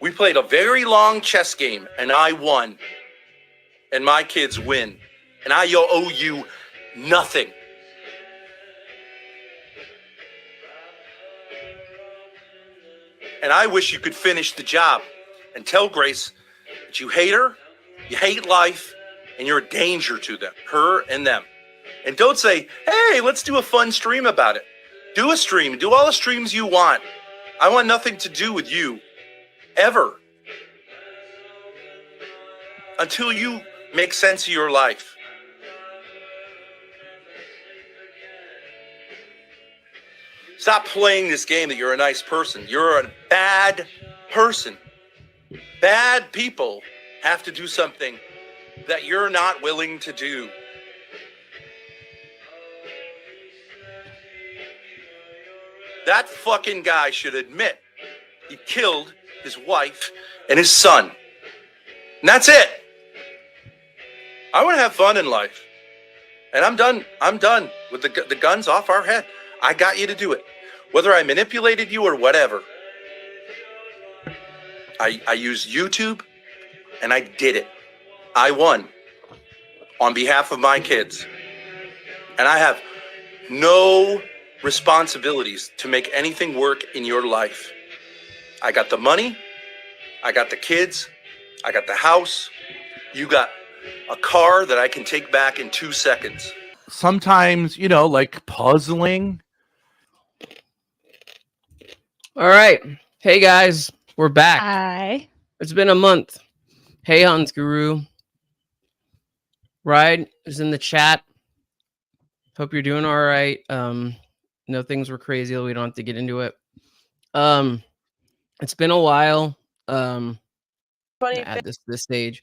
We played a very long chess game, and I won. And my kids win. And I owe you nothing. And I wish you could finish the job and tell Grace that you hate her, you hate life, and you're a danger to them, her and them. And don't say, hey, let's do a fun stream about it. Do a stream. Do all the streams you want. I want nothing to do with you. Ever. Until you make sense of your life. Stop playing this game that you're a nice person. You're a bad person. Bad people have to do something that you're not willing to do. That fucking guy should admit he killed his wife and his son. And that's it. I want to have fun in life. And I'm done. I'm done with the guns off our head. I got you to do it. Whether I manipulated you or whatever. I used YouTube and I did it. I won on behalf of my kids. And I have no responsibilities to make anything work in your life. I got the money. I got the kids. I got the house. You got a car that I can take back in 2 seconds. Sometimes, like puzzling. All right. Hey, guys. We're back. Hi. It's been a month. Hey, Hans Guru. Ride is in the chat. Hope you're doing all right. No, things were crazy. We don't have to get into it. It's been a while. At this stage.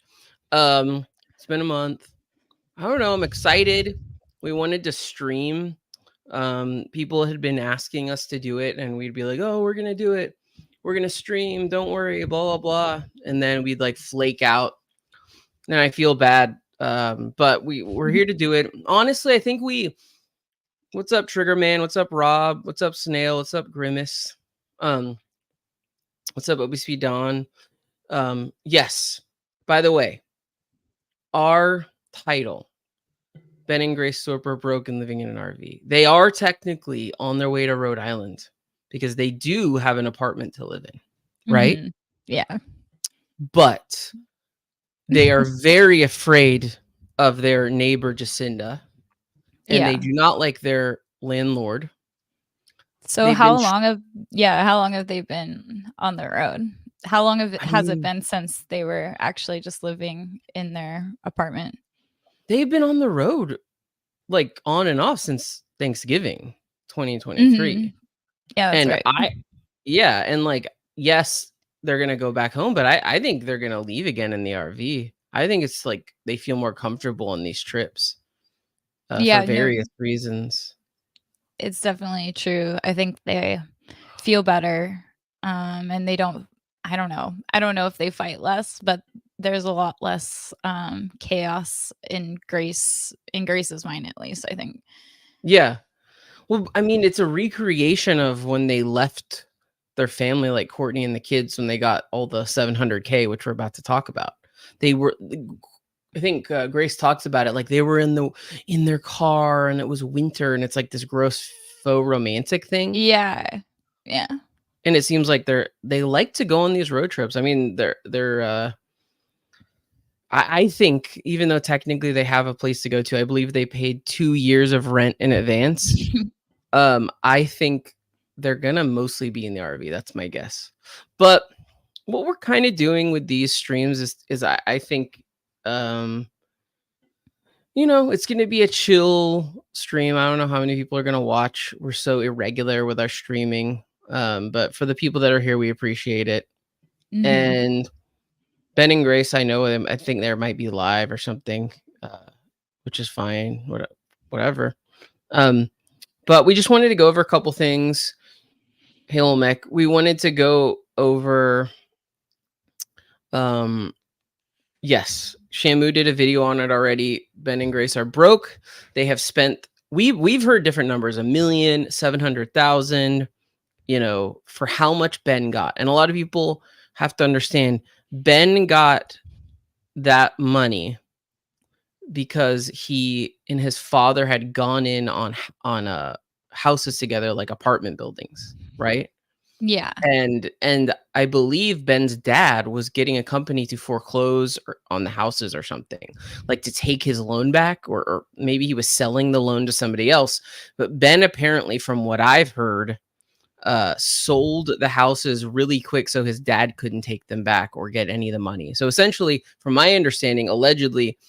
It's been a month. I don't know. I'm excited. We wanted to stream. People had been asking us to do it, and we'd be like, "Oh, we're gonna do it. We're gonna stream. Don't worry." Blah blah blah. And then we'd like flake out. And I feel bad. But we're here to do it. Honestly, I think what's up, Trigger Man? What's up, Rob? What's up, Snail? What's up, Grimace? What's up, OBSP Don? Yes. By the way, our title, Ben and Grace Thorp are broke and living in an RV. They are technically on their way to Rhode Island because they do have an apartment to live in, right? Mm-hmm. Yeah. But they are very afraid of their neighbor, Jacinda. And they do not like their landlord. So how long have they been on the road? How long has it been since they were actually just living in their apartment? They've been on the road like on and off since Thanksgiving 2023. Mm-hmm. Yeah, that's right. And like, yes, they're gonna go back home, but I think they're gonna leave again in the RV. I think it's like they feel more comfortable on these trips. For various reasons. It's definitely true. I think they feel better. And they don't, I don't know if they fight less, but there's a lot less chaos in Grace's mind, at least, I think. Yeah. Well, I mean, it's a recreation of when they left their family, like Courtney and the kids, when they got all the 700K, which we're about to talk about. I think Grace talks about it like they were in their car and it was winter and it's like this gross faux romantic thing. Yeah. And it seems like they like to go on these road trips. I mean, they're I think even though technically they have a place to go to, I believe they paid 2 years of rent in advance. I think they're gonna mostly be in the RV. That's my guess. But what we're kind of doing with these streams is I think it's going to be a chill stream. I don't know how many people are going to watch. We're so irregular with our streaming. But for the people that are here, we appreciate it. Mm-hmm. And Ben and Grace, I know them. I think there might be live or something, which is fine. Whatever. But we just wanted to go over a couple things. Halo Mech. We wanted to go over yes, Shamu did a video on it already. Ben and Grace are broke. They have spent, we've heard different numbers, 1,700,000, for how much Ben got. And a lot of people have to understand Ben got that money because he and his father had gone in on houses together, like apartment buildings, right? Yeah. And I believe Ben's dad was getting a company to foreclose on the houses or something, like to take his loan back, or maybe he was selling the loan to somebody else. But Ben apparently, from what I've heard, sold the houses really quick so his dad couldn't take them back or get any of the money. So essentially, from my understanding, allegedly,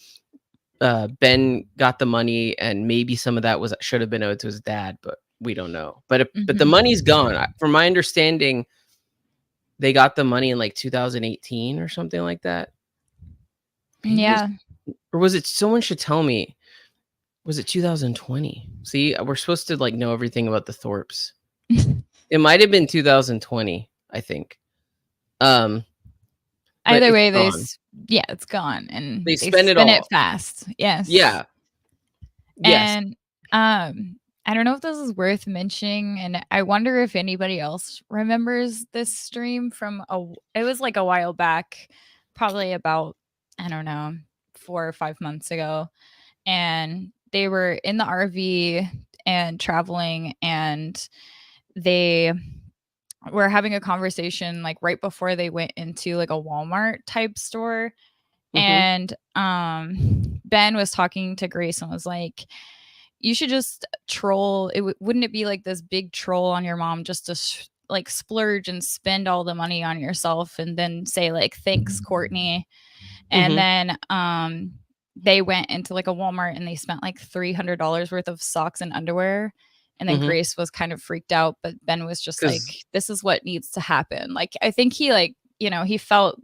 Ben got the money, and maybe some of that should have been owed to his dad, but we don't know. But the money's gone. From my understanding, they got the money in like 2018 or something like that. Yeah. Or was it? Someone should tell me. Was it 2020? See, we're supposed to like know everything about the Thorps. It might have been 2020, I think. Either way, it's gone, and they spend it fast. Yes. Yeah. And I don't know if this is worth mentioning, and I wonder if anybody else remembers this stream from it was like a while back, probably about, I don't know, 4 or 5 months ago, and they were in the RV and traveling, and they were having a conversation like right before they went into like a Walmart type store. And Ben was talking to Grace and was like, you should just troll it. Wouldn't it be like this big troll on your mom just to like splurge and spend all the money on yourself and then say like, thanks, Courtney. And then they went into like a Walmart and they spent like $300 worth of socks and underwear. And then Grace was kind of freaked out, but Ben was just like, this is what needs to happen. Like, I think he like, he felt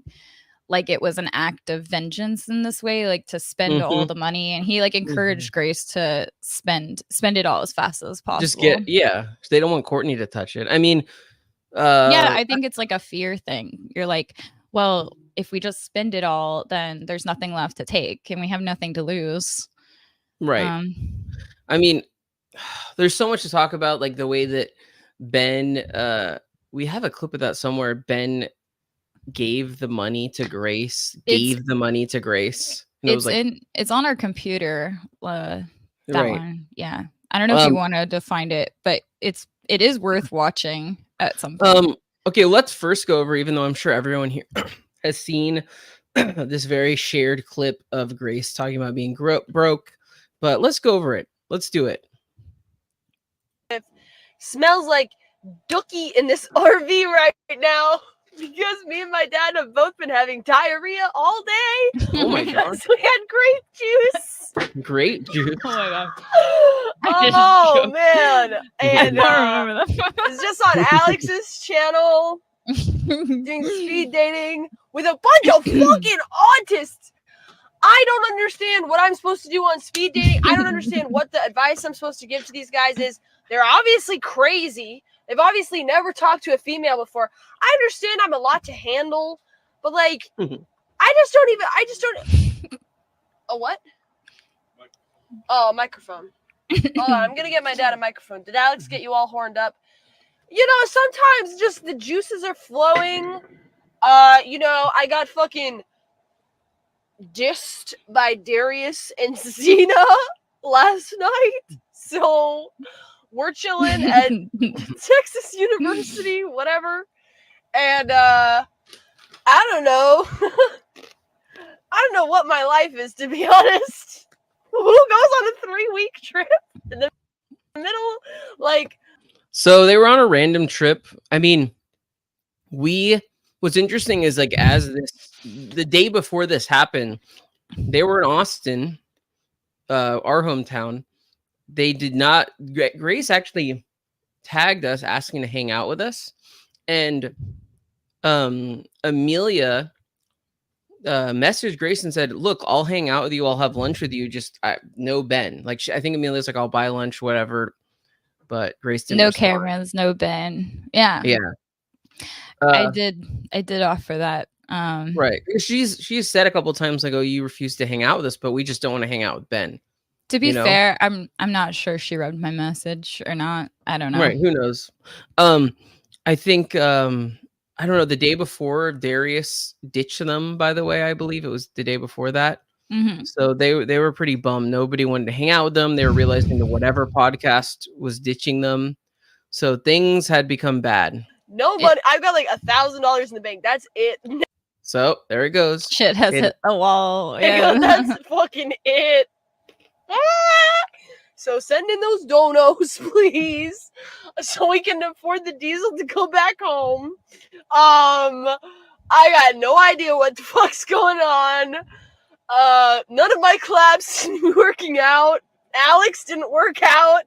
like it was an act of vengeance in this way, like to spend all the money. And he like encouraged Grace to spend it all as fast as possible. They don't want Courtney to touch it. I mean, I think it's like a fear thing. You're like, well, if we just spend it all, then there's nothing left to take and we have nothing to lose. Right. I mean, there's so much to talk about, like the way that Ben, we have a clip of that somewhere. Ben gave the money to Grace. It was like, it's on our computer. That right. one. Yeah. I don't know if you wanted to find it, but it is worth watching at some point. Okay, let's first go over, even though I'm sure everyone here has seen this very shared clip of Grace talking about being broke, but let's go over it. Let's do it. Smells like dookie in this RV right now because me and my dad have both been having diarrhea all day. Oh my god! We had grape juice. Grape juice. Oh my god! Oh man! And it's just on Alex's channel doing speed dating with a bunch of fucking autists. I don't understand what I'm supposed to do on speed dating. I don't understand what the advice I'm supposed to give to these guys is. They're obviously crazy. They've obviously never talked to a female before. I understand I'm a lot to handle, but like, I just don't. A what? Oh, a microphone. Hold on, I'm gonna get my dad a microphone. Did Alex get you all horned up? Sometimes just the juices are flowing. I got fucking dissed by Darius and Xena last night, so we're chilling at Texas University, whatever. And I don't know. I don't know what my life is, to be honest. Who goes on a 3-week trip in the middle? Like, so they were on a random trip. I mean, what's interesting is like the day before this happened, they were in Austin, our hometown. They did not. Grace actually tagged us asking to hang out with us, and Amelia messaged Grace and said, "Look, I'll hang out with you. I'll have lunch with you. Just no Ben." Like I think Amelia's like, "I'll buy lunch, whatever." But Grace didn't. No respond. cameras, no Ben. Yeah. I did offer that. Right. She's said a couple of times like, "Oh, you refuse to hang out with us, but we just don't want to hang out with Ben." To be fair, I'm not sure she read my message or not. I don't know. Right. Who knows? I think I don't know, the day before Darius ditched them, by the way, I believe it was the day before that. Mhm. So they were pretty bummed. Nobody wanted to hang out with them. They were realizing that whatever podcast was ditching them. So things had become bad. No money. I've got like $1,000 in the bank. That's it. So there it goes. Shit has hit the wall. Yeah. Yeah. That's fucking it. So send in those donos, please, so we can afford the diesel to go back home. I got no idea what the fuck's going on. None of my collabs seem to be working out. Alex didn't work out.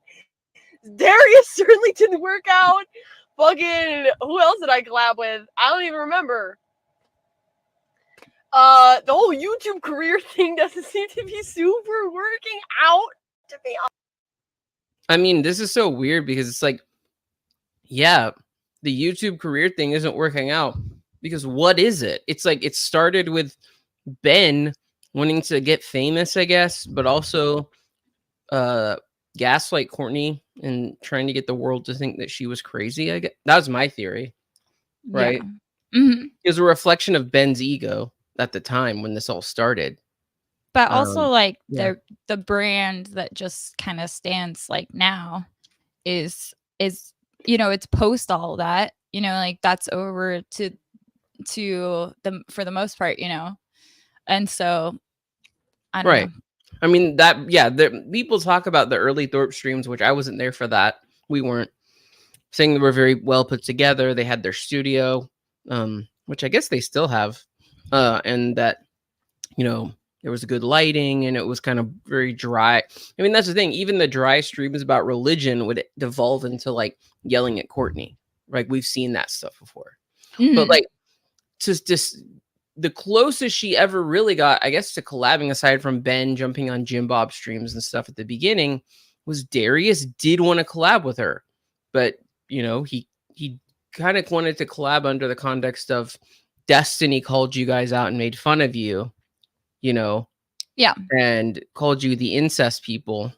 Darius certainly didn't work out. Fucking, who else did I collab with? I don't even remember. The whole YouTube career thing doesn't seem to be super working out, to be honest. I mean, this is so weird because it's like, yeah, the YouTube career thing isn't working out because what is it? It's like it started with Ben wanting to get famous, I guess, but also gaslight Courtney and trying to get the world to think that she was crazy. I guess that was my theory, right? Yeah. Mm-hmm. It was a reflection of Ben's ego at the time when this all started. But also, like, yeah. the brand that just kind of stands like now is you know, it's post all that, you know, like that's over to the for the most part, you know, and so I don't know. I mean that, yeah. People talk about the early Thorp streams, which I wasn't there for that. We weren't, saying they were very well put together. They had their studio, which I guess they still have, and that, you know, there was good lighting and it was kind of very dry. I mean, that's the thing. Even the dry streams about religion would devolve into like yelling at Courtney. Right? We've seen that stuff before. Mhm. But like, just the closest she ever really got, I guess, to collabing, aside from Ben jumping on Jim Bob streams and stuff at the beginning, was Darius did want to collab with her, but you know, he kind of wanted to collab under the context of Destiny called you guys out and made fun of you, you know, Yeah, and called you the incest people.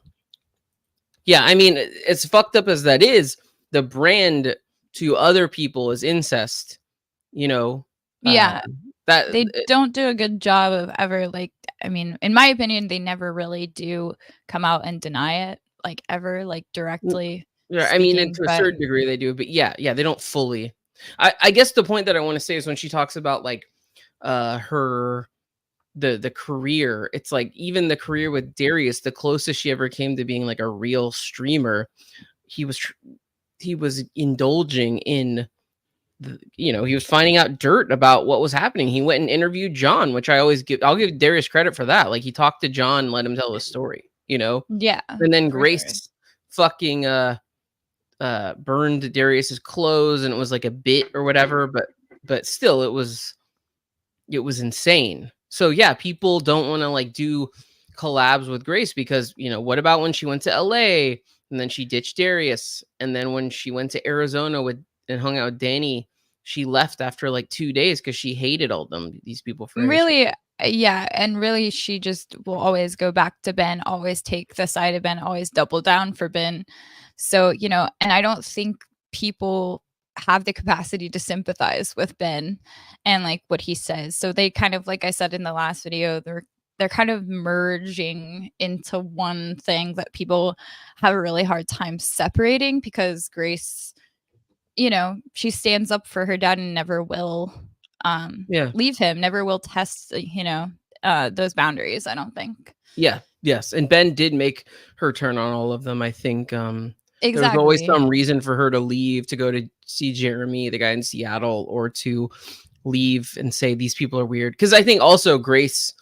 Yeah, I mean, as fucked up as that is, the brand to other people is incest, you know. yeah. That They don't do a good job of ever, like, I mean, in my opinion, they never really do come out and deny it, like, ever, like, directly. Yeah, I mean, speaking, to a but- certain degree they do, but yeah, they don't fully. I guess the point that I want to say is when she talks about like her the career, it's like even the career with Darius, the closest she ever came to being like a real streamer, he was indulging in you know, he was finding out dirt about what was happening. He went and interviewed John, which I'll give Darius credit for that. Like he talked to John, let him tell his story, you know? Yeah. And then for Grace sure. fucking burned Darius's clothes and it was like a bit or whatever, but still it was insane. So yeah, people don't want to like do collabs with Grace because, you know, what about when she went to LA and then she ditched Darius, and then when she went to Arizona and hung out with Danny, she left after like 2 days because she hated all these people for Really, yeah, and really she just will always go back to Ben, always take the side of Ben, always double down for Ben. So, you know, and I don't think people have the capacity to sympathize with Ben and like what he says. So they kind of, like I said in the last video, they're kind of merging into one thing that people have a really hard time separating, because Grace, you know, she stands up for her dad and never will leave him, never will test, you know, those boundaries, I don't think. Yeah, yes. And Ben did make her turn on all of them, I think. Exactly. There was always some reason for her to leave, to go to see Jeremy, the guy in Seattle, or to leave and say these people are weird. Because I think also Grace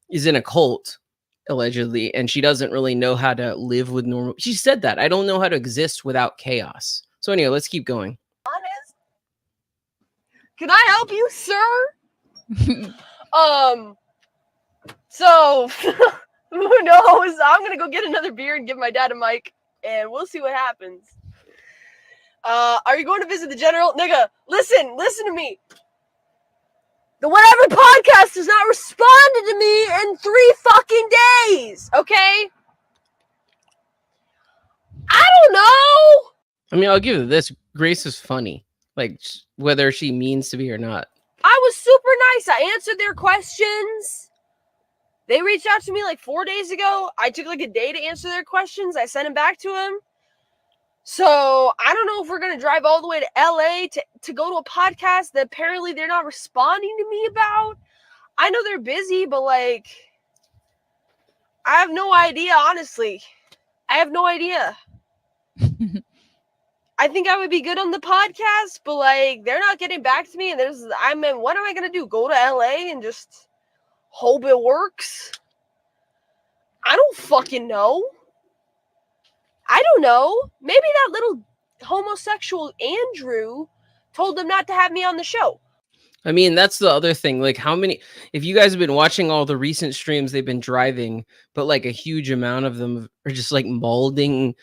is in a cult, allegedly, and she doesn't really know how to live with normal. She said that. I don't know how to exist without chaos. So anyway, let's keep going. Honest? Can I help you, sir? So who knows? I'm gonna go get another beer and give my dad a mic, and we'll see what happens. Are you going to visit the general? Nigga, listen to me. The Whatever podcast has not responded to me in 3 fucking days, okay? I don't know. I mean, I'll give it this. Grace is funny. like whether she means to be or not. I was super nice. I answered their questions. They reached out to me like 4 days ago. I took like a day to answer their questions. I sent them back to him. So I don't know if we're going to drive all the way to LA to go to a podcast that apparently they're not responding to me about. I know they're busy, but like, I have no idea, honestly. I have no idea. I think I would be good on the podcast, but like, they're not getting back to me. And what am I going to do? Go to LA and just hope it works? I don't fucking know. I don't know. Maybe that little homosexual Andrew told them not to have me on the show. I mean, that's the other thing. Like, if you guys have been watching all the recent streams, they've been driving, but like a huge amount of them are just like molding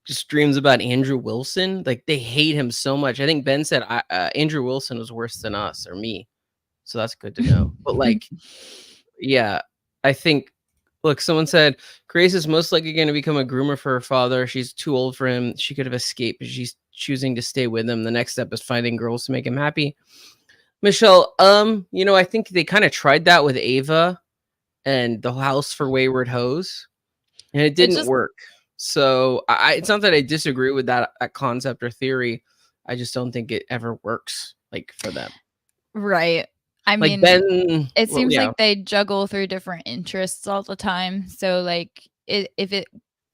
streams about Andrew Wilson. Like, they hate him so much. I think Ben said Andrew Wilson was worse than us or me. So that's good to know. But like, yeah, I think, look, someone said Grace is most likely going to become a groomer for her father. She's too old for him. She could have escaped, but she's choosing to stay with him. The next step is finding girls to make him happy. Michelle, I think they kind of tried that with Ava and the House for Wayward Hoes, and it didn't work. So it's not that I disagree with that concept or theory. I just don't think it ever works, like, for them. Right. I mean, it seems like they juggle through different interests all the time. So like, if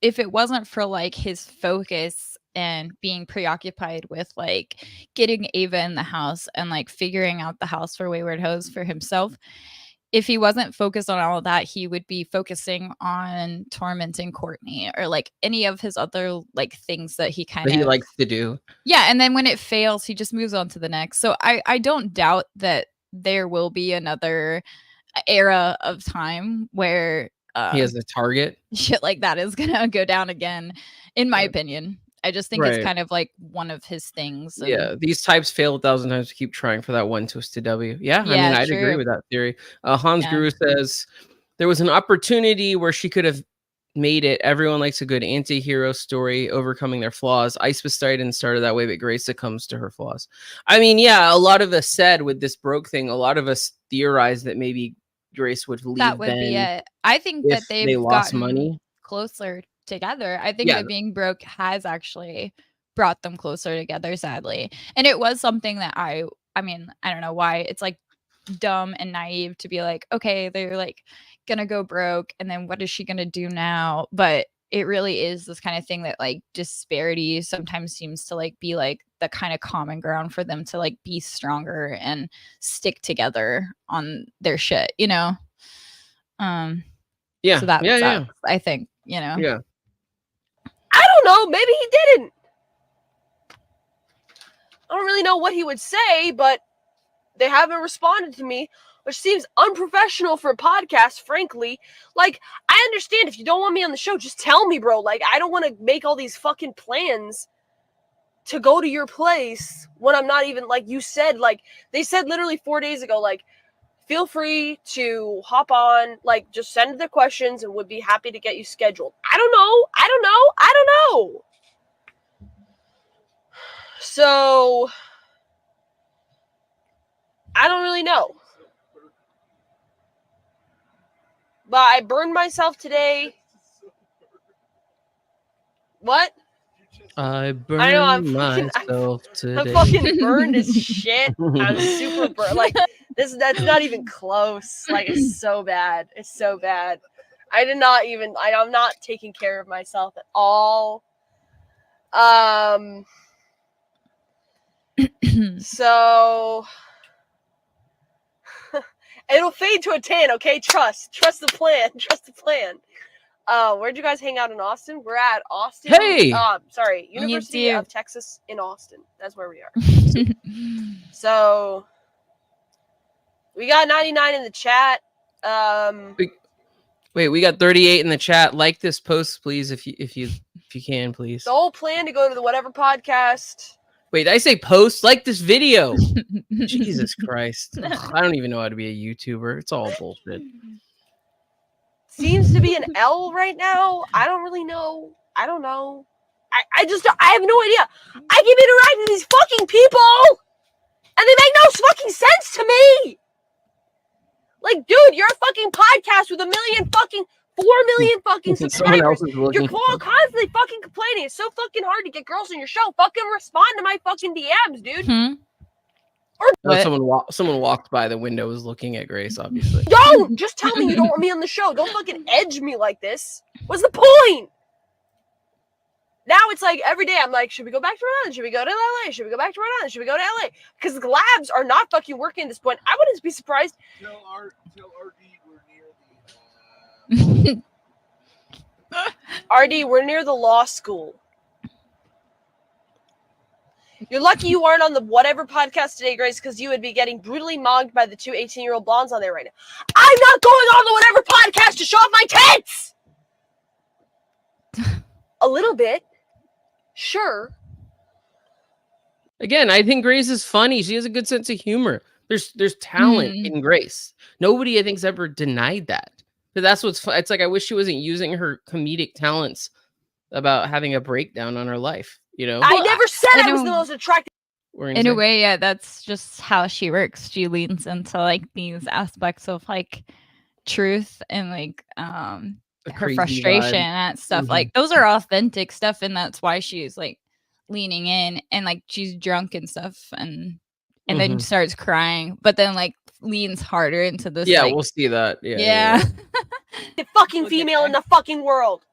it wasn't for like his focus and being preoccupied with like getting Ava in the house and like figuring out the House for Wayward Hoes for himself, if he wasn't focused on all of that, he would be focusing on tormenting Courtney or like any of his other like things that he likes to do. Yeah, and then when it fails, he just moves on to the next. So I don't doubt that there will be another era of time where he has a target. Shit like that is gonna go down again, in my opinion. I just think it's kind of like one of his things. Yeah, these types fail 1,000 times to keep trying for that one twisted W. Yeah, I mean, I'd agree with that theory. Hans Guru says there was an opportunity where she could have made it. Everyone likes a good anti-hero story overcoming their flaws. Ice Poseidon started that way, but Grace succumbs to her flaws. I mean, yeah, a lot of us said with this broke thing, a lot of us theorized that maybe Grace would leave. That would be it. I think that they lost money closer together. I think that being broke has actually brought them closer together, sadly. And it was something that I mean, I don't know why it's like dumb and naive to be like, okay, they're like gonna go broke and then what is she gonna do now? But it really is this kind of thing that like disparity sometimes seems to like be like the kind of common ground for them to like be stronger and stick together on their shit, you know? Yeah. So that sucks, I think, you know? Yeah. I don't know. Maybe he didn't. I don't really know what he would say, but they haven't responded to me, which seems unprofessional for a podcast, frankly. Like, I understand if you don't want me on the show, just tell me, bro. Like, I don't want to make all these fucking plans to go to your place when I'm not even, like you said, like, they said literally 4 days ago, like, feel free to hop on, like, just send the questions and would be happy to get you scheduled. I don't know. So, I don't really know. But I burned myself today. What? I burned myself today. I'm fucking burned as shit. I'm super burned. Like, that's not even close. Like, it's so bad. I'm not taking care of myself at all. So it'll fade to a 10, okay? Trust the plan. Where'd you guys hang out in Austin? We're at Austin. Hey! University of Texas in Austin. That's where we are. So we got 99 in the chat. Wait, we got 38 in the chat. Like this post, please, if you can, please. The whole plan to go to the whatever podcast. Wait, did I say post? Like this video. Jesus Christ. I don't even know how to be a YouTuber. It's all bullshit. Seems to be an L right now. I don't really know. I don't know. I have no idea. I keep interacting with these fucking people, and they make no fucking sense to me. Like, dude, you're a fucking podcast with 4 million fucking Someone subscribers. else is looking. You're constantly fucking complaining. It's so fucking hard to get girls on your show. Fucking respond to my fucking DMs, dude. Someone walked by the window, was looking at Grace, obviously. Don't! Just tell me you don't want me on the show. Don't fucking edge me like this. What's the point? Now it's like every day I'm like, should we go back to Rhode Island? Should we go to LA? Should we go back to Rhode Island? Should we go to LA? Because the labs are not fucking working at this point. I wouldn't be surprised. Tell RD we're near the RD, we're near the law school. You're lucky you aren't on the whatever podcast today, Grace, because you would be getting brutally mogged by the two 18-year-old blondes on there right now. I'm not going on the whatever podcast to show off my tits! A little bit. Sure. Again, I think Grace is funny. She has a good sense of humor. There's talent in Grace. Nobody, I think, has ever denied that. But that's what's fun. It's like I wish she wasn't using her comedic talents about having a breakdown on her life. You know, I never said I was the most attractive. In a way, yeah, that's just how she works. She leans into like these aspects of like truth and like her frustration and stuff. Like those are authentic stuff, and that's why she's like leaning in and like she's drunk and stuff, and then starts crying, but then like leans harder into this. Yeah, like, we'll see that. The fucking female in the fucking world.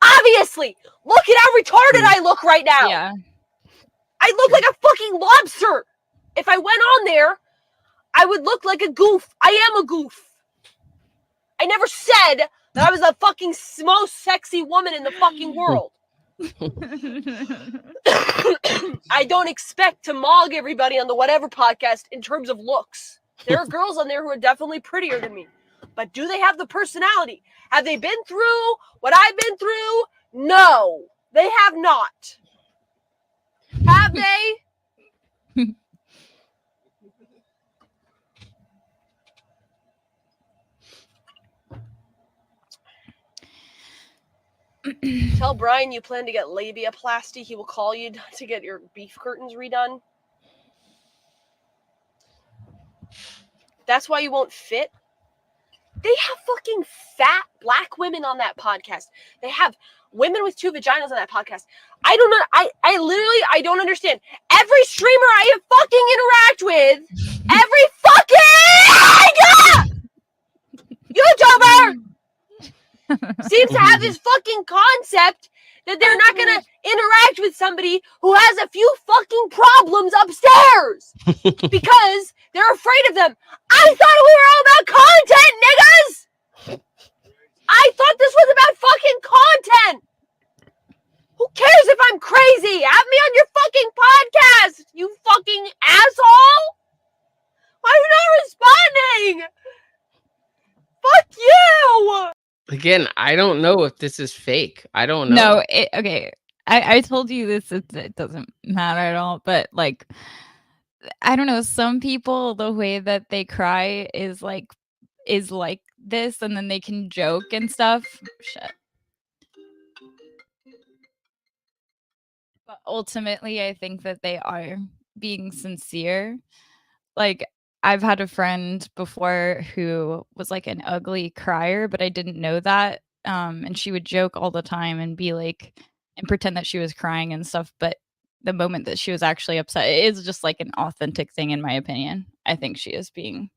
Obviously, look at how retarded I look right now. Yeah. I look like a fucking lobster. If I went on there, I would look like a goof. I am a goof. I never said that I was the fucking most sexy woman in the fucking world. I don't expect to mog everybody on the whatever podcast in terms of looks. There are girls on there who are definitely prettier than me. But do they have the personality? Have they been through what I've been through? No, they have not. Have they? Tell Brian you plan to get labiaplasty. He will call you to get your beef curtains redone. That's why you won't fit. They have fucking fat black women on that podcast. They have women with 2 vaginas on that podcast. I don't know. I literally, I don't understand. Every streamer I have fucking interact with, every fucking YouTuber seems to have this fucking concept that they're not going to interact with somebody who has a few fucking problems upstairs because they're afraid of them. I thought we were all about content, niggas! I thought this was about fucking content! Who cares if I'm crazy? Have me on your fucking podcast, you fucking asshole! Why are you not responding? Fuck you! Again, I don't know if this is fake. I don't know. No, okay. I told you this. It doesn't matter at all. But like, I don't know. Some people, the way that they cry is like this, and then they can joke and stuff. Shit. But ultimately, I think that they are being sincere. Like, I've had a friend before who was like an ugly crier, but I didn't know that. And she would joke all the time and be like, and pretend that she was crying and stuff. But the moment that she was actually upset, it is just like an authentic thing, in my opinion. I think she is being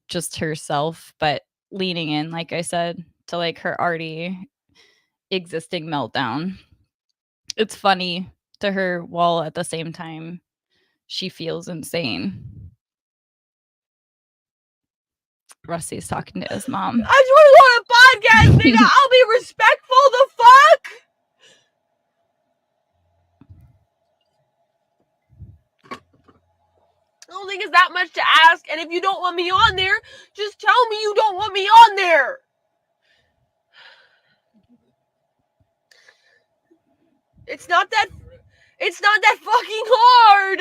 just herself, but leaning in, like I said, to like her already existing meltdown. It's funny to her while at the same time she feels insane. Rusty's talking to his mom. I just want to go on a podcast, nigga. I'll be respectful. The fuck? I don't think it's that much to ask. And if you don't want me on there, just tell me you don't want me on there. It's not that fucking hard.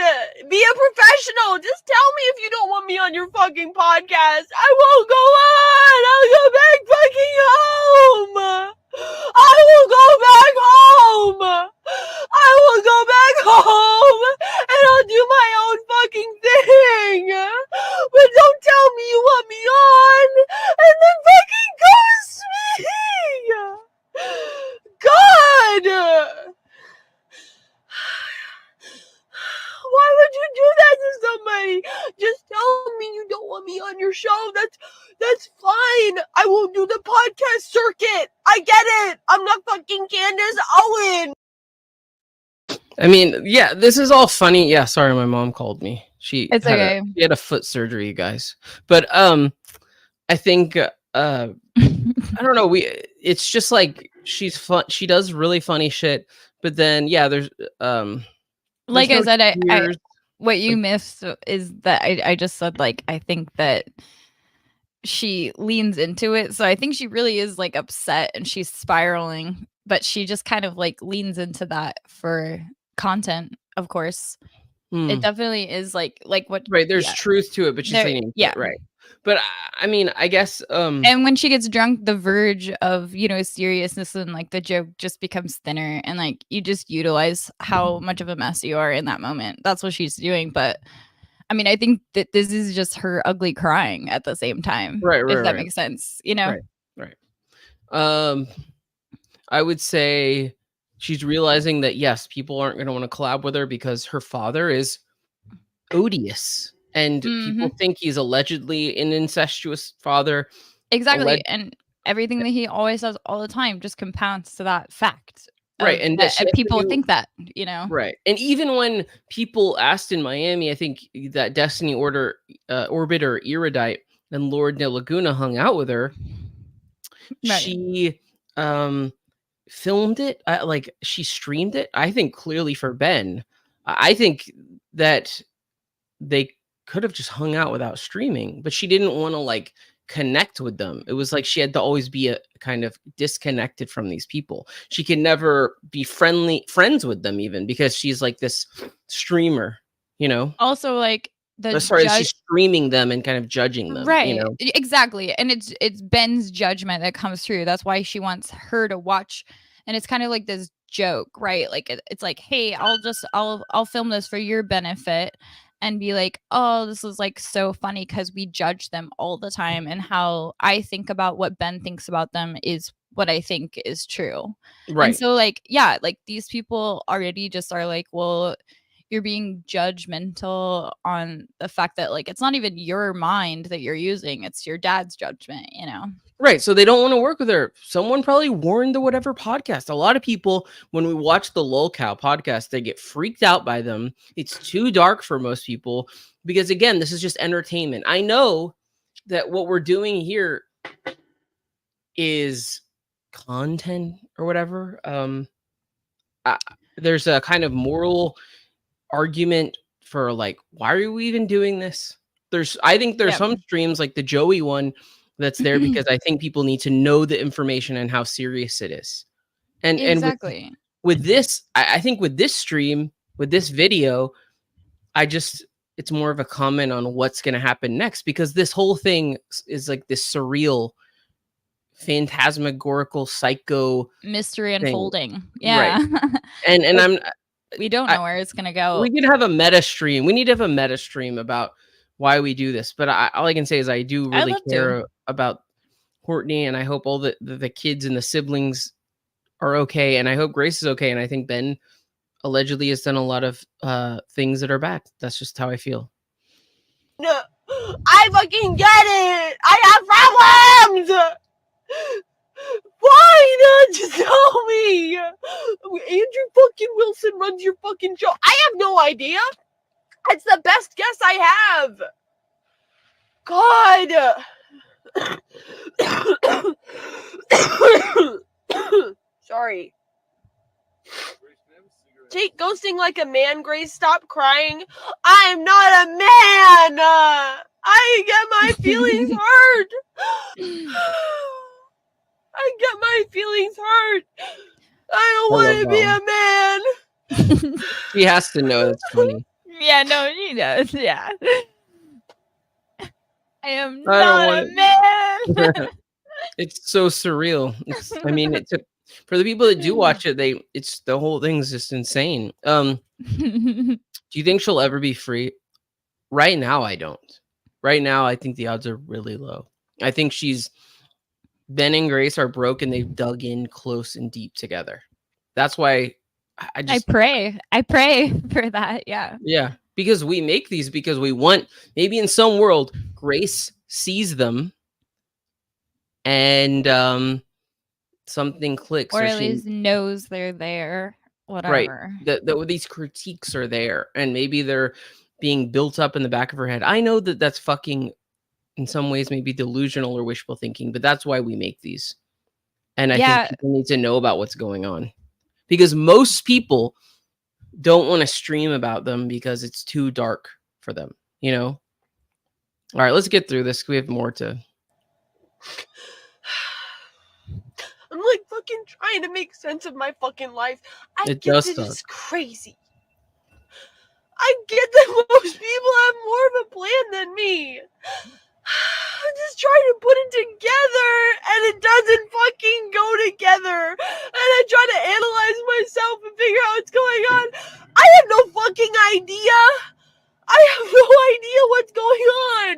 Be a professional. Just tell me if you don't want me on your fucking podcast. I won't go on. I'll go back fucking home. I will go back home. home. I will go back home and I'll do my own fucking thing. But don't tell me you want me on and then fucking ghost me. God. Why would you do that to somebody? Just tell me you don't want me on your show. That's fine. I won't do the podcast circuit. I get it. I'm not fucking Candace Owen. I mean, yeah, this is all funny. Yeah, sorry, my mom called me. She It's okay. she had a foot surgery, you guys. But I think I don't know. It's just like she's fun. She does really funny shit. But then yeah, there's Like no I said, I tears. what you Like- missed is that I just said, like, I think that she leans into it. So I think she really is like upset and she's spiraling, but she just kind of like leans into that for content, of course. Hmm. It definitely is like what Right, there's yeah. truth to it, but she's There- leaning into yeah. it, right. But I mean, I guess And when she gets drunk, the verge of, seriousness and like the joke just becomes thinner, and like you just utilize how much of a mess you are in that moment. That's what she's doing. But I mean, I think that this is just her ugly crying at the same time. Right, If that right. makes sense, Right. I would say she's realizing that yes, people aren't going to want to collab with her because her father is odious and people think he's allegedly an incestuous father. Exactly. And everything that he always says all the time just compounds to that fact. Right, and that she has to people do- think that, Right. And even when people asked in Miami, I think that Destiny Orbiter Erudite and Lord de Laguna hung out with her. Right. She filmed it, like she streamed it, I think clearly for Ben. I think that they could have just hung out without streaming, but she didn't want to like connect with them. It was like she had to always be a kind of disconnected from these people. She can never be friends with them even because she's like this streamer, Also, like she's streaming them and kind of judging them, right. Exactly. And it's Ben's judgment that comes through. That's why she wants her to watch, and it's kind of like this joke, right? Like it's like, hey, I'll film this for your benefit and be like, oh, this is like so funny because we judge them all the time, and how I think about what Ben thinks about them is what I think is true. Right. And so like, yeah, like these people already just are like, well, you're being judgmental on the fact that like it's not even your mind that you're using, it's your dad's judgment. Right. So they don't want to work with her. Someone probably warned the whatever podcast. A lot of people, when we watch the Lol Cow podcast, they get freaked out by them. It's too dark for most people because, again, this is just entertainment. I know that what we're doing here is content or whatever. There's a kind of moral argument for like, why are we even doing this? I think there's some streams like the Joey one that's there because I think people need to know the information and how serious it is. And exactly. and with this, I think with this stream, with this video, it's more of a comment on what's going to happen next, because this whole thing is like this surreal, phantasmagorical, psycho mystery thing. Unfolding. Yeah. Right. And we don't know where it's going to go. We could have a meta stream. We need to have a meta stream about why we do this. But all I can say is I do really care about Courtney, and I hope all the kids and the siblings are okay, and I hope Grace is okay, and I think Ben allegedly has done a lot of things that are bad. That's just how I feel. No, I fucking get it. I have problems. Why not just tell me? Andrew fucking Wilson runs your fucking show. I have no idea. It's the best guess I have. God. Sorry. Take ghosting like a man, Grace. Stop crying. I'm not a man. I get my feelings hurt. I get my feelings hurt. I don't want to be a man. He has to know that's funny. Yeah, no, he does. Yeah. I am not a man. It's so surreal. For the people that do watch it, it's the whole thing's just insane. Do you think she'll ever be free? Right now, I don't. Right now, I think the odds are really low. I think Ben and Grace are broke and they've dug in close and deep together. That's why I pray for that. Yeah. Yeah, because we make these because we want, maybe in some world, Grace sees them and something clicks. Or at least knows they're there. Whatever. Right. That these critiques are there and maybe they're being built up in the back of her head. I know that that's fucking, in some ways, maybe delusional or wishful thinking, but that's why we make these. And I think people need to know about what's going on. Because most people don't want to stream about them because it's too dark for them, you know? All right, let's get through this. We have more to... I'm like fucking trying to make sense of my fucking life. I It get does that suck. it's crazy. I get that most people have more of a plan than me. I'm just trying to put it together and it doesn't fucking go together. And I try to analyze myself and figure out what's going on. I have no fucking idea. I have no idea what's going on.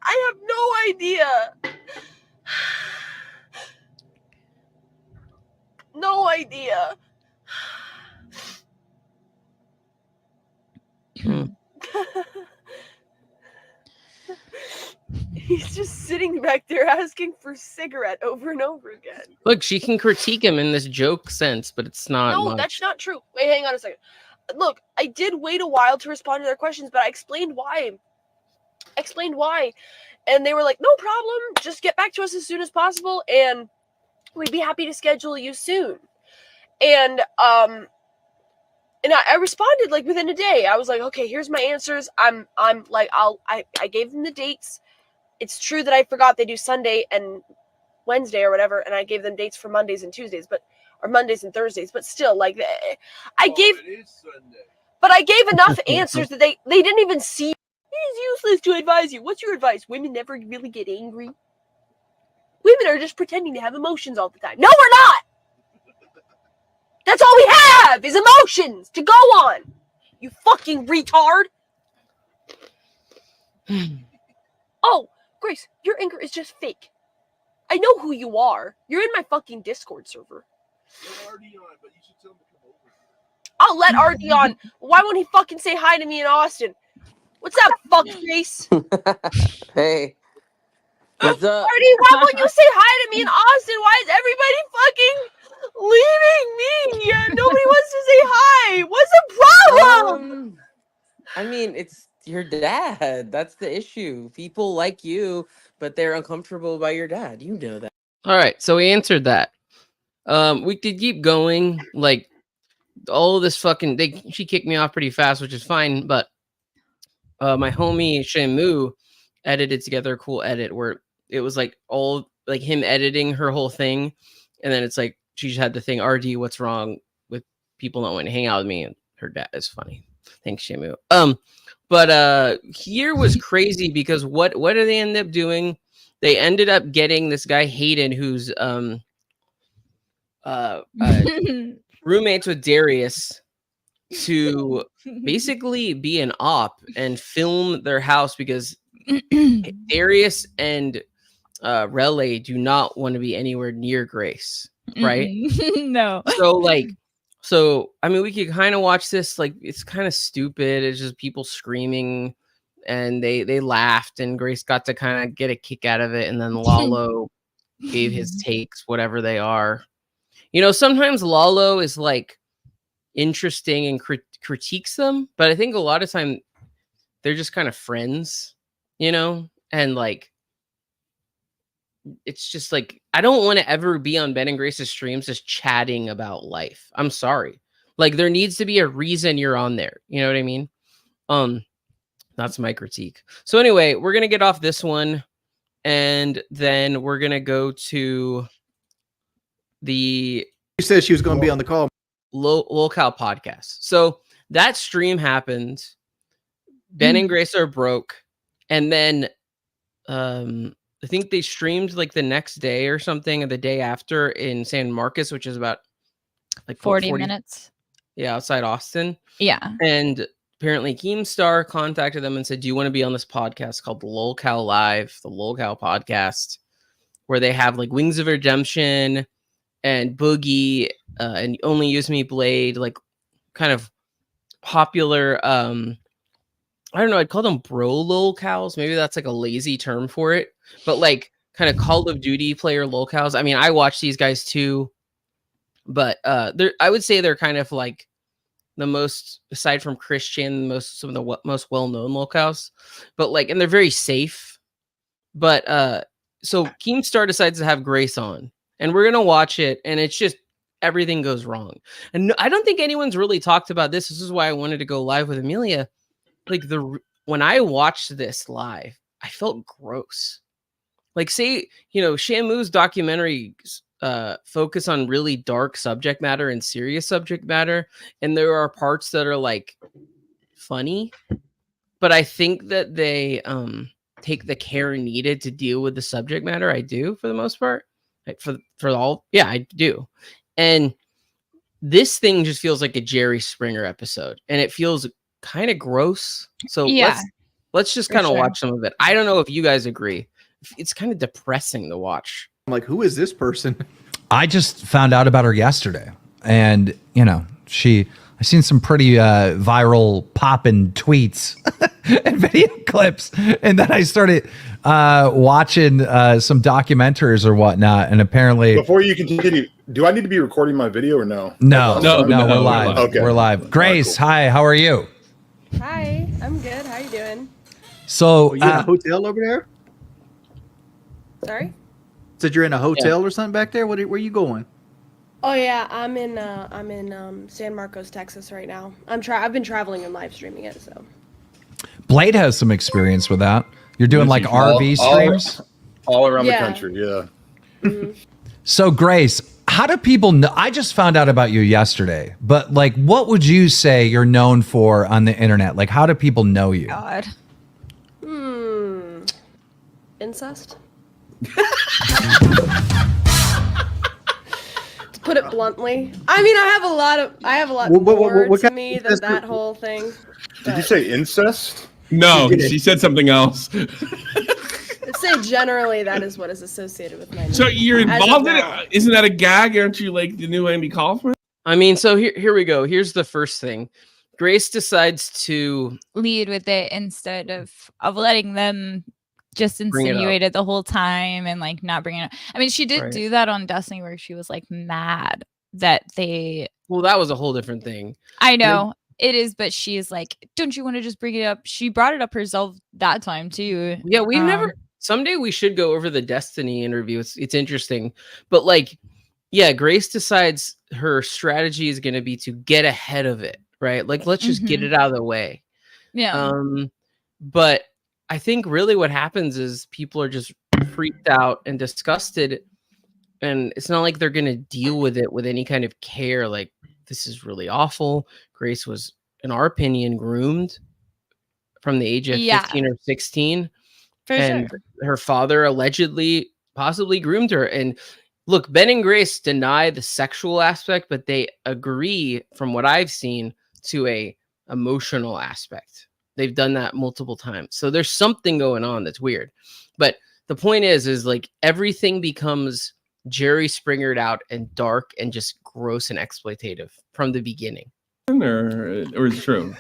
I have no idea. No idea. He's just sitting back there asking for cigarette over and over again. Look, she can critique him in this joke sense, but it's not No, much. that's not true. Wait, hang on a second. Look, I did wait a while to respond to their questions, but I explained why. And they were like, no problem. Just get back to us as soon as possible, and we'd be happy to schedule you soon. And I responded like within a day. I was like, okay, here's my answers. I gave them the dates. It's true that I forgot they do Sunday and Wednesday or whatever, and I gave them dates for Mondays and Tuesdays, or Mondays and Thursdays, but still, like, It is Sunday. but I gave enough answers that they didn't even see. It is useless to advise you. What's your advice? Women never really get angry. Women are just pretending to have emotions all the time. No, we're not. That's all we have is emotions to go on. You fucking retard. Oh, Grace, your anger is just fake. I know who you are. You're in my fucking Discord server. Let RD on, but you should tell him to come over here. I'll let RD on. Why won't he fucking say hi to me in Austin? What's up, fuck face? Hey. What's up? RD, why won't you say hi to me in Austin? Why is everybody fucking leaving me? Nobody wants to say hi. What's the problem? I mean, it's your dad. That's the issue. People like you, but they're uncomfortable by your dad. You know that. All right, so we answered that. We could keep going. Like, all of this fucking... She kicked me off pretty fast, which is fine, but my homie Shamu edited together a cool edit where it was like all like him editing her whole thing, and then it's like she just had the thing, RD, what's wrong with people not wanting to hang out with me? And her dad is funny. Thanks, Shamu. But here was crazy because what did they end up doing? They ended up getting this guy Hayden, who's roommates with Darius, to basically be an op and film their house because Darius and Relay do not want to be anywhere near Grace, right? No. So I mean, we could kind of watch this, like, it's kind of stupid. It's just people screaming, and they laughed, and Grace got to kind of get a kick out of it, and then Lalo gave his takes, whatever they are. You know, sometimes Lalo is like interesting and critiques them, but I think a lot of time they're just kind of friends, you know, and like it's just like I don't want to ever be on Ben and Grace's streams just chatting about life. I'm sorry. Like, there needs to be a reason you're on there. You know what I mean? That's my critique. So anyway, we're gonna get off this one, and then we're gonna go to the... She said she was going to be on the call. Locale podcast. So that stream happened. Ben and Grace are broke, and then I think they streamed like the next day or something, or the day after in San Marcos, which is about like 40 minutes. Yeah, outside Austin. Yeah. And apparently Keemstar contacted them and said, do you want to be on this podcast called the LolCal Live, the LolCal podcast, where they have like Wings of Redemption and Boogie and Only Use Me Blade, like kind of popular, I don't know, I'd call them bro LolCals. Maybe that's like a lazy term for it, but like kind of Call of Duty player LolCals. I mean, I watch these guys too, but I would say they're kind of like the most, aside from Christian, some of the most well-known locales, but like, and they're very safe. But so Keemstar decides to have Grace on, and we're gonna watch it, and it's just everything goes wrong. And I don't think anyone's really talked about this. This is why I wanted to go live with Amelia. Like when I watched this live, I felt gross. Like, say, Shamu's documentaries focus on really dark subject matter and serious subject matter, and there are parts that are like funny, but I think that they take the care needed to deal with the subject matter. I do, for the most part, like I do. And this thing just feels like a Jerry Springer episode, and it feels kind of gross. So let's just kind of watch some of it. I don't know if you guys agree. It's kind of depressing to watch. I'm like, who is this person? I just found out about her yesterday, and I seen some pretty viral poppin' tweets and video clips, and then I started watching some documentaries or whatnot, and apparently. Before you continue, do I need to be recording my video or no? No, we're live. Okay. We're live. Grace, Cool. hi, how are you? Hi, I'm good. How you doing? So, You in a hotel over there? Sorry? Said you're in a hotel or something back there? Where are you going? Oh yeah, I'm in San Marcos, Texas right now. I've been traveling and live streaming it, so. Blade has some experience with that. You're doing like RV streams? All around the Yeah. country, yeah. Mhm. So, Grace, how do people know? I just found out about you yesterday, but like, what would you say you're known for on the internet? Like, how do people know you? God. Incest? To put it bluntly. I mean, I have a lot more what to kind me of than incest that whole thing. Did you say incest? No, she said something else. I'd say generally that is what is associated with my name. So you're As of involved in now. it? Isn't that a gag? Aren't you like the new Andy Kaufman? I mean, so here we go. Here's the first thing. Grace decides to Lead with it instead of letting them just Bring it up. insinuate it the whole time and like not bring it up. I mean, she did Right. do that on Destiny where she was like mad that they. Well, that was a whole different thing. I know it is, but she's like, don't you want to just bring it up? She brought it up herself that time too. Yeah, we've never. Someday we should go over the Destiny interview. It's interesting, but like, yeah, Grace decides her strategy is going to be to get ahead of it, right? Like, let's just get it out of the way. Yeah. But I think really what happens is people are just freaked out and disgusted, and it's not like they're going to deal with it with any kind of care. Like, this is really awful. Grace was, in our opinion, groomed from the age of 15 or 16. For and sure. her father allegedly possibly groomed her. And look, Ben and Grace deny the sexual aspect, but they agree, from what I've seen, to a emotional aspect. They've done that multiple times. So there's something going on that's weird. But the point is like everything becomes Jerry Springered out and dark and just gross and exploitative from the beginning. Or is it true?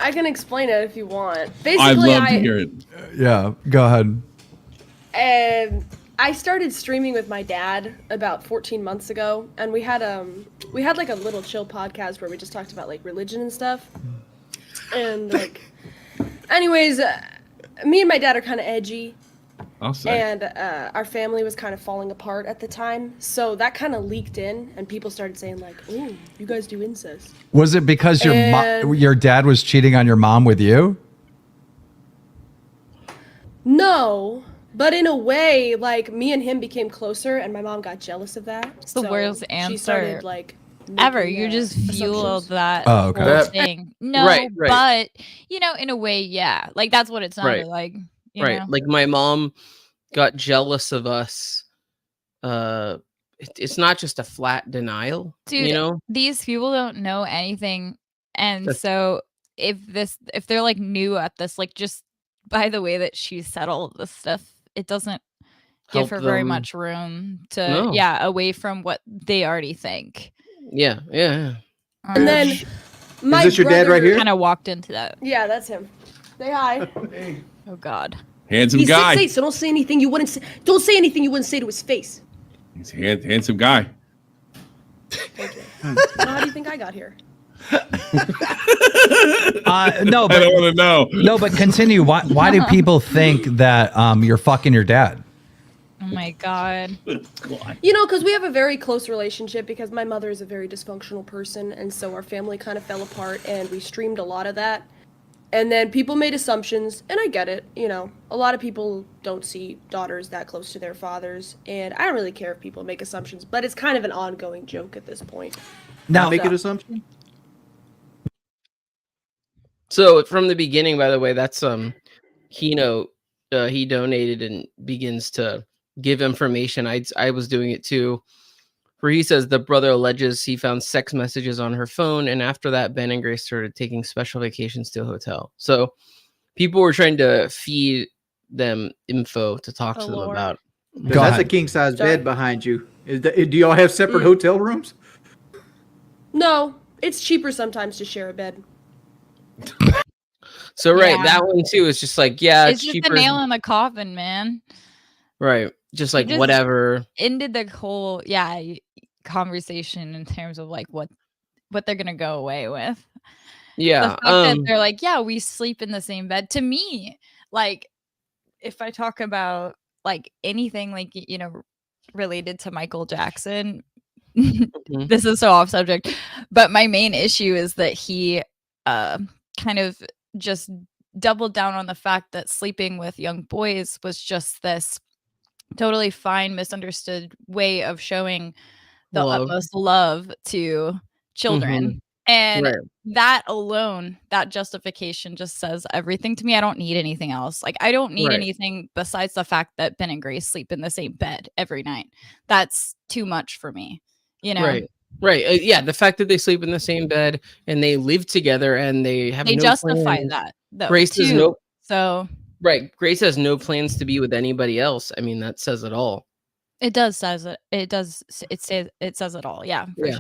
I can explain it if you want. I'd Basically, love to hear it. Yeah, go ahead. I started streaming with my dad about 14 months ago, and we had like a little chill podcast where we just talked about like religion and stuff. And like, anyways, me and my dad are kind of edgy. I'll say. And our family was kind of falling apart at the time, so that kind of leaked in, and people started saying like, "Ooh, you guys do incest." Was it because your dad was cheating on your mom with you? No, but in a way, like me and him became closer, and my mom got jealous of that. It's the worst She started answer like ever. making, You just fueled assumptions. that Oh, okay. whole thing. No, Right. but in a way, yeah. Like that's what it sounded Right. like. You Right. know? Like my mom got jealous of us, it's not just a flat denial, Dude, you know? these people don't know anything, and That's- so if they're like new at this, like just by the way that she said all of this stuff, it doesn't give Help her very them. much room to No. away from what they already think. Yeah. And then my this your dad right here? Kind of walked into that. Yeah, that's him. Say hi. Oh God. Handsome He's guy. 6'8", so don't say anything you wouldn't say. Don't say anything you wouldn't say to his face. He's a handsome guy. Thank you. Now, how do you think I got here? No, I but don't want to know. no, but continue. Why do people think that you're fucking your dad? Oh my God. You know, because we have a very close relationship because my mother is a very dysfunctional person, and so our family kind of fell apart, and we streamed a lot of that. And then people made assumptions, and I get it. You know, a lot of people don't see daughters that close to their fathers, and I don't really care if people make assumptions, but it's kind of an ongoing joke at this point. Now, Make an assumption. So from the beginning, by the way, that's Keynote. He donated and begins to give information. I was doing it too. Where he says the brother alleges he found sex messages on her phone, and after that, Ben and Grace started taking special vacations to a hotel. So people were trying to feed them info to talk to them lore. about. Go That's a ahead. king size Sorry. bed behind you. Do y'all have separate hotel rooms? No, it's cheaper sometimes to share a bed. So right, Yeah. that one too is just like, yeah, It's it's just cheaper. the nail in the coffin, man. Right, just like just- whatever. Ended the whole conversation in terms of like what they're gonna go away with. The Yeah, fact that they're like, yeah, we sleep in the same bed. To me, like, if I talk about like anything like related to Michael Jackson, this is so off subject, but my main issue is that he kind of just doubled down on the fact that sleeping with young boys was just this totally fine, misunderstood way of showing the Love. utmost love to children. And Right. that alone, that justification just says everything to me. I don't need anything else. Like, I don't need Right. anything besides the fact that Ben and Grace sleep in the same bed every night. That's too much for me, Right. Yeah, the fact that they sleep in the same bed and they live together and they have They no justify plans. that, though, Grace has too. no So right. Grace has no plans to be with anybody else. I mean, that says it all. it does says it. It does. It says it all. Yeah, for Yeah.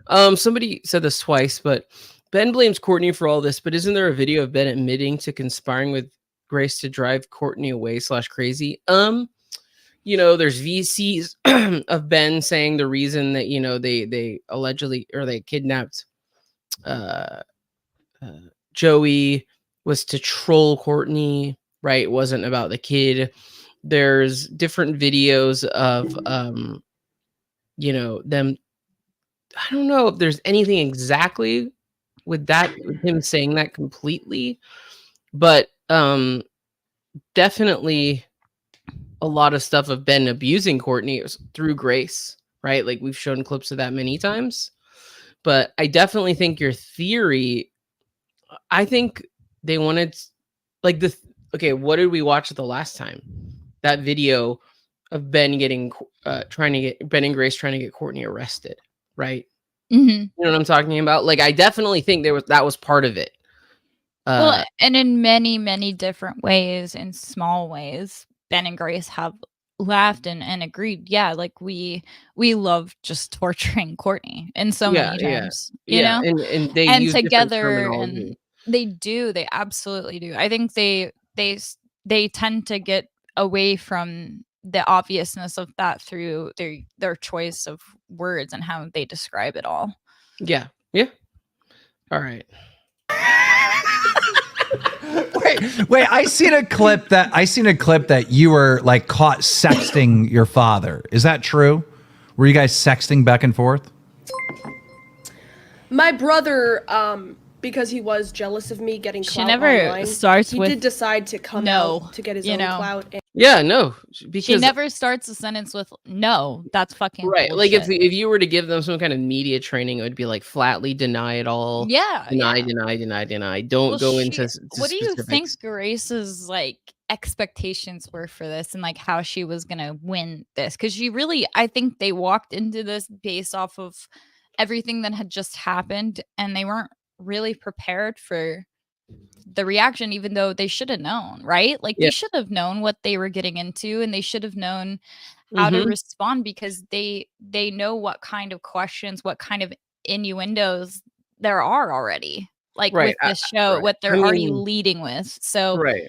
sure. Somebody said this twice, but Ben blames Courtney for all this. But isn't there a video of Ben admitting to conspiring with Grace to drive Courtney away /crazy? There's VCs of Ben saying the reason that they allegedly or they kidnapped Joey was to troll Courtney. Right? It wasn't about the kid. There's different videos of them. I don't know if there's anything exactly with him saying that completely, but definitely a lot of stuff of Ben abusing Courtney through Grace, right? Like we've shown clips of that many times, but I definitely think your theory, I think they wanted like okay, what did we watch the last time? That video of Ben Ben and Grace trying to get Courtney arrested, right? Mm-hmm. You know what I'm talking about? Like, I definitely think that was part of it. Well, and in many, many different ways, in small ways, Ben and Grace have laughed and agreed. Yeah, like we love just torturing Courtney in so many terms. You know, and they and use different together, terminology. and they absolutely do. I think they tend to get away from the obviousness of that through their choice of words and how they describe it all. Yeah. All right. Wait, I seen a clip that you were like caught sexting your father. Is that true? Were you guys sexting back and forth? My brother, because he was jealous of me getting She clout never online, starts he with did decide to come no, out to get his you own know. clout. And Yeah, no, She because never starts a sentence with "no." That's fucking right, like bullshit. if you were to give them some kind of media training, it would be like flatly deny it all, Yeah, deny, yeah. deny, deny, deny. Don't Well, go into to what do you specifics. think Grace's like expectations were for this and like how she was gonna win this? Because she really, I think they walked into this based off of everything that had just happened, and they weren't really prepared for the reaction, even though they should have known, right? Like Yeah. they should have known what they were getting into, and they should have known how to Mhm. respond because they know what kind of questions, what kind of innuendos there are already, like Right. with this show, Right. what I they're already mean, leading with. So right.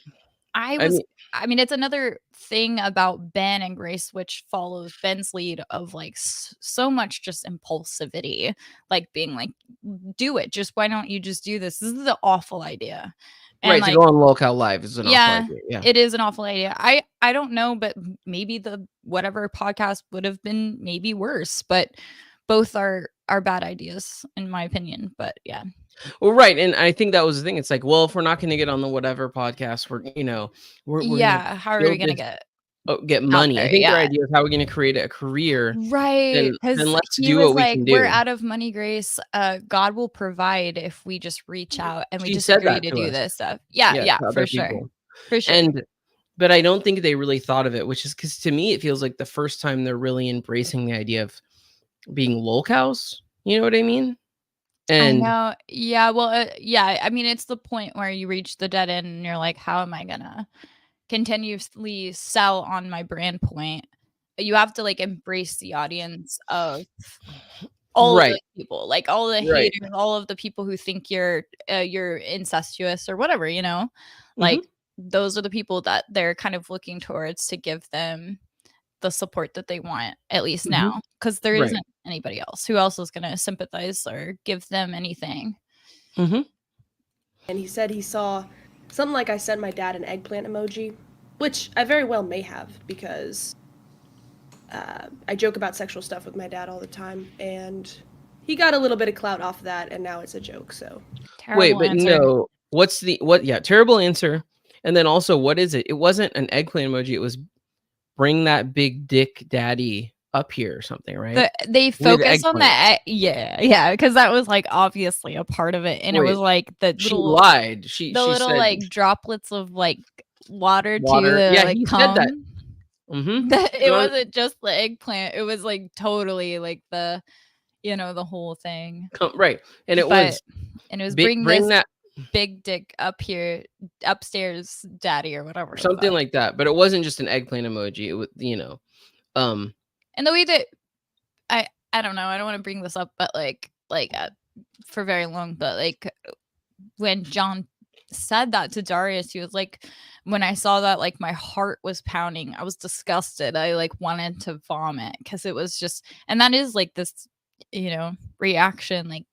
I I was mean, I mean, it's another thing about Ben and Grace, which follows Ben's lead of like so much just impulsivity, like being like, do it. Just why don't you just do this? This is the awful idea. And right, to like, go on Locale Live is an awful yeah, idea. Yeah. it is an awful idea. I don't know, but maybe the whatever podcast would have been maybe worse, but both are bad ideas in my opinion. But yeah. Well, right, and I think that was the thing. It's like, well, if we're not going to get on the whatever podcast, we're gonna Yeah, how are we build gonna this, get get out money. I there? think their Yeah. idea is how we're going to create a career. Right, Then because let's he do was what we like, can "We're do. out of money, Grace. God will provide if we just reach out and we She just said agree that to to do us. this stuff." Yeah, Yeah, yeah, to for other sure, people. for sure. But I don't think they really thought of it, which is because to me it feels like the first time they're really embracing the idea of being locals. You know what I mean? I And know. Yeah, well, yeah. I mean, it's the point where you reach the dead end and you're like, "How am I gonna continuously sell on my brand point?" You have to like embrace the audience of all of right, the people, like all the right. haters, all of the people who think you're incestuous or whatever, you know? Mhm. Like those are the people that they're kind of looking towards to give them the support that they want, at least Mhm. now, because there Right. isn't anybody else. Who else is gonna sympathize or give them anything? Mhm. And he said he saw something like I sent my dad an eggplant emoji, which I very well may have because I joke about sexual stuff with my dad all the time, and he got a little bit of clout off of that, and now it's a joke. So Wait, Terrible but answer. no. What's the what? Yeah, terrible answer. And then also, what is it? It wasn't an eggplant emoji. It was bring that big dick daddy up here or something, right? They With focus on eggplant. that, yeah, yeah, because that was like obviously a part of it, and it was Wait, like the she little lied. She said like droplets of like water to water. Yeah, like he said that. come. Mhm. It wasn't just the eggplant; it was like totally like the the whole thing. Right. And it But was and it was bring bring this that big dick up here, upstairs, daddy, or whatever or the something fuck. like that. But it wasn't just an eggplant emoji. It was, um, And the way that I don't know, I don't want to bring this up, but for very long, but like when John said that to Darius, he was like, when I saw that, like my heart was pounding. I was disgusted. I like wanted to vomit because it was just, and that is like this, reaction like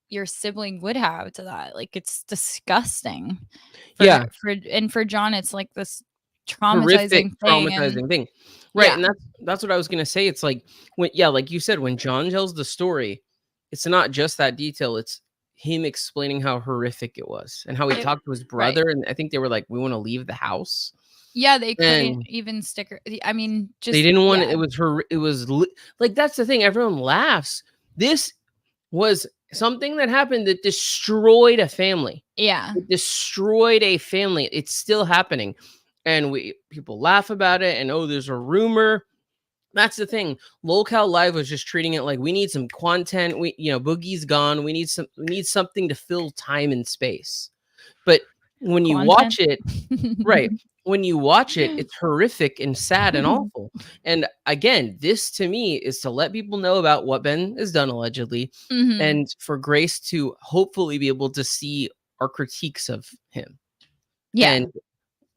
your sibling would have to that. Like it's disgusting. yeah, For John, it's like this horrific, traumatizing thing. And traumatizing thing. Right. yeah, And that's what I was gonna say. It's like like you said, when John tells the story, it's not just that detail, it's him explaining how horrific it was and how he it, talked to his right. brother. And I think they were like, we want to leave the house. Yeah, they couldn't And even stick. I mean, just they didn't want yeah. it. It was like, that's the thing. Everyone laughs. This was something that happened that destroyed a family. Yeah. It destroyed a family. It's still happening. And people laugh about it and, oh, there's a rumor. That's the thing. Locale Live was just treating it like we need some content. Boogie's gone. We need something to fill time and space. But when you watch it, right, when you watch it, it's horrific and sad and awful. And again, this to me is to let people know about what Ben has done allegedly, Mhm. and for Grace to hopefully be able to see our critiques of him. Yeah. And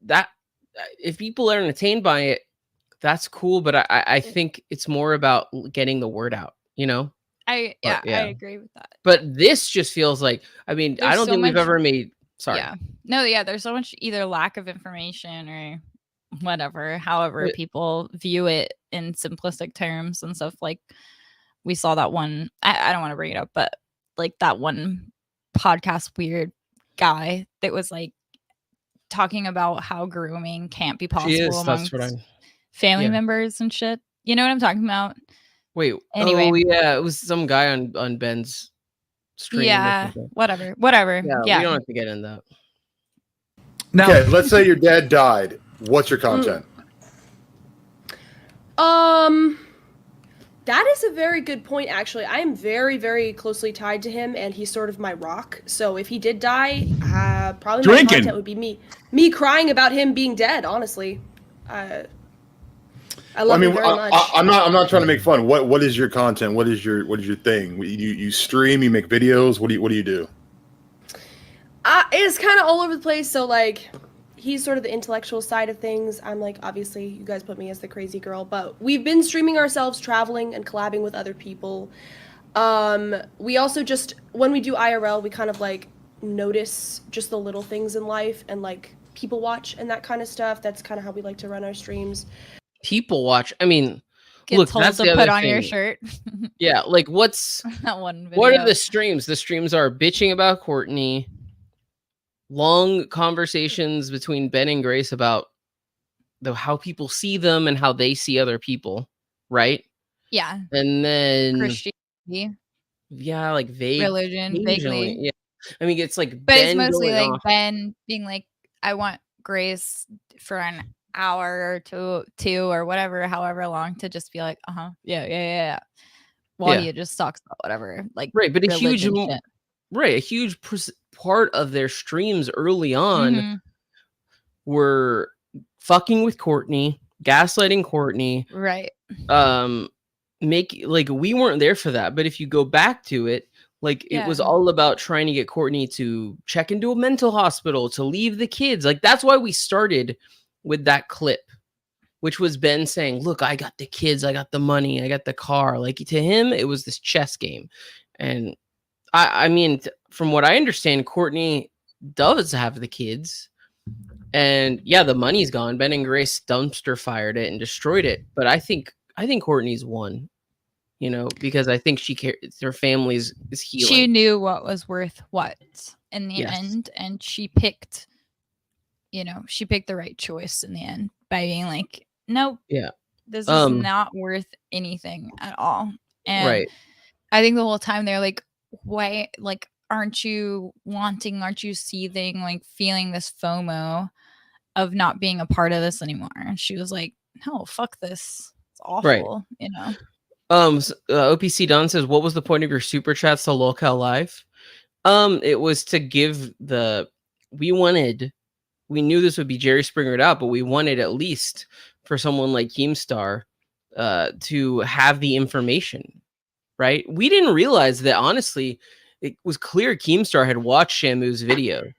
that if people are entertained by it, that's cool. But I think it's more about getting the word out, I But, yeah. agree with that. But this just feels like, I mean, I There's don't so think we've much- ever made. Sorry. Yeah. No, yeah, there's so much either lack of information or whatever, however But- people view it in simplistic terms and stuff. Like we saw that one, I don't want to bring it up, but like that one podcast weird guy that was like talking about how grooming can't be She possible is. amongst That's what I'm. family Yeah. members and shit. You know what I'm talking about? Wait. Anyway. Oh yeah, it was some guy on Ben's stream. Or Yeah, something. whatever. Yeah, we don't have to get into that. Now, Okay, let's say your dad died. What's your content? That is a very good point, actually. I am very, very closely tied to him, and he's sort of my rock. So if he did die, probably my Drinking. content would be me crying about him being dead. Honestly, I love him very much. I'm not trying to make fun. What is your content? What is your thing? You stream? You make videos? What do you do? It's kind of all over the place. So like, he's sort of the intellectual side of things. I'm like, obviously, you guys put me as the crazy girl, but we've been streaming ourselves traveling and collabing with other people. We also just, when we do IRL, we kind of like notice just the little things in life and like people watch and that kind of stuff. That's kind of how we like to run our streams. People watch. I mean, Get look, told that's to the put other on your thing. shirt. Yeah, like what's That one video. what are the streams? The streams are bitching about Courtney, long conversations between Ben and Grace about how people see them and how they see other people, right? Yeah. And then Christianity, yeah, like vague religion, occasionally, vaguely. Yeah, I mean it's like But Ben it's mostly going like off. Ben being like, I want Grace for an hour or two or whatever, however long, to just be like, yeah. While Yeah. he just talks about whatever, like Right, but a huge religion shit. right, a huge part of their streams early on Mhm. were fucking with Courtney, gaslighting Courtney, Right. we weren't there for that, but if you go back to it, like it was Yeah. all about trying to get Courtney to check into a mental hospital, to leave the kids. Like that's why we started with that clip, which was Ben saying, look, I got the kids, I got the money, I got the car. Like to him, it was this chess game. And I mean, from what I understand, Courtney does have the kids. And yeah, the money's gone. Ben and Grace dumpster fired it and destroyed it. But I think Courtney's won, you know, because I think she cares. Her family is healing. She knew what was worth what in the Yes. end, and she picked the right choice in the end by being like, nope, Yeah. this is not worth anything at all. And Right. I think the whole time they're like, why, like, aren't you seething, like feeling this FOMO of not being a part of this anymore? And she was like, no, fuck this. It's awful, Right. you know? OPC Don says, what was the point of your super chats to Lolcow Live? It was to give we knew this would be Jerry Springered out, but we wanted at least for someone like Keemstar to have the information, right? We didn't realize that, honestly, it was clear Keemstar had watched Shamu's videos.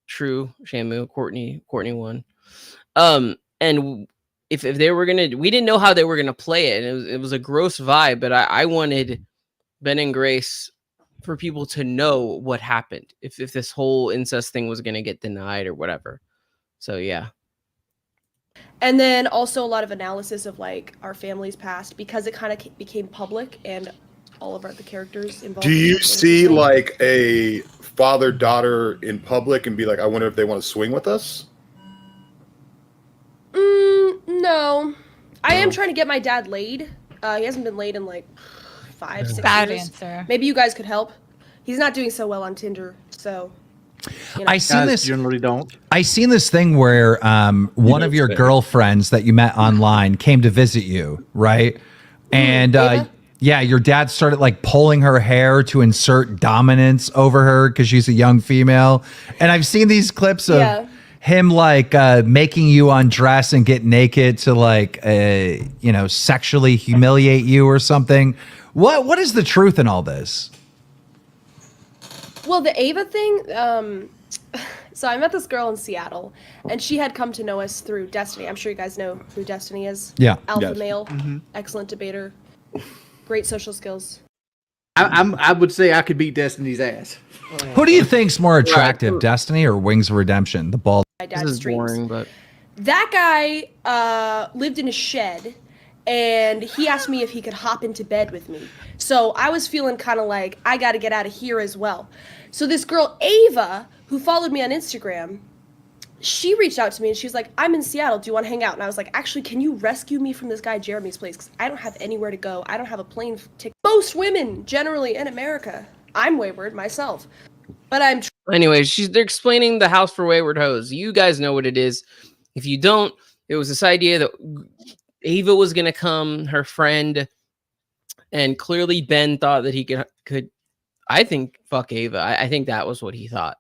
True, Shamu, Courtney won. And if they were gonna, we didn't know how they were gonna play it. And it was a gross vibe, but I wanted Ben and Grace for people to know what happened if this whole incest thing was gonna get denied or whatever. So yeah. And then also a lot of analysis of like our family's past, because it kind of became public and all of the characters involved. Do you see like a father-daughter in public and be like, I wonder if they want to swing with us? No. I am trying to get my dad laid. He hasn't been laid in like 5-6 Bad years. answer. Maybe you guys could help. He's not doing so well on Tinder, so. You know. I seen this. Generally don't. I seen this thing where one of your girlfriends that you met online came to visit you, right? And yeah, your dad started like pulling her hair to insert dominance over her because she's a young female. And I've seen these clips of him like making you undress and get naked to like sexually humiliate you or something. What is the truth in all this? Well, the Ava thing, so I met this girl in Seattle, and she had come to know us through Destiny. I'm sure you guys know who Destiny is. Yeah. Alpha male, excellent debater, great social skills. I would say I could beat Destiny's ass. Who do you think's more attractive, Destiny or Wings of Redemption? The bald. My dad's This is streams. boring, but That guy lived in a shed, and he asked me if he could hop into bed with me. So I was feeling kind of like, I got to get out of here as well. So this girl, Ava, who followed me on Instagram, she reached out to me and she was like, I'm in Seattle. Do you want to hang out? And I was like, actually, can you rescue me from this guy Jeremy's place? Because I don't have anywhere to go. I don't have a plane ticket. Most women, generally in America, I'm wayward myself. But I'm... Anyway, they're explaining the House for Wayward Hoes. You guys know what it is. If you don't, it was this idea that Ava was going to come, her friend, and clearly Ben thought that he could I think, fuck Ava. I think that was what he thought.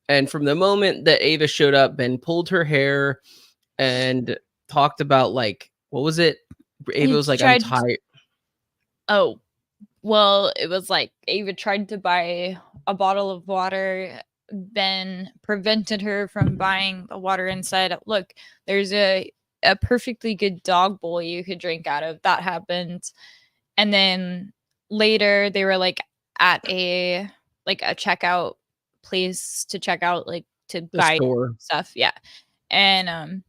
And from the moment that Ava showed up, Ben pulled her hair and talked about, like, what was it? Ava was like, I'm tired. Oh, well, it was like Ava tried to buy a bottle of water. Ben prevented her from buying the water and said, look, there's a perfectly good dog bowl you could drink out of. That happened. And then later they were like at a checkout place to check out, like, to buy stuff. Yeah. And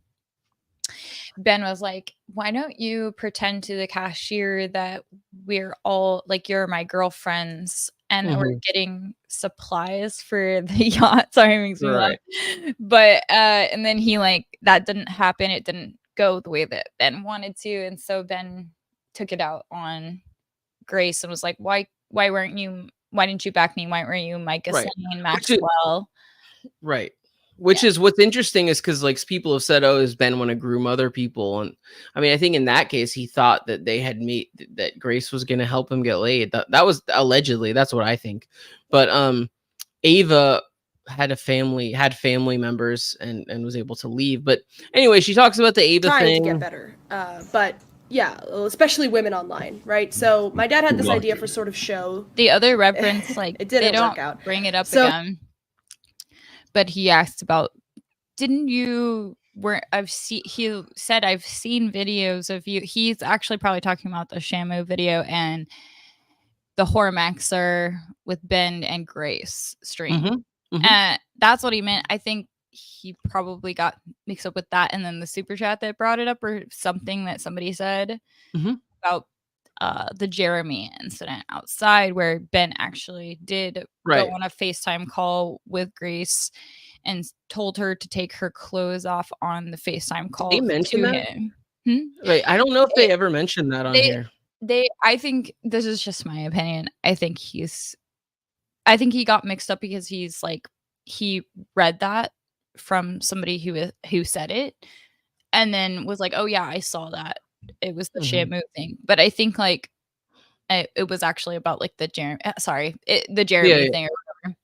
Ben was like, why don't you pretend to the cashier that we're all, like, you're my girlfriends and we're getting supplies for the yacht. Sorry, it makes me laugh. But and then he, like, that didn't happen. It didn't go the way that Ben wanted to. And so Ben took it out on Grace and was like, why didn't you back me? Why weren't you Micah and Maxwell? Right. Which is what's interesting is because, like, people have said, oh, does Ben want to groom other people? And I mean, I think in that case, he thought that they had that Grace was going to help him get laid. That was allegedly, that's what I think. But Ava had family members and was able to leave. But anyway, she talks about the Ava thing. Trying to get better. But yeah, especially women online, right? So my dad had this idea for sort of show. The other reference, like, it didn't they don't work out. Bring it up again. But he asked about, didn't you? He said, I've seen videos of you. He's actually probably talking about the Shamu video and the Hormaxer with Ben and Grace stream. That's what he meant. I think he probably got mixed up with that, and then the super chat that brought it up, or something that somebody said about the Jeremy incident outside, where Ben actually did go on a FaceTime call with Grace and told her to take her clothes off on the FaceTime call. They mentioned that? Him. Right. I don't know if they ever mentioned that on here. I think this is just my opinion. I think he got mixed up because he's like, he read that from somebody who said it and then was like, oh yeah, I saw that. It was the Shamu thing. But I think, like, it was actually about, like, the Jeremy thing or whatever.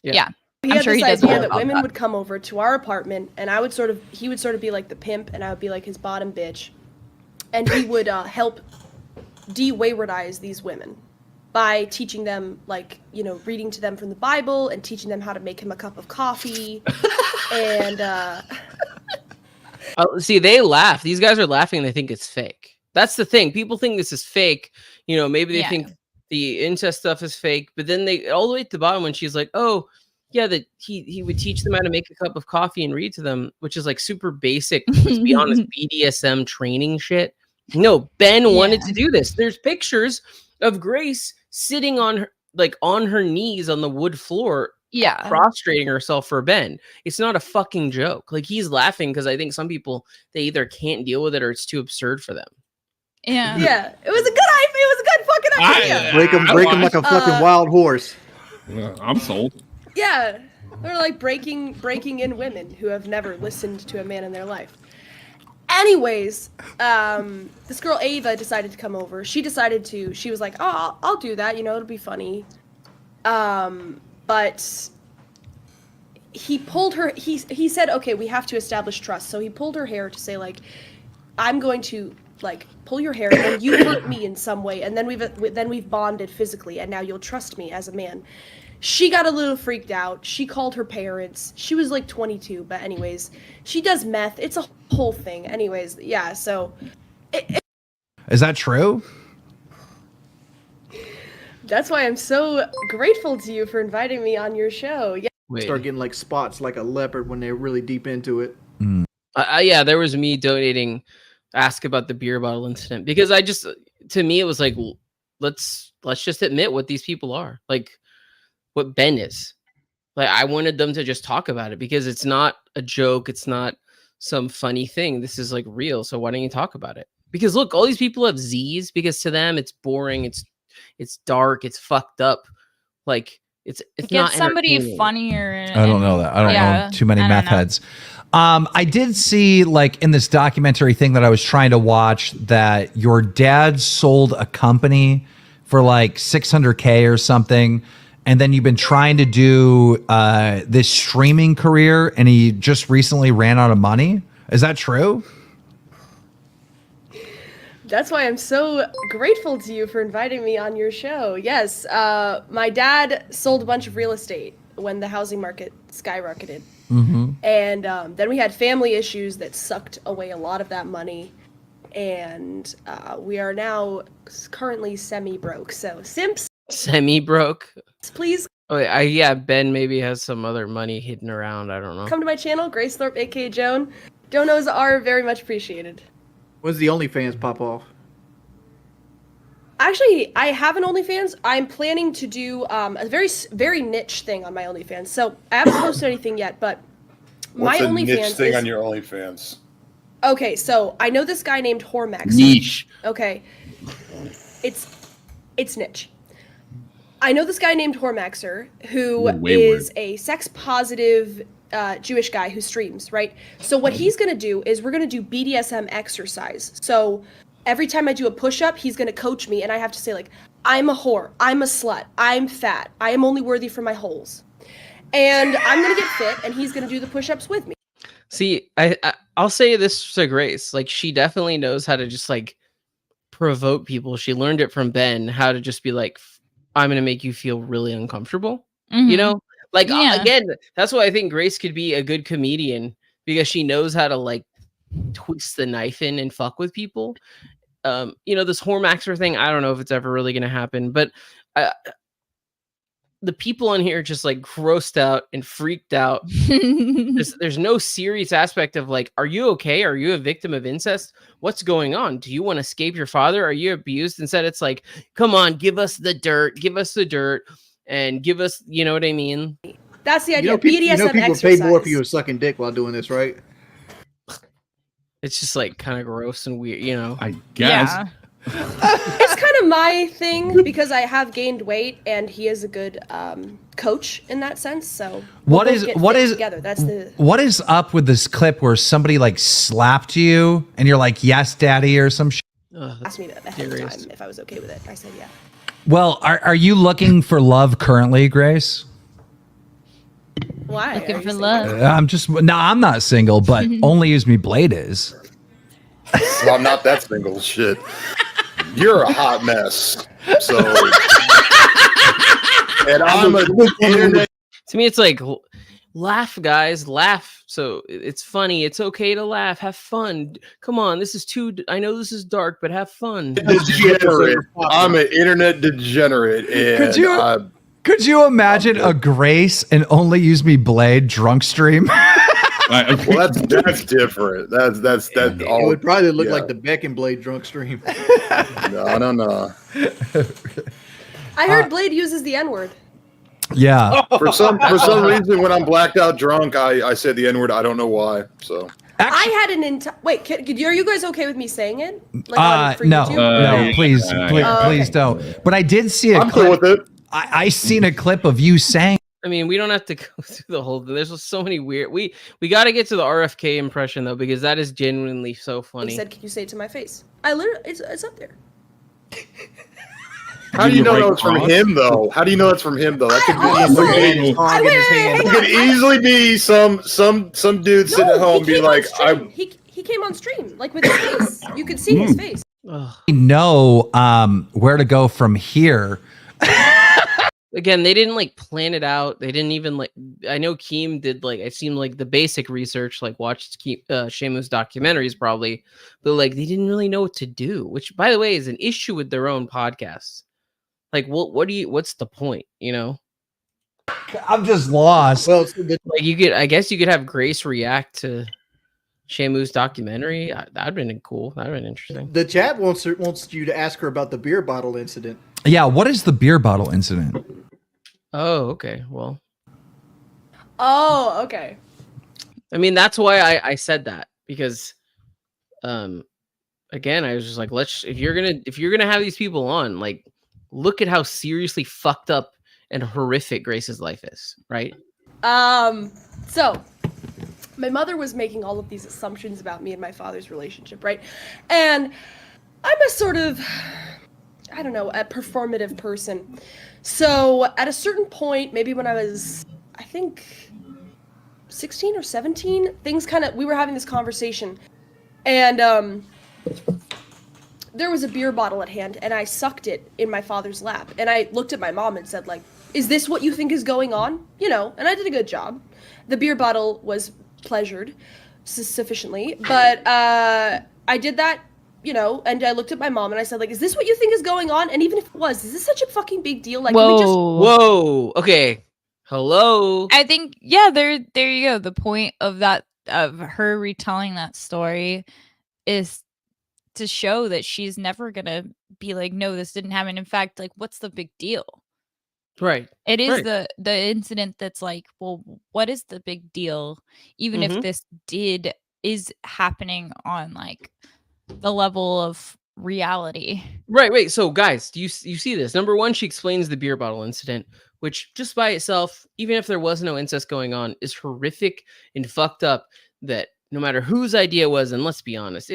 Yeah. He had this idea that women would come over to our apartment, and he would sort of be like the pimp, and I would be like his bottom bitch, and he would help de-waywardize these women by teaching them, like, you know, reading to them from the Bible and teaching them how to make him a cup of coffee, and see, they laugh. These guys are laughing and they think it's fake. That's the thing. People think this is fake. You know, maybe they think the incest stuff is fake, but then they all the way to the bottom when she's like, oh, yeah, that he would teach them how to make a cup of coffee and read to them, which is, like, super basic, let's be honest, BDSM training shit. No, Ben wanted to do this. There's pictures of Grace sitting on her knees on the wood floor, prostrating herself for Ben. It's not a fucking joke. Like, he's laughing because I think some people, they either can't deal with it or it's too absurd for them. Yeah, it was a good fucking idea. Break him like a fucking wild horse. I'm sold. Yeah, they're like breaking in women who have never listened to a man in their life. Anyways, this girl Ava decided to come over. She was like, oh, I'll do that. You know, it'll be funny. But he pulled her. He said, okay, we have to establish trust. So he pulled her hair to say, like, I'm going to, like, pull your hair, and then you hurt me in some way, and then we've bonded physically, and now you'll trust me as a man. She got a little freaked out. She called her parents. She was like 22, but anyways, she does meth. It's a whole thing. Anyways, yeah, so. Is that true? That's why I'm so grateful to you for inviting me on your show. Yeah. Start getting, like, spots like a leopard when they're really deep into it. Yeah, there was me donating, ask about the beer bottle incident, because to me, it was like, let's let's just admit what these people are, like what Ben is. Like, I wanted them to just talk about it because it's not a joke. It's not some funny thing. This is like real. So why don't you talk about it? Because look, all these people have Z's because to them it's boring. It's dark. It's fucked up. Like it's Get not somebody entertaining. funnier. I don't know that. I don't know too many meth heads. I did see, like, in this documentary thing that I was trying to watch, that your dad sold a company for like $600K or something, and then you've been trying to do this streaming career, and he just recently ran out of money. Is that true? That's why I'm so grateful to you for inviting me on your show. Yes, my dad sold a bunch of real estate when the housing market skyrocketed. Mm-hmm. And then we had family issues that sucked away a lot of that money. And we are now currently semi-broke. So, simps, Semi-broke. please Oh, yeah, Ben maybe has some other money hidden around. I don't know. come to my channel, Grace Thorp, aka Joan. Donos are very much appreciated. When's the OnlyFans pop off? Actually, I have an OnlyFans. I'm planning to do a very niche thing on my OnlyFans. So I haven't posted anything yet, but What's my a OnlyFans niche thing is... on your OnlyFans? Okay, so I know this guy named Hormax. Niche. Okay, it's niche. I know this guy named Hormaxer who is a sex positive Jewish guy who streams, right? So what he's gonna do is we're gonna do BDSM exercise. So every time I do a push-up, he's gonna coach me, and I have to say, like, I'm a whore, I'm a slut, I'm fat, I am only worthy for my holes. And I'm gonna get fit, and he's gonna do the push-ups with me. See, I'll say this to Grace. Like, she definitely knows how to just like provoke people. She learned it from Ben, how to just be like, I'm gonna make you feel really uncomfortable. You know, like again, that's why I think Grace could be a good comedian, because she knows how to like twist the knife in and fuck with people. You know, this Hormaxer thing, I don't know if it's ever really gonna happen, but the people on here are just like grossed out and freaked out. There's no serious aspect of like, are you okay? Are you a victim of incest? What's going on? Do you want to escape your father? Are you abused? Instead, it's like, come on, give us the dirt, and give us, you know what I mean? That's the idea. BDSM people exercise. pay more for you sucking dick while doing this, right? It's just like kind of gross and weird, you know. I guess. Yeah. It's kind of my thing because I have gained weight and he is a good coach in that sense. So What is together? That's the what is up with this clip where somebody like slapped you and you're like, yes, daddy, or some shit? asked me that ahead of time if I was okay with it. I said yeah. Well, are you looking for love currently, Grace? Why? Looking Are you for single? love. I'm not single, but Only Use Me Blade is. Well, I'm not that single. Shit. You're a hot mess. So, and I'm a internet. To me, it's like, laugh, guys, laugh. So it's funny. It's okay to laugh. Have fun. Come on, this is I know this is dark, but have fun. Degenerate. I'm an internet degenerate, and Could you imagine a Grace and Only Use Me Blade drunk stream? well, that's different. That's It would probably look like the Beck and Blade drunk stream. No. I heard Blade uses the N-word. Yeah. For some reason, when I'm blacked out drunk, I say the N-word. I don't know why. So I had an entire. Wait, are you guys okay with me saying it? Like for no, YouTube? please don't. But I did see a I'm clip. cool with it. I seen a clip of you saying. I mean, we don't have to go through the whole thing. There's just so many weird. We got to get to the RFK impression though, because that is genuinely so funny. He said, "Can you say it to my face?" I literally, it's up there. How do you know it's from him though? How do you know it's from him though? That could easily be some dude sitting at home and be like, He came on stream like with his face. You could see his face. Know where to go from here. Again, they didn't like plan it out. They didn't even like. I know Keem did like. It seemed like the basic research, like watched Shamu's documentaries probably, but like they didn't really know what to do. Which, by the way, is an issue with their own podcasts. Like, what's the point? You know, I'm just lost. Well, like I guess you could have Grace react to Shamu's documentary. That'd been cool. That'd been interesting. The chat wants you to ask her about the beer bottle incident. Yeah, what is the beer bottle incident? Oh, okay. Well, Oh, okay. I mean, that's why I said that, because again, I was just like, if you're gonna have these people on, like, look at how seriously fucked up and horrific Grace's life is, right? So my mother was making all of these assumptions about me and my father's relationship, right? And I'm a sort of, I don't know, a performative person. So at a certain point, maybe when I was, I think 16 or 17, we were having this conversation, and there was a beer bottle at hand, and I sucked it in my father's lap, and I looked at my mom and said, like, is this what you think is going on? You know, and I did a good job. The beer bottle was pleasured sufficiently, but I did that, you know, and I looked at my mom and I said, like, is this what you think is going on? And even if it was, is this such a fucking big deal? Like, can we just... Whoa. Okay. Hello. I think, yeah, there you go. The point of that, of her retelling that story, is to show that she's never gonna be like, no, this didn't happen. In fact, like, what's the big deal? Right. It is Right. the incident that's like, well, what is the big deal? Even if this is happening on like the level of reality. Right. Wait. So, guys, do you see this? Number one, she explains the beer bottle incident, which just by itself, even if there was no incest going on, is horrific and fucked up. That no matter whose idea it was, and let's be honest,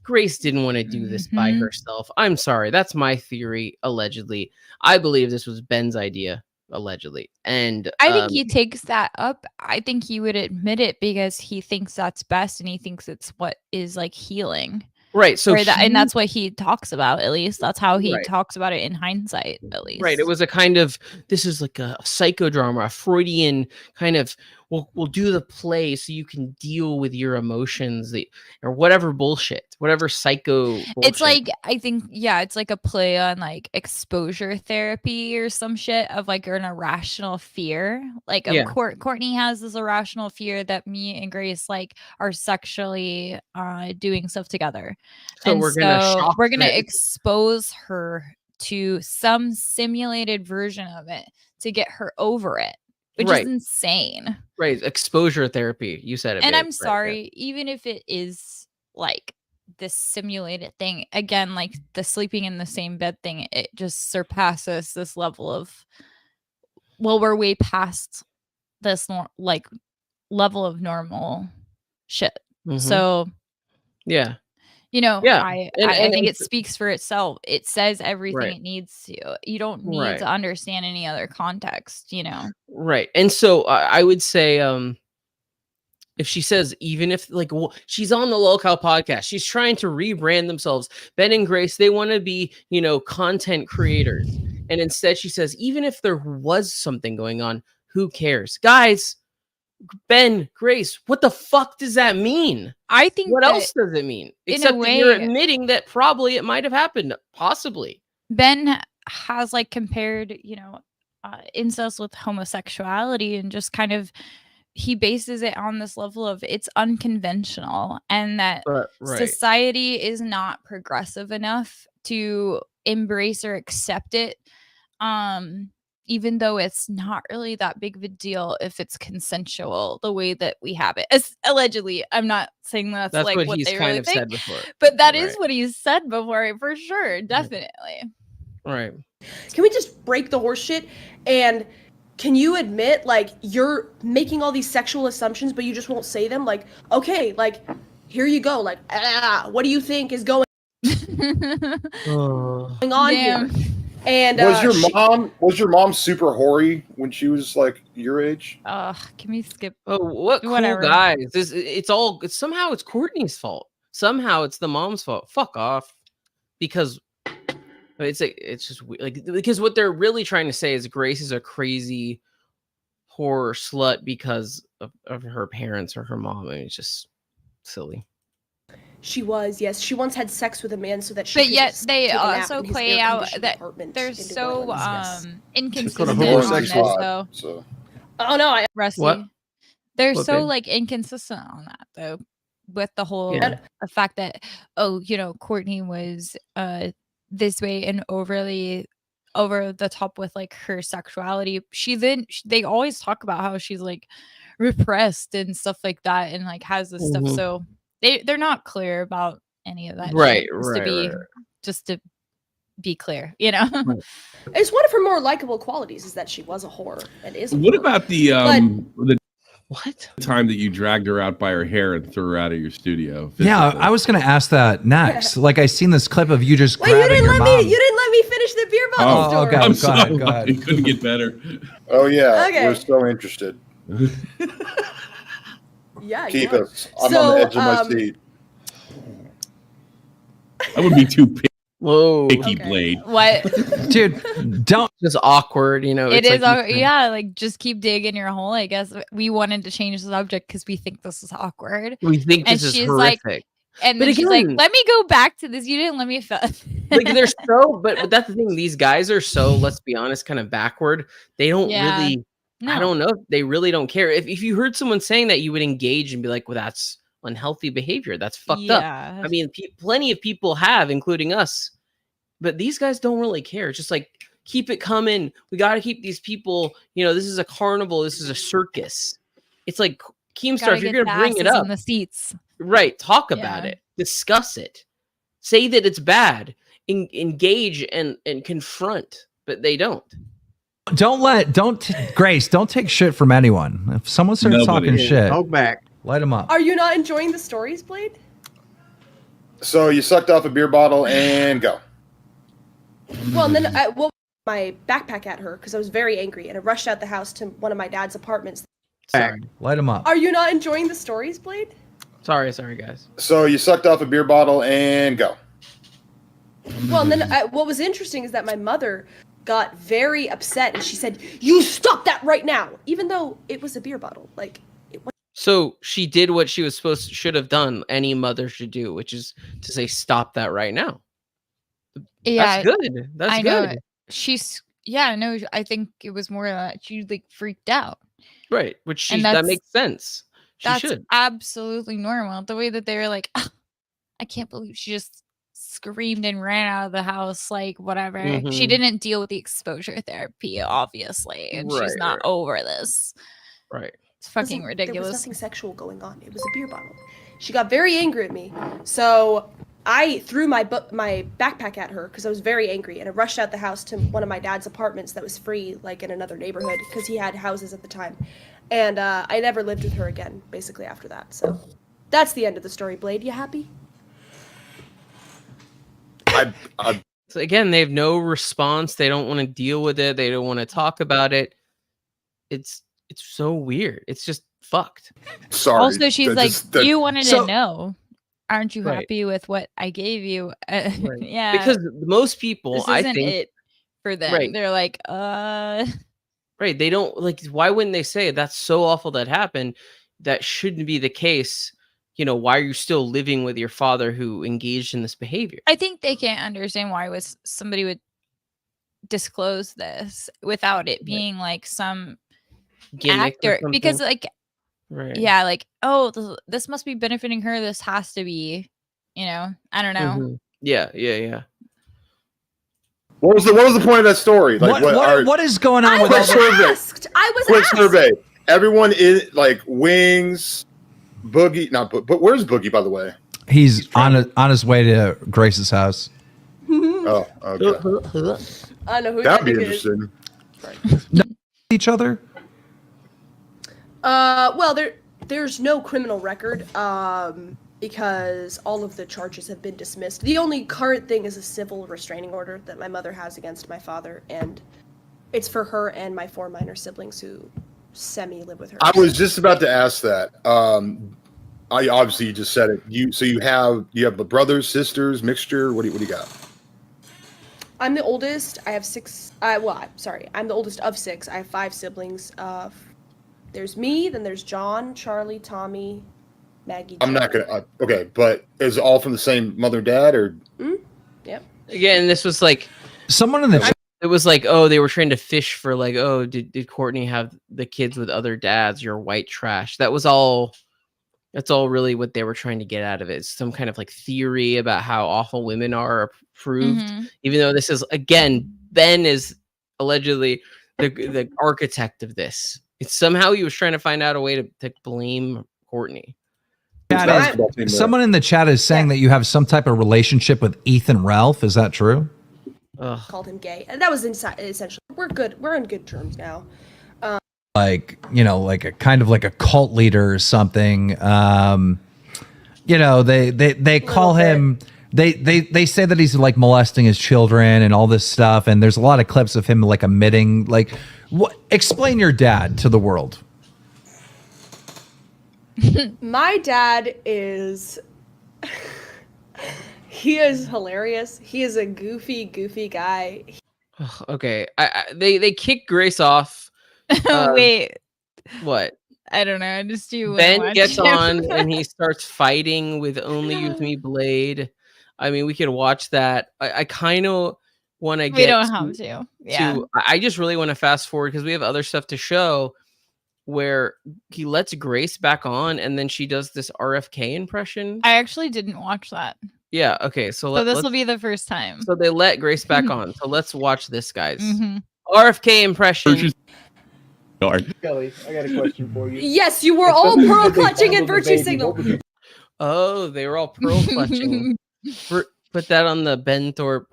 Grace didn't want to do this by herself. I'm sorry. That's my theory, allegedly. I believe this was Ben's idea, allegedly. And I think he takes that up. I think he would admit it because he thinks that's best, and he thinks it's what is like healing. Right. So and that's what he talks about, at least. That's how he Right. talks about it in hindsight, at least. Right. It was a kind of, this is like a psychodrama, a Freudian kind of, we'll do the play so you can deal with your emotions, or whatever bullshit, whatever psycho bullshit. It's like, I think, yeah, it's like a play on like exposure therapy or some shit of like an irrational fear. Like, of course, Courtney has this irrational fear that me and Grace like are sexually doing stuff together. So we're gonna expose her to some simulated version of it to get her over it, which is insane. Right. Exposure therapy. You said it. And I'm sorry, even if it is like this simulated thing, again, like the sleeping in the same bed thing, it just surpasses this level of, well, we're way past this like level of normal shit. So yeah. You know, yeah. I think it speaks for itself. It says everything it needs to. You don't need to understand any other context, you know? Right. And so I would say, if she says, even if like, she's on the Lolcow podcast, she's trying to rebrand themselves. Ben and Grace, they want to be, you know, content creators. And instead she says, even if there was something going on, who cares? Guys, Ben, Grace, what the fuck does that mean? I think what else does it mean? Except that you're admitting that probably it might have happened, possibly. Ben has like compared, you know, incest with homosexuality, and just kind of, he bases it on this level of it's unconventional, and that society is not progressive enough to embrace or accept it. Even though it's not really that big of a deal if it's consensual the way that we have it. Allegedly, I'm not saying that's like what he's they kind really of think, said before. But that is what he's said before, for sure, definitely. Right. Can we just break the horse shit? And can you admit, like, you're making all these sexual assumptions, but you just won't say them? Like, okay, like, here you go. Like, what do you think is going on here? And was your mom super hoary when she was like your age? Can we skip? Oh, what cool guys! It's somehow it's Courtney's fault. Somehow it's the mom's fault. Fuck off, because it's just like, because what they're really trying to say is Grace is a crazy horror slut because of her parents or her mom. I mean, it's just silly. She was, yes. She once had sex with a man so that she. But yet they also play out that they're so inconsistent on this, though. So. Oh no, Rusty. What? They're so like inconsistent on that, though, with the whole the fact that, oh, you know, Courtney was this way and overly over the top with like her sexuality. They always talk about how she's like repressed and stuff like that, and like has this stuff. Mhm. So they're not clear about any of that. Right, shit, right. just to be clear, you know. It's one of her more likable qualities is that she was a whore and is. A What whore. about the What? time that you dragged her out by her hair and threw her out of your studio? Yeah, physically? I was going to ask that next. Like, I seen this clip of you just Wait, you grabbing didn't your let mom. me. You didn't let me finish the beer bottle Oh, story. okay. I'm Go sorry. ahead, go ahead. It couldn't get better. Oh yeah, Okay. we're so interested. Yeah, you Keep are. us. I'm on the edge of my seat. I would be too Whoa. picky, Okay. Blade. What? Dude, don't. Just awkward, you know. It it's is, like you- yeah. Like, just keep digging your hole. I guess we wanted to change the subject because we think this is awkward. We think And this is she's horrific. like, and But then she's like, again- "Let me go back to this. You didn't let me." Like they're so, but that's the thing. These guys are so, let's be honest, kind of backward. They don't Yeah. really. I don't know. They really don't care. If you heard someone saying that, you would engage and be like, "Well, that's unhealthy behavior. That's fucked up." I mean, plenty of people have, including us. But these guys don't really care. It's just like, keep it coming. We got to keep these people. You know, this is a carnival. This is a circus. It's like Keemstar. If you're going to bring it up, in the seats, right? Talk about it. Discuss it. Say that it's bad. Engage and confront. But they don't. Grace, don't take shit from anyone. If someone starts talking shit, Talk back. light them up. Are you not enjoying the stories, Blade? So you sucked off a beer bottle and go. Well, and then I my backpack at her because I was very angry and I rushed out the house to one of my dad's apartments. Sorry. Light them up. Are you not enjoying the stories, Blade? Sorry, guys. So you sucked off a beer bottle and go. Well, and then what was interesting is that my mother got very upset and she said, "You stop that right now," even though it was a beer bottle. Like, So she did what she was should have done. Any mother should do, which is to say, "Stop that right now." Yeah, that's good. That's I good. know. No, I think it was more that she like freaked out. Right, which And that that's- makes sense. She That's should. absolutely normal. The way that they were like, "Ah, I can't believe she just screamed and ran out of the house, like whatever. She Mhm. didn't deal with the exposure therapy, obviously, and she's Right, not right. over this. Right. It's fucking There ridiculous. was nothing sexual going on. It was a beer bottle. She got very angry at me, so I threw my backpack at her because I was very angry, and I rushed out the house to one of my dad's apartments that was free, like in another neighborhood, because he had houses at the time. And I never lived with her again, basically, after that. So that's the end of the story, Blade. You happy? So again, they have no response. They don't want to deal with it. They don't want to talk about it. It's so weird. It's just fucked. Sorry. Also, she's like, you wanted So- to know. Aren't you Right. happy with what I gave you? Yeah. Because most people, this I isn't think, it for them. Right. They're like, right? They don't like. Why wouldn't they say that's so awful that happened? That shouldn't be the case. You know, why are you still living with your father who engaged in this behavior? I think they can't understand why somebody would disclose this without it being like some Gimmick or actor, because something? like, Right. yeah, like, oh, this must be benefiting her. This has to be, I don't know. Mhm. Yeah. What was the point of that story? Like What is going on I with all was this? asked. I was quick asked. survey? Everyone is like Wings, Boogie. But where's Boogie, by the way? He's on his way to Grace's house. Oh, okay. I know who That'd be that nigga is. interesting. Each other. Well, there's no criminal record, because all of the charges have been dismissed. The only current thing is a civil restraining order that my mother has against my father, and it's for her and my 4 minor siblings who semi-live with her. I was just about to ask that. I obviously you just said it. You have brothers, sisters, mixture. What do you got? I'm the oldest. I have 6. I'm the oldest of 6. I have 5 siblings. There's me, then there's John, Charlie, Tommy, Maggie. I'm not gonna. Okay, but is it all from the same mother and dad, or? Yep. Again, this was like someone in the chat. It was like, oh, they were trying to fish for like, oh, did Courtney have the kids with other dads? You're white trash. That's all really what they were trying to get out of it. It's some kind of like theory about how awful women are approved, Mhm. even though this is again Ben is allegedly the architect of this. It's somehow he was trying to find out a way to blame Courtney. Someone in the chat is saying that you have some type of relationship with Ethan Ralph. Is that true? Called him gay, and that was essentially. We're good. We're on good terms now. Like, you know, like a kind of like a cult leader or something. You know, they call him. They say that he's like molesting his children and all this stuff. And there's a lot of clips of him like admitting, like, what? Explain your dad to the world. My dad is. He is hilarious. He is a goofy guy. Okay, they kicked Grace off. Wait, what? I don't know. I just do. Ben gets on and he starts fighting with Only Use Me Blade. I mean, we could watch that. I kind of want to get. We don't have to. Yeah. I just really want to fast forward because we have other stuff to show where he lets Grace back on and then she does this RFK impression. I actually didn't watch that. Yeah. Okay. So this will be the first time. So they let Grace back on. So let's watch this, guys. RFK impression. Kelly, I got a question for you. Yes, you were all pearl clutching and virtue signal. Oh, they were all pearl clutching. Put that on the Ben Thorp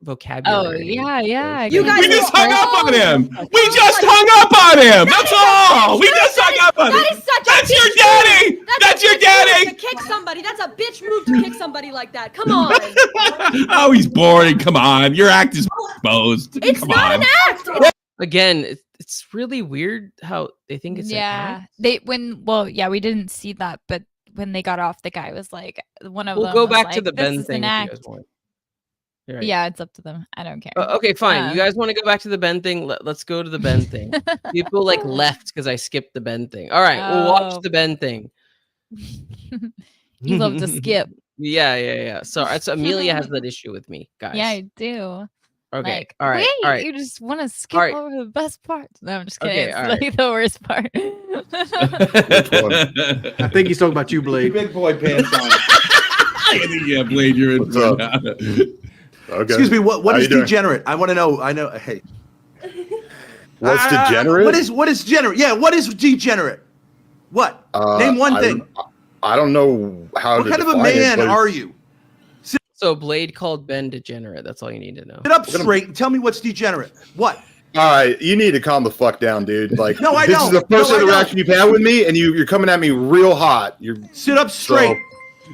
vocabulary. Oh yeah. You guys We just hung up on him. We just hung up on him. That's all. We just hung up on him. That is such a That's your bitch daddy. move. That's a your bitch daddy. move to kick somebody. That's a bitch move to kick somebody like that. Come on. Oh, he's boring. Come on. Your act is exposed. It's Come not on. an act. Again, it's really weird how they think it's an act. We didn't see that, but when they got off, the guy was like, one of them. We'll go was back like, to the "This Ben is thing an if you act." guys want. Right. Yeah, it's up to them. I don't care. Okay, fine. You guys want to go back to the Ben thing? Let's go to the Ben thing. People like left because I skipped the Ben thing. All right, we'll watch the Ben thing. You love to skip. Yeah. So Amelia has that issue with me, guys. Yeah, I do. Okay. Like, all right. wait, All right. you just want to skip over the best parts. No, I'm just kidding. Okay, It's like the worst part. I think he's talking about you, Blade. Big boy pants on. Yeah, Blade, you're in. Okay. Excuse me. What How is you doing? degenerate? I want to know. I know. Hey. What's degenerate? What is degenerate? Yeah. What is degenerate? What? Name one thing. I don't know how. What kind of a man are you? So Blade called Ben degenerate. That's all you need to know. Sit up straight and tell me what's degenerate. What? All right, you need to calm the fuck down, dude. Like, No, I this don't. is the first No, I interaction you've had with me, and you're coming at me real hot. You're Sit up straight.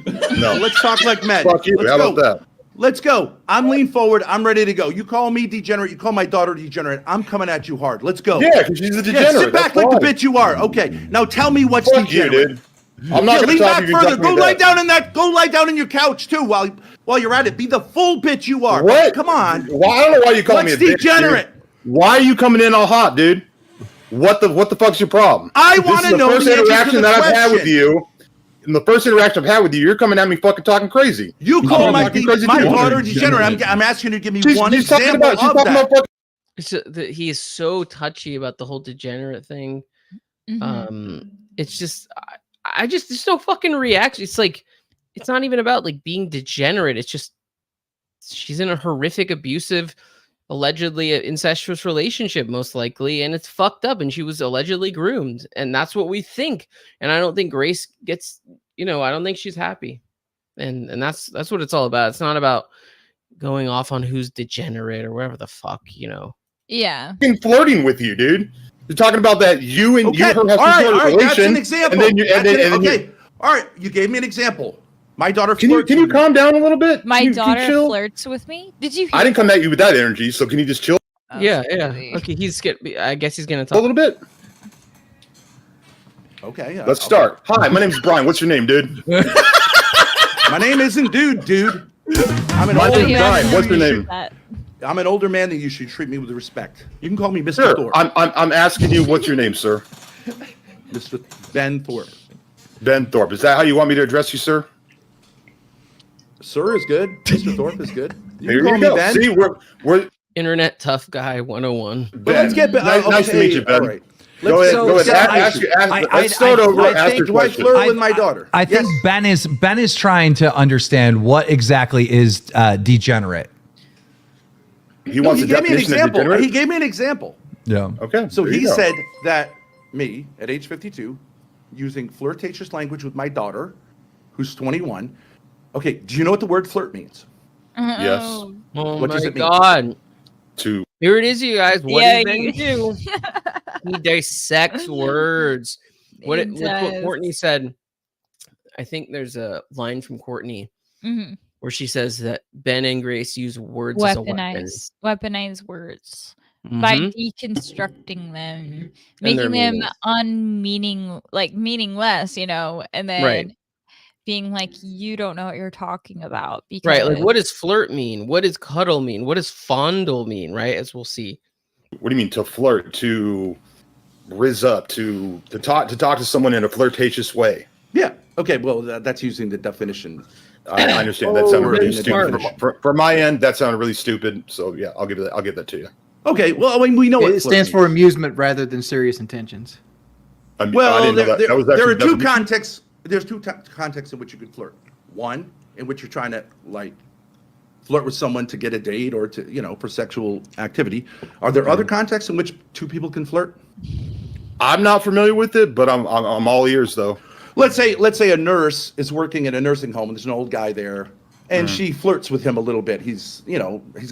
no. Let's talk like men. Fuck you. Let's How go. about that? Let's go. I'm lean forward. I'm ready to go. You call me degenerate. You call my daughter degenerate. I'm coming at you hard. Let's go. Yeah, because she's a degenerate. Yeah, sit back That's like the fine. bitch you are. Okay. Now tell me what's Fuck you, degenerate. dude. I'm not going lean to talk back to you. further. Go lie down in that. Go lie down in your couch too while you're at it. Be the full bitch you are. What? Come on. Well, I don't know why you calling me a What's bitch, degenerate? dude. Why are you coming in all hot, dude? What the fuck's your problem? I want to know This is the the first answer to interaction the that I've had with question. you. And the first interaction I've had with you, you're coming at me fucking talking crazy. You call my talking crazy too. daughter degenerate. I'm asking you to give me one She's talking example about, she's of talking that. about fucking It's just that he is so touchy about the whole degenerate thing. It's just I just there's no fucking reaction. It's like it's not even about like being degenerate. It's just she's in a horrific, abusive, allegedly incestuous relationship, most likely, and it's fucked up. And she was allegedly groomed, and that's what we think. And I don't think Grace gets, I don't think she's happy, and that's what it's all about. It's not about going off on who's degenerate or whatever the fuck, Yeah. fucking flirting with you, dude. You're talking about that you and you Okay. her have All some right. sort All of right. That's relation. an example. And then you, and That's then, it. and then Okay. All right. You gave me an example. My daughter Can flirts you with me. calm down a little bit? My Can you daughter chill? flirts with me. Did you hear? I didn't come at you with that energy, so can you just chill Yeah. really? Okay, I guess he's gonna a talk. little bit? Okay. Let's start. Hi, my name's Brian. What's your name, dude? My name isn't dude. I'm an My older name's man. Brian. What's your name? I'm an older man, and you should treat me with respect. You can call me Mr. Sure. Thorpe. I'm asking you, what's your name, sir? Mr. Ben Thorpe. Ben Thorpe. Is that how you want me to address you, sir? Sir is good. Mr. Thorpe is good. You Here can call you me go. Ben. See, we're Internet tough guy 101. But let's get back. Nice to meet you, Ben. All right. Go ahead. So- Go ahead. so Ask let's start over. Ask your Do I question. flirt with my daughter? I think Ben is trying to understand what exactly is degenerate. he wants he a gave me an definition of example. degenerate? He gave me an example. Yeah. Okay. So there you he go. said that me at age 52, using flirtatious language with my daughter, who's 21. Okay, do you know what the word flirt means? Yes. Oh. Oh What does my it mean? god. To Here it is, you guys. What Yeah, does Ben do? He dissects words. What's what does. Courtney said. I think there's a line from Courtney Mhm. where she says that Ben and Grace use words as a weapon. Weaponize words by Mhm. deconstructing them, And their making them meanings. meaningless, and Right. then being like, you don't know what you're talking about Right. Like, because what does flirt mean? What does cuddle mean? What does fondle mean? Right. As we'll see. what do you mean to flirt? To rizz up? To talk to someone in a flirtatious way? Yeah. Okay. Well, that's using the definition. I understand. That sounded really the stupid. definition. For my end, that sounded really stupid. So yeah, I'll give that to you. Okay. Well, I mean, we know what It flirt stands for means. amusement rather than serious intentions. I Well, didn't know that. That was there actually are two definition? contexts. There's two contexts in which you could flirt. One, in which you're trying to flirt with someone to get a date or to for sexual activity. Are there other contexts in which two people can flirt? I'm not familiar with it, but I'm all ears though. Let's say a nurse is working in a nursing home and there's an old guy there, and she flirts with him a little bit. He's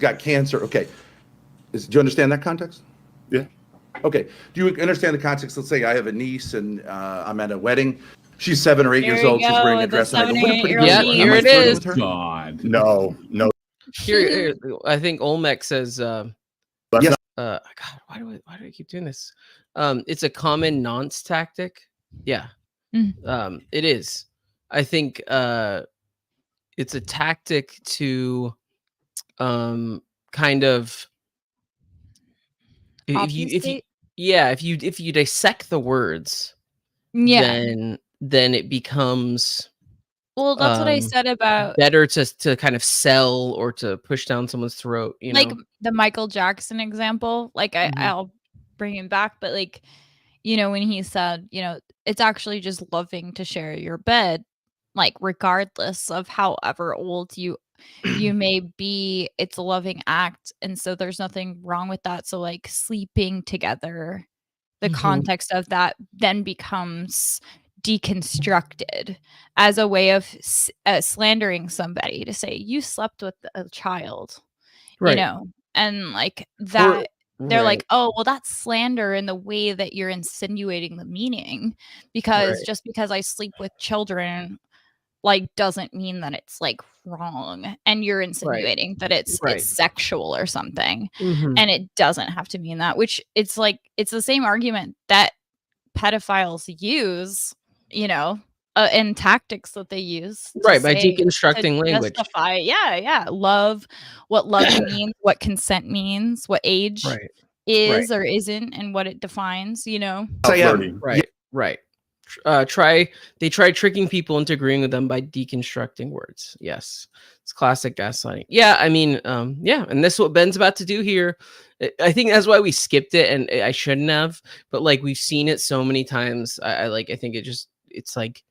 got cancer. Okay, do you understand that context? Yeah. Okay. Do you understand the context? Let's say I have a niece and I'm at a wedding. She's 7 or 8 years There you old. She's go, wearing a the dress. And I go, 7 or what a pretty 8-year-old girl niece. you are. Here Am I it flirting is. with her? God. No. Here, I think Olmec says. That's Yes. God, why do I keep doing this? It's a common nonce tactic. Yeah. It is. I think it's a tactic to kind of if you Obfuscate? if you dissect the words, then it becomes Well, that's what I said about better to kind of sell or to push down someone's throat, like the Michael Jackson example. Like I'll bring him back, but when he said, it's actually just loving to share your bed, like regardless of however old you may be, it's a loving act, and so there's nothing wrong with that. So like sleeping together, the context of that then becomes deconstructed as a way of slandering somebody, to say you slept with a child, and like that. They're like, oh, well, that's slander in the way that you're insinuating the meaning, because just because I sleep with children doesn't mean that it's wrong, and you're insinuating that it's sexual or something, and it doesn't have to mean that, which it's the same argument that pedophiles use, and tactics that they use by deconstructing language. Justify, what love means, what consent means, what age is or isn't, and what it defines. Right. They try tricking people into agreeing with them by deconstructing words. Yes, it's classic gaslighting. Yeah, I mean, and this is what Ben's about to do here. I think that's why we skipped it, and I shouldn't have. But we've seen it so many times. I think it's like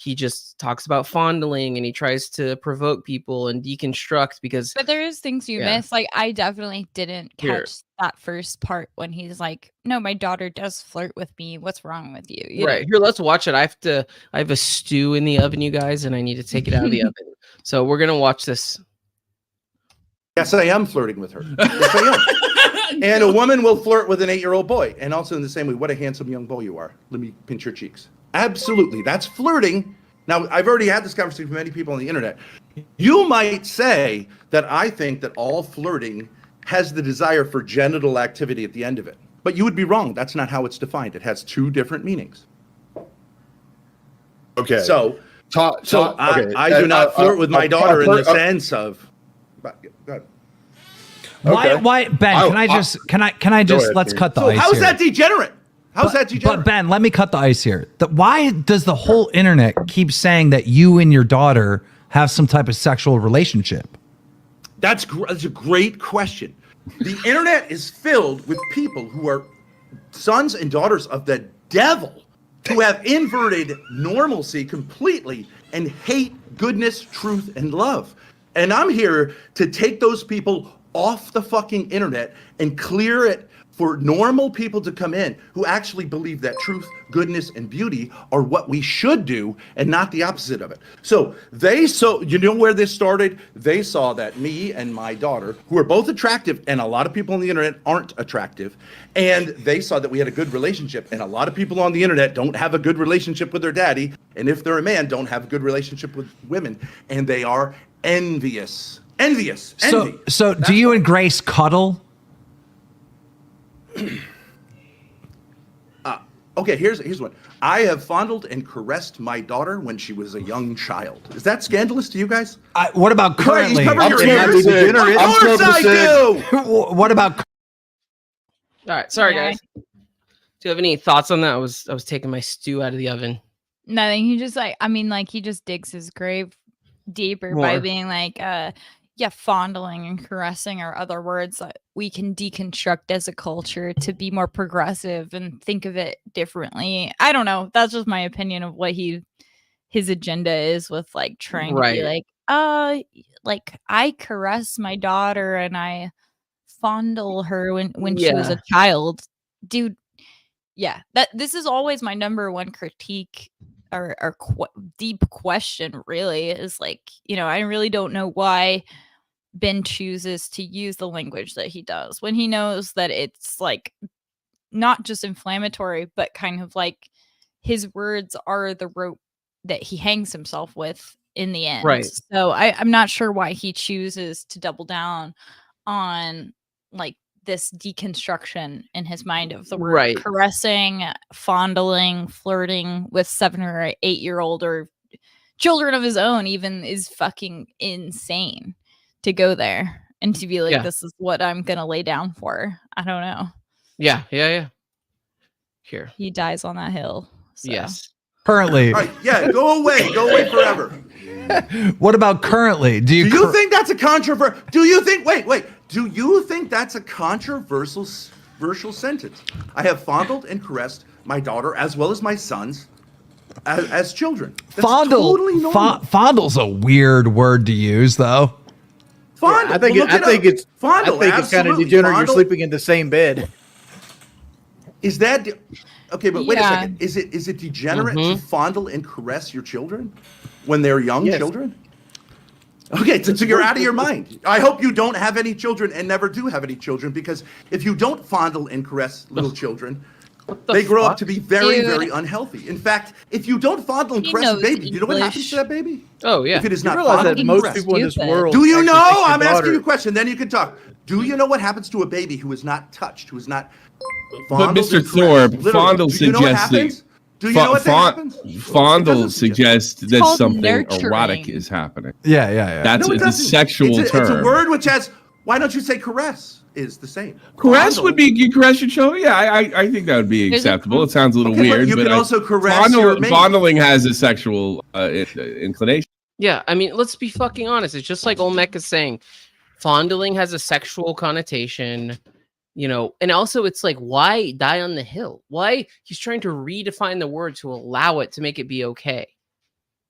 he just talks about fondling and he tries to provoke people and deconstruct but there is things you miss. I definitely didn't catch that first part when he's like, no, my daughter does flirt with me. What's wrong with you? Here, let's watch it. I have a stew in the oven, you guys, and I need to take it out of the oven. So we're going to watch this. Yes, I am flirting with her. Yes, I am. And a woman will flirt with an 8-year-old boy. And also in the same way, what a handsome young boy you are. Let me pinch your cheeks. Absolutely. That's flirting. Now, I've already had this conversation with many people on the internet. You might say that I think that all flirting has the desire for genital activity at the end of it. But you would be wrong. That's not how it's defined. It has 2 different meanings. Okay. So, okay. I do not flirt with my daughter in the sense of... Go ahead. Why, Ben? Can I just let's cut the ice. How's here. that degenerate? How's that degenerate? But Ben, let me cut the ice here. Why does the whole internet keep saying that you and your daughter have some type of sexual relationship? That's a great question. The internet is filled with people who are sons and daughters of the devil, who have inverted normalcy completely and hate goodness, truth, and love. And I'm here to take those people off the fucking internet and clear it for normal people to come in who actually believe that truth, goodness, and beauty are what we should do and not the opposite of it. So you know where this started? They saw that me and my daughter, who are both attractive, and a lot of people on the internet aren't attractive, and they saw that we had a good relationship, and a lot of people on the internet don't have a good relationship with their daddy, and if they're a man, don't have a good relationship with women, and they are envious. Envy. So do you and Grace cuddle? Okay, here's one. I have fondled and caressed my daughter when she was a young child. Is that scandalous to you guys? What about currently? Of course I do. What about? All right, sorry guys. Do you have any thoughts on that? I was taking my stew out of the oven. Nothing. He just he just digs his grave deeper by being like, fondling and caressing are other words that we can deconstruct as a culture to be more progressive and think of it differently. I don't know. That's just my opinion of what his agenda is with like trying to be like I caress my daughter and I fondle her when she was a child. Dude, yeah. This is always my number one critique or deep question really is like, I really don't know why Ben chooses to use the language that he does when he knows that it's like not just inflammatory, but kind of like his words are the rope that he hangs himself with in the end. Right. So I'm not sure why he chooses to double down on like this deconstruction in his mind of the word caressing, fondling, flirting with 7 or 8-year-old or children of his own even is fucking insane. To go there and to be like, this is what I'm gonna lay down for. I don't know. Yeah. Here. He dies on that hill. So. Yes. Currently. All right, go away forever. What about currently? Do you think that's a controversial? Do you think? Wait. Do you think that's a controversial sentence? I have fondled and caressed my daughter as well as my sons as children. That's totally normal. Fondle's a weird word to use, though. Fondle. I think it's fondle. I think it's kind of degenerate. Fondle. You're sleeping in the same bed. Is that okay? But wait a second. Is it degenerate to fondle and caress your children when they're young children? Okay, so you're out of your mind. I hope you don't have any children and never do have any children, because if you don't fondle and caress little children, they grow up to be very, very unhealthy. In fact, if you don't fondle and caress a baby, you know what happens to that baby? Oh, yeah. If it is You not realize fondled that and most caressed. people in this world. Do you know? actually think I'm their asking you a daughter- question. Then you can talk. Do you know what happens to a baby who is not touched, who is not But fondled Mr. and caressed? Thorpe, Literally. fondle Do you know what suggests happens? Do you know what happens? Fondle suggests that called something nurturing. erotic is happening. Yeah. That's No, it it's a doesn't. sexual term. It's a word which has. Why don't you say caress? Is the same. Caress Fondle. would be you caress your children. Yeah, I think that would be There's a- acceptable. It sounds a little Okay, but weird, you but can also caress your mate. fondling has a sexual inclination. Yeah, I mean, let's be fucking honest. It's just like Olmec is saying, fondling has a sexual connotation, and also it's like, why die on the hill? Why he's trying to redefine the word to allow it to make it be okay,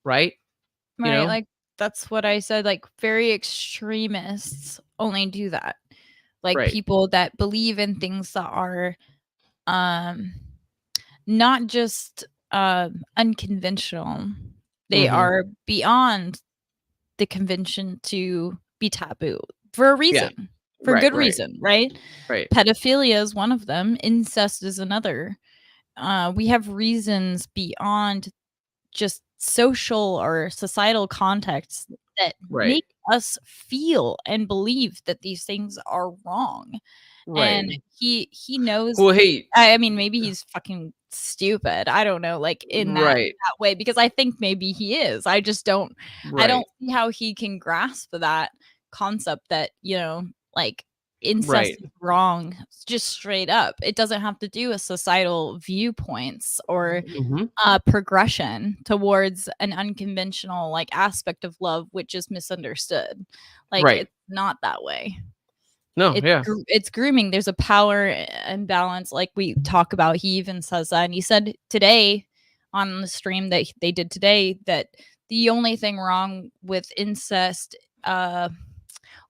right? Right, like that's what I said. Like very extremists only do that. Like people that believe in things that are not just unconventional. They are beyond the convention to be taboo for a reason. For good reason, right? Right. Pedophilia is one of them. Incest is another. We have reasons beyond just social or societal contexts that make us feel and believe that these things are wrong. Right. And he knows. Well, hey, I mean, maybe he's fucking stupid. I don't know, like in that way, because I think maybe he is. I just don't. I don't see how he can grasp that concept that like incest is wrong, just straight up. It doesn't have to do with societal viewpoints or progression towards an unconventional like aspect of love, which is misunderstood. Like it's not that way. No, it's grooming. There's a power imbalance, like we talk about. He even says that, and he said today on the stream that they did today that the only thing wrong with incest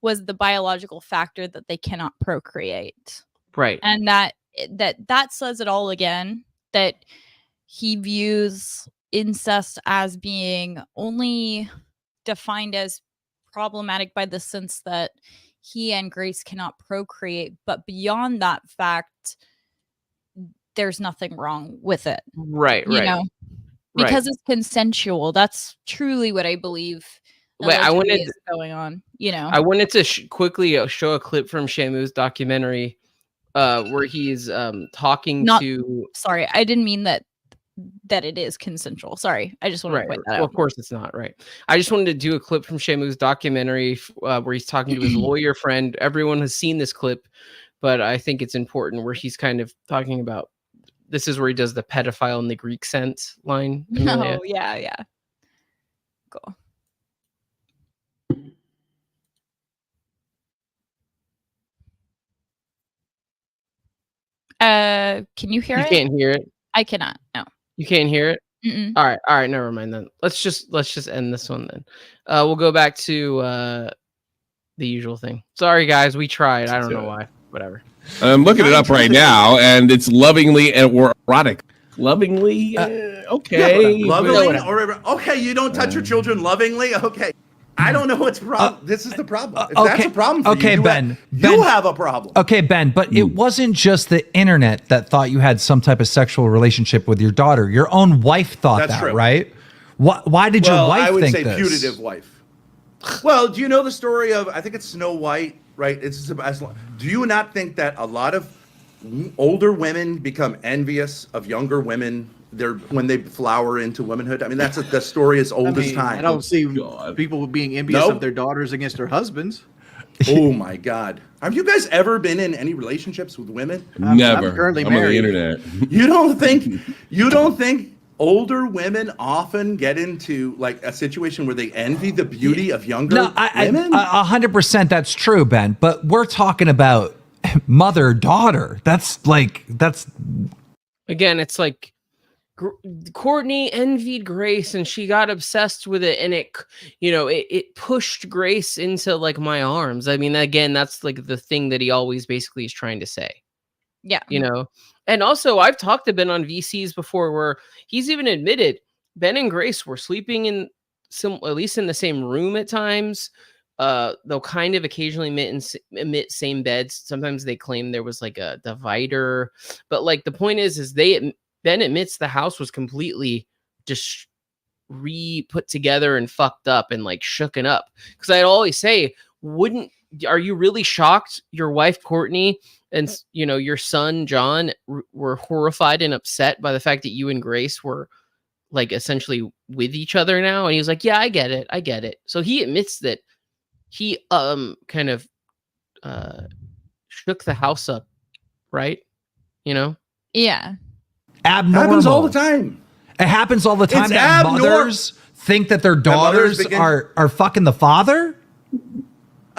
was the biological factor that they cannot procreate. Right. And that says it all again, that he views incest as being only defined as problematic by the sense that he and Grace cannot procreate, but beyond that fact, there's nothing wrong with it. Right. You Right. know, because it's consensual. That's truly what I believe. Wait, I allegedly wanted is going on. You know, I wanted to quickly show a clip from Shamu's documentary where he's talking Not- to. Sorry, I didn't mean that it is consensual. Sorry, I just want to point that Well, out. of course it's not, right? I just wanted to do a clip from Shamu's documentary where he's talking to his lawyer friend. Everyone has seen this clip, but I think it's important where he's kind of talking about. This is where he does the pedophile in the Greek sense line. Amelia. Oh, yeah. Cool. Can you hear You it? can't hear it. I cannot. No. You can't hear it. Mm-mm. All right, never mind then. Let's just end this one then. We'll go back to the usual thing. Sorry guys, we tried. I don't know why. Whatever. I'm looking it up right now, and it's lovingly or erotic. Lovingly, okay. Lovingly, okay. You don't touch your children lovingly. Okay. I don't know what's wrong. This is the problem. If that's a problem for you, Ben. You have a problem. Okay, Ben, but it wasn't just the internet that thought you had some type of sexual relationship with your daughter. Your own wife thought That's that, true. right? Why did your wife I would think say this? putative wife. Well, do you know the story of, I think it's Snow White, right? Do you not think that a lot of older women become envious of younger women when they flower into womanhood? I mean, that's the story as old as time. I don't see people being envious of their daughters against their husbands. Oh my God. Have you guys ever been in any relationships with women? Never. I'm currently I'm on the married. internet. You don't think older women often get into like a situation where they envy the beauty of younger women? 100% that's true, Ben. But we're talking about mother-daughter. That's Again, it's like Courtney envied Grace and she got obsessed with it, and it pushed Grace into like my arms. I mean, again, that's like the thing that he always basically is trying to say. Yeah. And also I've talked to Ben on VCs before where he's even admitted Ben and Grace were sleeping in at least in the same room at times. They'll kind of occasionally emit same beds. Sometimes they claim there was like a divider, but like the point is Ben admits the house was completely just put together and fucked up and like shooken up. Because I'd always say, are you really shocked your wife Courtney and your son John were horrified and upset by the fact that you and Grace were like essentially with each other now? And he was like, yeah, I get it. So he admits that he kind of shook the house up, right? Yeah. abnormal. Happens all the time. It happens all the time It's that abnormal. mothers think that their daughters are fucking the father.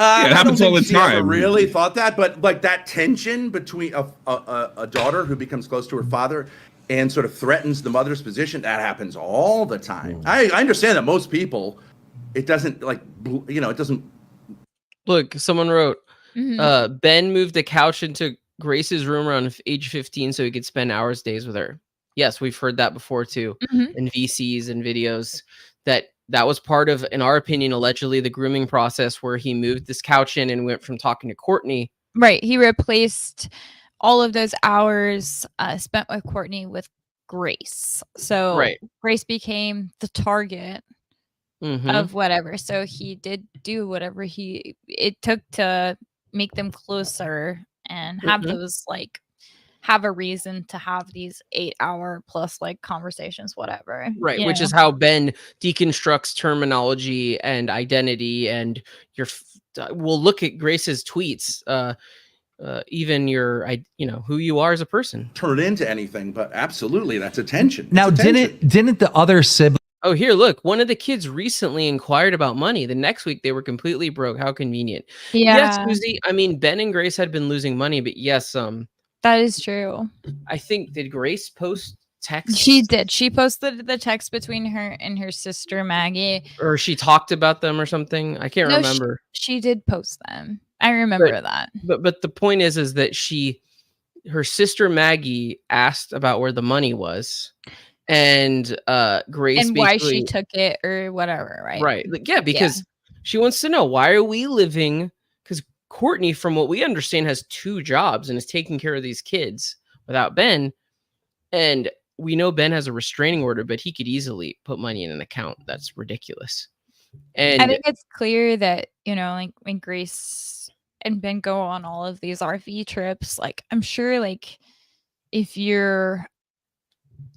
It happens all the time. Really thought that, but like that tension between a daughter who becomes close to her father and sort of threatens the mother's position, that happens all the time. I understand that most people, it doesn't it doesn't. Look, someone wrote, Mhm. Ben moved the couch into Grace's room around age 15 so he could spend hours days with her. Yes, we've heard that before too, Mhm. in VCs and videos, that was part of, in our opinion, allegedly the grooming process where he moved this couch in and went from talking to Courtney. Right. He replaced all of those hours spent with Courtney with Grace. So Right. Grace became the target Mhm. of whatever. So he did do whatever it took to make them closer and have Mhm. those have a reason to have these 8-hour plus conversations, whatever. Right, you which know? is how Ben deconstructs terminology and identity, and we'll look at Grace's tweets, even who you are as a person. Turn into anything, but absolutely, that's attention. It's Now, attention. didn't the other sibling? Oh, here, look. One of the kids recently inquired about money. The next week, they were completely broke. How convenient. Yes, Yeah, Susie. I mean, Ben and Grace had been losing money, but yes, that is true. I think, did Grace post text? She did. She posted the text between her and her sister Maggie. Or she talked about them or something. I can't remember. She did post them. I remember that. But the point is that her sister Maggie asked about where the money was, and Grace and why she took it or whatever, right? Right. Like, yeah, because she wants to know, why are we living? Because Courtney, from what we understand, has 2 jobs and is taking care of these kids without Ben. And we know Ben has a restraining order, but he could easily put money in an account. That's ridiculous. And I think it's clear that, like when Grace and Ben go on all of these RV trips, like I'm sure like if you're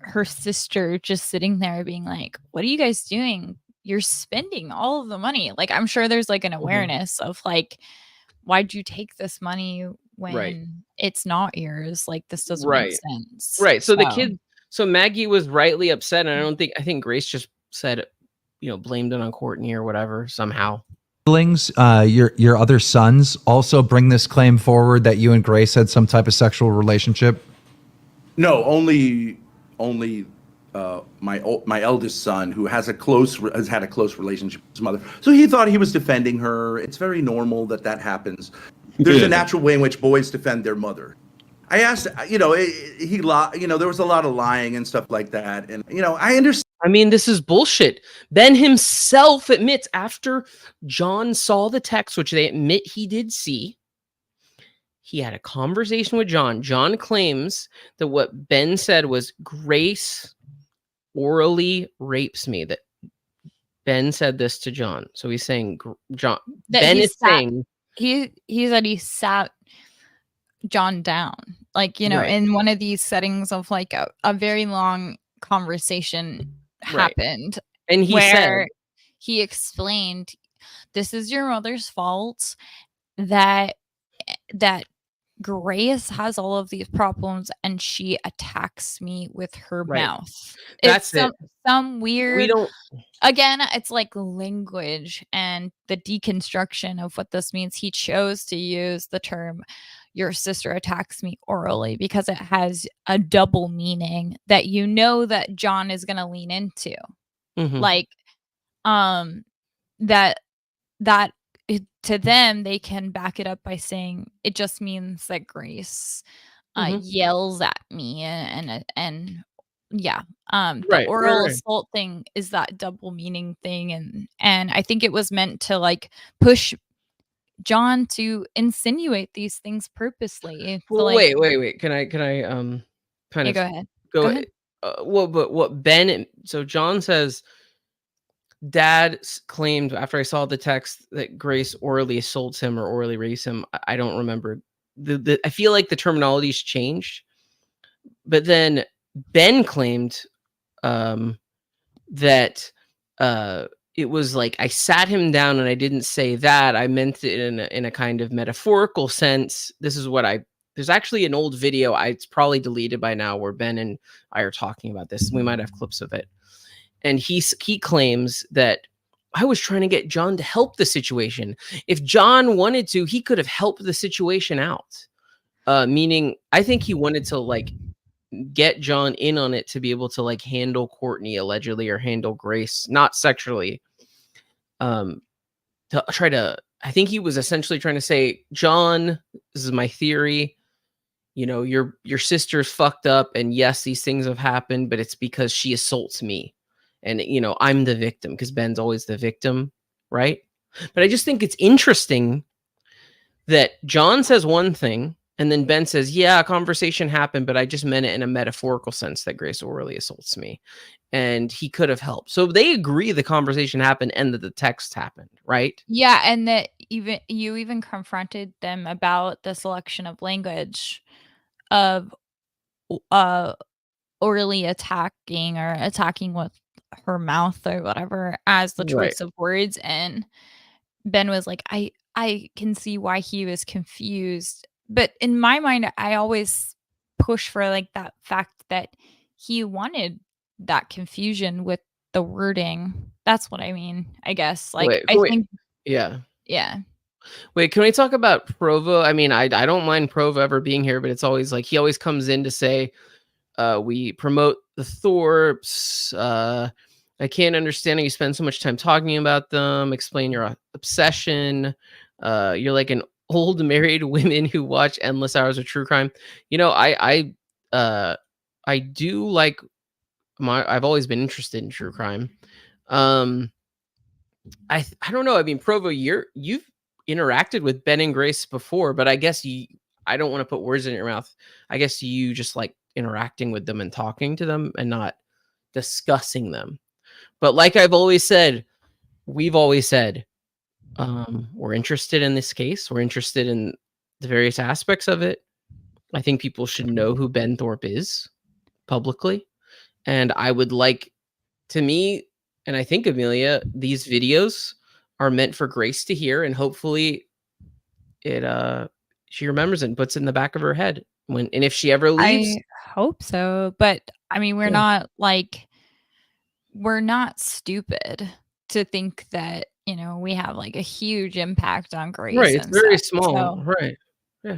her sister just sitting there being like, what are you guys doing? You're spending all of the money. Like I'm sure there's like an awareness of like, why'd you take this money when it's not yours? Like this doesn't make sense. Right. So Maggie was rightly upset, and I think Grace just said, blamed it on Courtney or whatever somehow. Siblings, your other sons also bring this claim forward that you and Grace had some type of sexual relationship? No, only my eldest son, who has had a close relationship with his mother. So he thought he was defending her. It's very normal that happens. There's a natural way in which boys defend their mother. I asked, there was a lot of lying and stuff like that, and I understand. I mean, this is bullshit. Ben himself admits, after John saw the text, which they admit he did see, he had a conversation with John. John claims that what Ben said was, Grace orally rapes me. That Ben said this to John. So he's saying, John. That Ben is saying he said he sat John down, like in one of these settings of like a very long conversation happened, and he explained, this is your mother's fault, that Grace has all of these problems and she attacks me with her mouth. That's some weird. We don't. Again, it's like language and the deconstruction of what this means. He chose to use the term, your sister attacks me orally, because it has a double meaning that that John is going to lean into. Mm-hmm. Like, that to them, they can back it up by saying it just means that Grace yells at me and the oral assault thing is that double meaning thing, and I think it was meant to like push John to insinuate these things purposely. Well, like, wait. Can I kind of go ahead. Go ahead. What Ben? So John says, Dad claimed after I saw the text that Grace orally assaults him or orally rapes him. I don't remember. I feel like the terminology's changed, but then Ben claimed that it was like I sat him down and I didn't say that. I meant it in a kind of metaphorical sense. This is what there's actually an old video. It's probably deleted by now, where Ben and I are talking about this. We might have clips of it. And he claims that I was trying to get John to help the situation. If John wanted to, he could have helped the situation out. Meaning, I think he wanted to like get John in on it to be able to like handle Courtney allegedly, or handle Grace, not sexually. I think he was essentially trying to say, John, this is my theory. Your sister's fucked up, and yes, these things have happened, but it's because she assaults me. And, I'm the victim, because Ben's always the victim, right? But I just think it's interesting that John says one thing, and then Ben says, yeah, a conversation happened, but I just meant it in a metaphorical sense that Grace orally assaults me. And he could have helped. So they agree the conversation happened and that the text happened, right? Yeah, and that you even confronted them about the selection of language of orally attacking or attacking with her mouth or whatever as the choice of words, and Ben was like, I can see why he was confused, but in my mind I always push for like that fact that he wanted that confusion with the wording. That's what I mean, I guess. Like, I think yeah. Wait, can we talk about Provo? I mean, I don't mind Provo ever being here, but it's always like he always comes in to say we promote the Thorps. I can't understand how you spend so much time talking about them. Explain your obsession. You're like an old married women who watch endless hours of true crime. You know, I do like I've always been interested in true crime. I don't know. I mean, Provo, you've interacted with Ben and Grace before, but I guess I don't want to put words in your mouth. I guess you just like interacting with them and talking to them and not discussing them. But like we've always said, we're interested in this case. We're interested in the various aspects of it. I think people should know who Ben Thorp is publicly. And I would like, to me, and I think Amelia, these videos are meant for Grace to hear, and hopefully she remembers it and puts it in the back of her head and if she ever leaves. I hope so. But I mean, we're not stupid to think that, you know, we have like a huge impact on Grace. Right. It's very small. So, right. Yeah.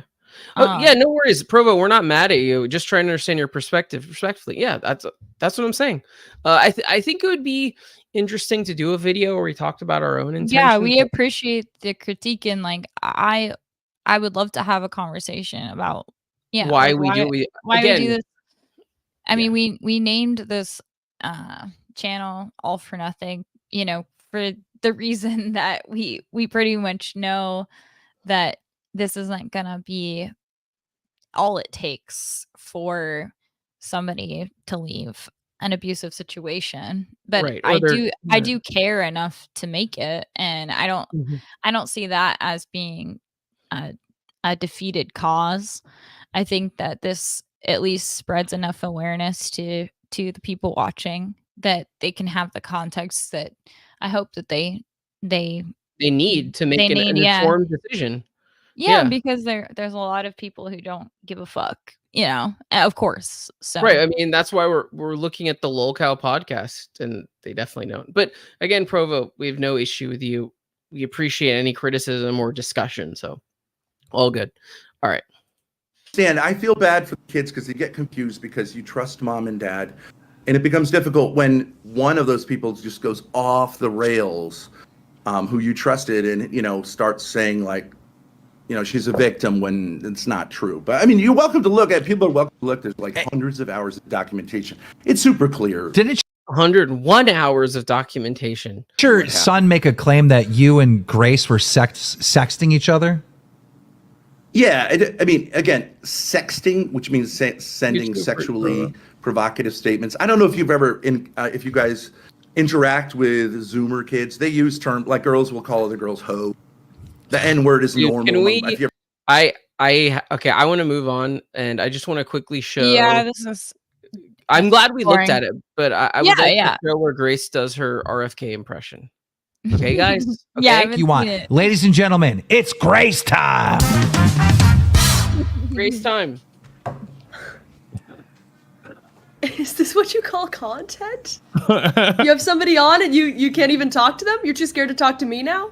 Yeah, no worries, Provo. We're not mad at you. Just trying to understand your perspective respectfully. Yeah, that's what I'm saying. I think it would be interesting to do a video where we talked about our own intentions. Yeah, we appreciate the critique, and like I would love to have a conversation about why we do this. I mean, we named this channel All for Nothing, you know, for the reason that we pretty much know that this isn't gonna be all it takes for somebody to leave an abusive situation. But right. I do care enough to make it, and I don't see that as being a defeated cause. I think that this at least spreads enough awareness to the people watching that they can have the context that I hope that they need to make an informed decision. Yeah, because there's a lot of people who don't give a fuck, you know, of course. So right. I mean, that's why we're looking at the Lolcow podcast, and they definitely don't. But again, Provo, we have no issue with you. We appreciate any criticism or discussion. So all good. All right. Stan, I feel bad for the kids because they get confused because you trust mom and dad. And it becomes difficult when one of those people just goes off the rails, who you trusted, and, you know, starts saying like, you know, she's a victim when it's not true. But I mean, you're welcome to look at, people are welcome to look. There's like hundreds of hours of documentation. It's super clear. Didn't 101 hours of documentation. Your son make a claim that you and Grace were sexting each other? Yeah, I mean, again, sexting, which means sending sexually provocative statements. I don't know if you've ever, if you guys interact with Zoomer kids, they use terms like girls will call other girls hoe. The N word is normal. Can we? Okay, I want to move on, and I just want to quickly show. Yeah, this is. I'm glad we looked at it, but I would like to show where Grace does her RFK impression. Okay, guys. Okay? Yeah, you want, ladies and gentlemen, it's Grace time. Grace time. Is this what you call content? You have somebody on and you can't even talk to them? You're too scared to talk to me now?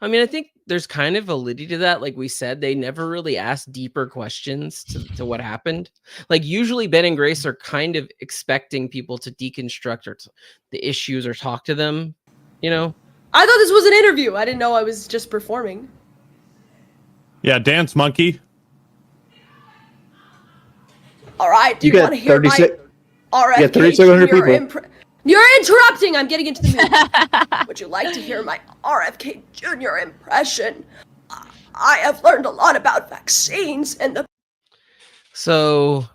I mean, I think there's kind of validity to that. Like we said, they never really asked deeper questions to what happened. Like usually Ben and Grace are kind of expecting people to deconstruct the issues or talk to them, you know? I thought this was an interview. I didn't know I was just performing. Yeah, dance monkey. All right, do you want to hear my RFK 3,700 people. You're interrupting. I'm getting into the movie. Would you like to hear my RFK Jr. impression? I have learned a lot about vaccines and the. So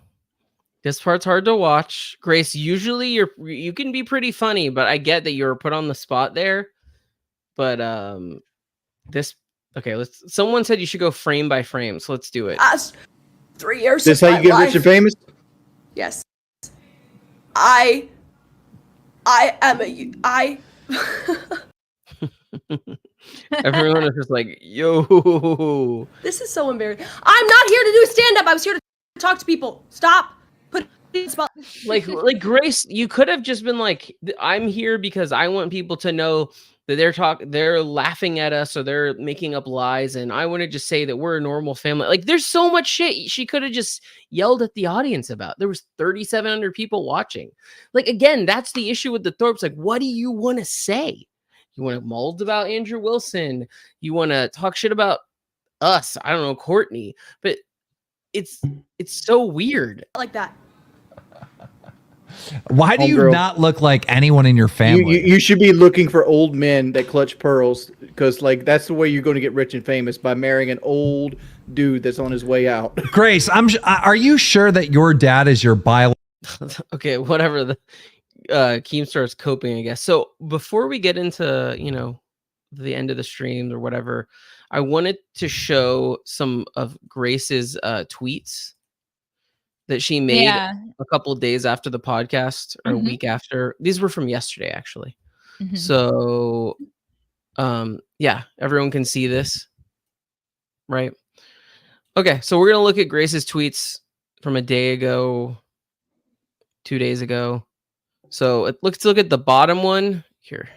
this part's hard to watch. Grace, usually you can be pretty funny, but I get that you're put on the spot there. But someone said you should go frame by frame, so let's do it. Last 3 years. Is this how you get rich and famous? Yes. I am Everyone is just like, yo. This is so embarrassing. I'm not here to do stand-up. I was here to talk to people. Stop. like Grace, you could have just been like, I'm here because I want people to know that they're laughing at us or they're making up lies, and I want to just say that we're a normal family. Like, there's so much shit she could have just yelled at the audience about. There was 3,700 people watching. Like, again, that's the issue with the Thorpes. Like, what do you want to say? You want to mold about Andrew Wilson? You want to talk shit about us? I don't know, Courtney. But it's so weird. Like that. Why do you Homegirl. not look like anyone in your family? You should be looking for old men that clutch pearls, because like that's the way you're going to get rich and famous, by marrying an old dude that's on his way out. Grace, are you sure that your dad is your biological? Okay, whatever. The Keemstar's coping, I guess. So before we get into, the end of the stream or whatever, I wanted to show some of Grace's tweets that she made a couple of days after the podcast, or a week after. These were from yesterday, actually. So, everyone can see this, right? Okay, so we're gonna look at Grace's tweets from a day ago, 2 days ago. So let's look at the bottom one here.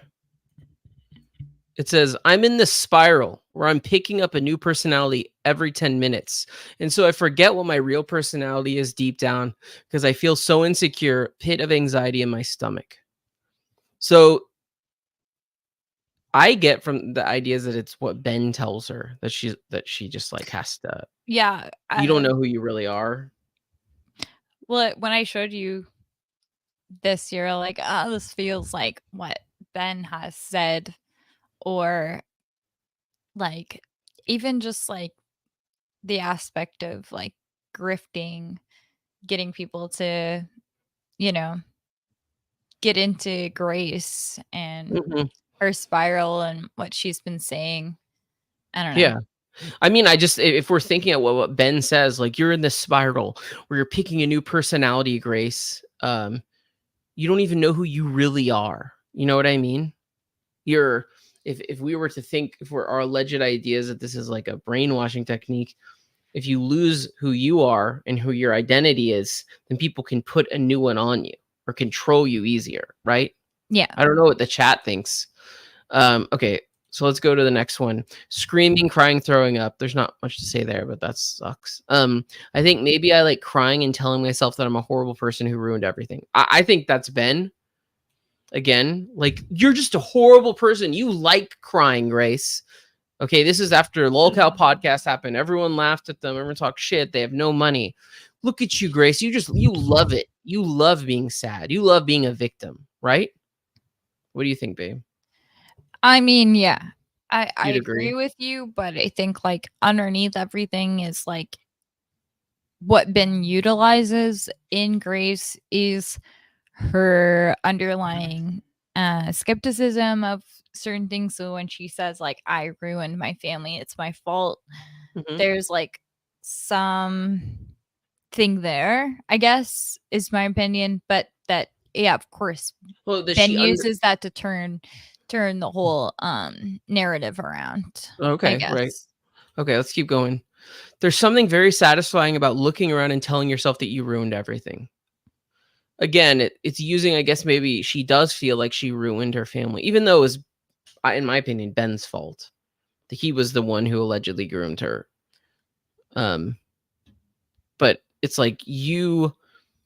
It says, I'm in this spiral where I'm picking up a new personality every 10 minutes. And so I forget what my real personality is deep down because I feel so insecure, pit of anxiety in my stomach. So I get from the ideas that it's what Ben tells her, that she just like has to. Yeah. You don't know who you really are. Well, when I showed you this, you're like, oh, this feels like what Ben has said. Or like even just like the aspect of like grifting, getting people to, get into Grace and her spiral and what she's been saying. I don't know. Yeah. I mean, if we're thinking of what Ben says, like, you're in this spiral where you're picking a new personality, Grace. You don't even know who you really are. You know what I mean? If we were to think, if we're our alleged ideas that this is like a brainwashing technique, if you lose who you are and who your identity is, then people can put a new one on you or control you easier, right? Yeah. I don't know what the chat thinks. Okay, so let's go to the next one. Screaming, crying, throwing up. There's not much to say there, but that sucks. I think maybe I like crying and telling myself that I'm a horrible person who ruined everything. I think that's Ben. Again, like, you're just a horrible person. You like crying, Grace. Okay, this is after LolCal podcast happened. Everyone laughed at them. Everyone talked shit. They have no money. Look at you, Grace. You love it. You love being sad. You love being a victim, right? What do you think, babe? I mean, yeah, I agree agree with you, but I think like underneath everything is like what Ben utilizes in Grace is her underlying skepticism of certain things. So when she says like, I ruined my family, it's my fault, there's like some thing there, I guess, is my opinion. But that, yeah, of course, Ben uses that to turn the whole narrative around. Okay, right. Okay, let's keep going. There's something very satisfying about looking around and telling yourself that you ruined everything. Again, it's using, I guess maybe she does feel like she ruined her family, even though it was, in my opinion, Ben's fault. He was the one who allegedly groomed her. But it's like you.